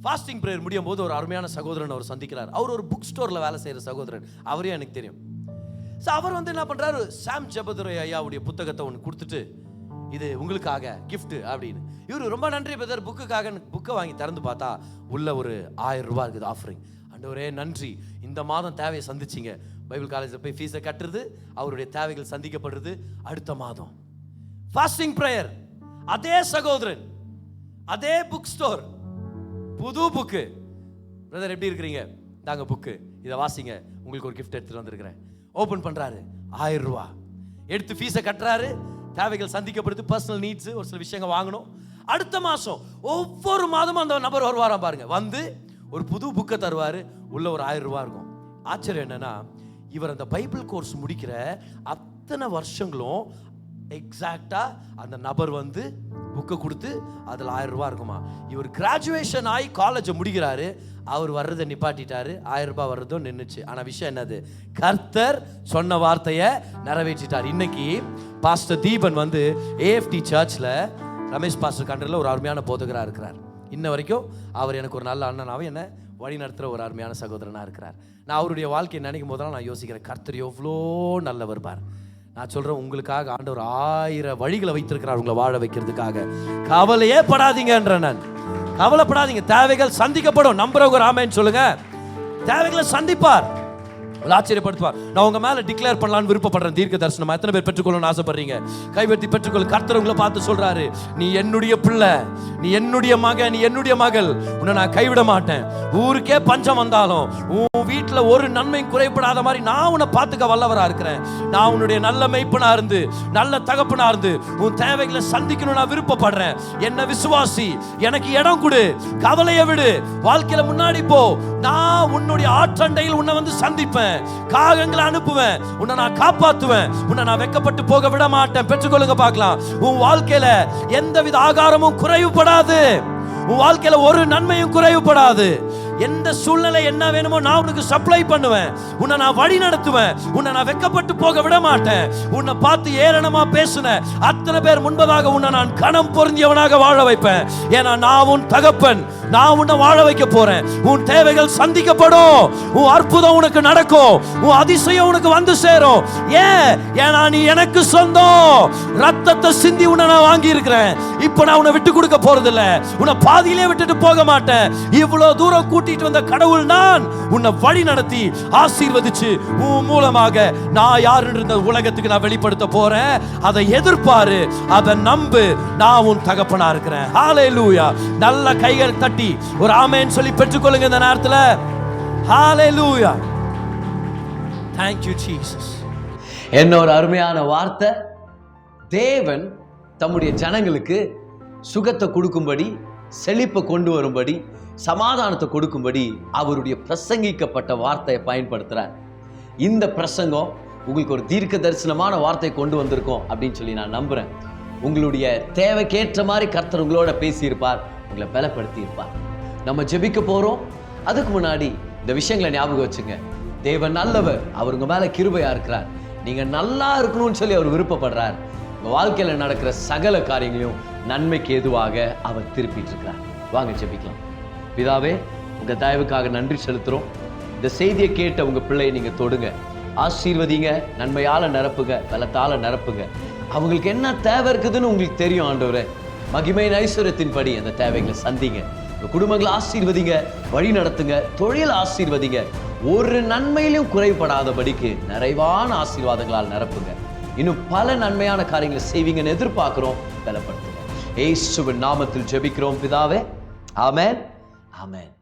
ஃபாஸ்டிங் ப்ரேயர் முடியும் போது ஒரு அருமையான சகோதரன் அவர் சந்திக்கிறார். அவர் ஒரு புக் ஸ்டோரில் வேலை செய்கிற சகோதரன், அவரே எனக்கு தெரியும். ஸோ அவர் என்ன பண்ணுறாரு, சாம் ஜெபதுரை ஐயாவுடைய புத்தகத்தை ஒன்று கொடுத்துட்டு, இது உங்களுக்காக gift அப்படின்னு. இவரு ரொம்ப நன்றி பிரதர், புக்குக்காக புக்கை வாங்கி திறந்து பார்த்தா உள்ள ஒரு 1000 ரூபாய் இருக்குது ஆஃபரிங். ஆண்டவரே நன்றி, இந்த மாதம் தேவையை சந்திச்சிங்க. பைபிள் காலேஜில் போய் ஃபீஸை கட்டுறது, அவருடைய தேவைகள் சந்திக்கப்படுறது. அடுத்த மாதம் ஃபாஸ்டிங் ப்ரேயர், அதே சகோதரன், அதே புக் ஸ்டோர், புது புக்கு. பிரதர் எப்படி இருக்கிறீங்க, தாங்க புக்கு, இதை வாசிங்க, உங்களுக்கு ஒரு கிஃப்ட் எடுத்துட்டு வந்திருக்கிறேன். ஓபன் பண்றாரு, 1000 ரூபாய் எடுத்து ஃபீஸை கட்டுறாரு. தேவைகள் சந்திக்கப்படுது, பர்சனல் நீட்ஸ், ஒரு சில விஷயங்கள் வாங்கணும். அடுத்த மாசம் ஒவ்வொரு மாதமும் அந்த நபர் வருவாராம் பாருங்க, வந்து ஒரு புது புக்கை தருவாரு, உள்ள ஒரு 1000 ரூபாய் இருக்கும். ஆச்சரியம் என்னன்னா, இவர் அந்த பைபிள் கோர்ஸ் முடிக்கிற அத்தனை வருஷங்களும் எக்ஸாக்டா அந்த நபர் வந்து புக்கை கொடுத்து அதில் 1000 ரூபாய் இருக்குமா. இவர் கிராஜுவேஷன் ஆகி காலேஜை முடிக்கிறாரு, அவர் வர்றதை நிப்பாட்டிட்டாரு, 1000 ரூபாய் வர்றதும் நின்றுச்சு. ஆனால் விஷயம் என்னது, கர்த்தர் சொன்ன வார்த்தையை நிறைவேற்றிட்டார். இன்னைக்கு பாஸ்டர் தீபன் வந்து ஏஎஃப்டி சர்ச்சில் ரமேஷ் பாஸ்டர் கண்டரில் ஒரு அருமையான போதகராக இருக்கிறார். இன்ன வரைக்கும் அவர் எனக்கு ஒரு நல்ல அண்ணனாகவும் என்ன வழி நடத்துகிற ஒரு அருமையான சகோதரனாக இருக்கிறார். நான் அவருடைய வாழ்க்கையை நினைக்கும் போதெல்லாம் நான் யோசிக்கிறேன், கர்த்தர் எவ்வளோ நல்லவர் பார். நான் சொல்கிறேன், உங்களுக்காக ஆண்டவர் 1000 வழிகளை வைத்திருக்கிறார் உங்களை வாழ வைக்கிறதுக்காக. கவலையே படாதீங்கன்ற, நான் கவலைப்படாதீங்க, தேவைகள் சந்திக்கப்படும். நம்புறவங்க ராமேன்னு சொல்லுங்க, தேவைகளை சந்திப்பார், ஆச்சரியப்படுத்துவார். நான் உங்க மேல டிக்ளேர் பண்ணலான்னு விருப்பப்படுறேன். தீர்க்க தரிசனம் எத்தனை பேர் பெற்றுக்கொள்ளணும்னு ஆசைப்படுறீங்க? கைவெட்டி பெற்றுக்கொள்ள. கர்த்தர் உங்களை பார்த்து சொல்றாரு, நீ என்னுடைய பிள்ளை, நீ என்னுடைய மகன், நீ என்னுடைய மகள், உன்னை நான் கைவிட மாட்டேன். ஊருக்கே பஞ்சம் வந்தாலும், உன் வீட்டுல ஒரு நன்மையும் குறைபடாத மாதிரி நான் உன்னை பார்த்துக்க வல்லவரா இருக்கிறேன். நான் உன்னுடைய நல்ல மெய்ப்பனா இருந்து, நல்ல தகப்பனா இருந்து உன் தேவைகளை சந்திக்கணும் நான் விருப்பப்படுறேன். என்ன விசுவாசி, எனக்கு இடம் கொடு, கவலையை விடு, வாழ்க்கையில முன்னாடி போ. நான் உன்னுடைய ஆற்றண்டையில் உன்னை வந்து சந்திப்பேன், காகங்களை அனுப்புவேன், உன்னை நான் காப்பாத்துவேன், உன்னை நான் வெக்கப்பட்டு போக விட மாட்டேன். பெற்றுக்கொள்ளுங்க பார்க்கலாம். உன் வாழ்க்கையில எந்தவித ஆகாரமும் குறைவுபடாது, உன் வாழ்க்கையில ஒரு நன்மையும் குறைவுபடாது. எந்த சூழ்நிலை என்ன வேணுமோ நான் உனக்கு சப்ளை பண்ணுவேன், உன்னை நான் வழி நடத்துவேன், உன்னை நான் வெக்கப்பட்டு போக விட மாட்டேன். உன்னை பார்த்து ஏளனமா பேசுன அத்தனை பேர் முன்பதாக உன்னை நான் கணம் பொருந்தியவனாக வாழ வைப்பேன். ஏன்னா நான் உன் தகப்பன், நான் உன்னை வாழ வைக்க போறேன். உன் தேவைகள் சந்திக்கப்படும், உன் அற்புதம் உனக்கு நடக்கும், உன் அதிசயம் உனக்கு வந்து சேரும். ஏன்னா நீ எனக்கு சொந்தம். ரத்தத்தை சிந்தி உன்னை நான் வாங்கி இருக்கிறேன். இப்ப நான் உன்னை விட்டு கொடுக்க போறது இல்ல, உன்னை பாதியிலே விட்டுட்டு போக மாட்டேன். இவ்வளவு தூரம் கூட்டிட்டு வந்த கடவுள் நான், உன்னை வழி நடத்தி ஆசீர்வதிச்சு உன் மூலமாக நான் யாருன்னு இந்த உலகத்துக்கு நான் வெளிப்படுத்த போறேன். அதை எதிர்பாரு, அதை நம்பு, நான் உன் தகப்பனா இருக்கிறேன். ஹalleluya. நல்ல கைகள் தட்டி ஒரு ஆமென் சொல்லி பெற்றுக்கொள்ளுங்க இந்த நேரத்தில். ஹalleluya. Thank you Jesus. என்ன ஒரு அருமையான வார்த்தை. தேவன் தம்முடைய ஜனங்களுக்கு சுகத்தை கொடுக்கும்படி, செழிப்பை கொண்டு வரும்படி, சமாதானத்தை கொடுக்கும்படி அவருடைய பிரசங்கிக்கப்பட்ட வார்த்தையை பயன்படுத்துறார். இந்த பிரசங்கம் உங்களுக்கு ஒரு தீர்க்க தரிசனமான வார்த்தை கொண்டு வந்திருக்கோம் அப்படின்னு சொல்லி நான் நம்புறேன். உங்களுடைய தேவைக்கேற்ற மாதிரி கர்த்தர் உங்களோட பேசியிருப்பார், உங்களை பலப்படுத்தி இருப்பார். நம்ம ஜெபிக்க போறோம். அதுக்கு முன்னாடி இந்த விஷயங்களை ஞாபகம் வச்சுங்க. தேவன் நல்லவர், அவர் உங்க மேல கிருபையா இருக்கிறார். நீங்க நல்லா இருக்கணும்னு சொல்லி அவர் விருப்பப்படுறார். உங்க வாழ்க்கையில நடக்கிற சகல காரியங்களையும் நன்மைக்கு எதுவாக அவர் திருப்பிட்டு இருக்கிறார். வாங்க ஜெபிக்கலாம். பிதாவே, உங்க தயவுக்காக நன்றி செலுத்துறோம். இந்த செய்தியை கேட்ட உங்க பிள்ளையை நீங்க தொடுங்க, ஆசீர்வதிங்க, நன்மையால நிரப்புங்க, பலத்தால நிரப்புங்க. அவங்களுக்கு என்ன தேவை இருக்குதுன்னு உங்களுக்கு தெரியும் ஆண்டவரே. மகிமையின் ஐஸ்வர்யத்தின்படி அந்த தேவைகளை சந்திங்க. உங்க குடும்பங்களை ஆசீர்வதிங்க, வழி நடத்துங்க, தொழில் ஆசீர்வதிங்க. ஒரு நன்மையிலும் குறைபடாதபடிக்கு நிறைவான ஆசீர்வாதங்களால் நிரப்புங்க. இன்னும் பல நன்மையான காரியங்களை செய்வீங்கன்னு எதிர்பார்க்கிறோம். பலப்படுத்துங்க. இயேசுவின் நாமத்தில் ஜெபிக்கிறோம் பிதாவே. ஆமென். ஆமென்.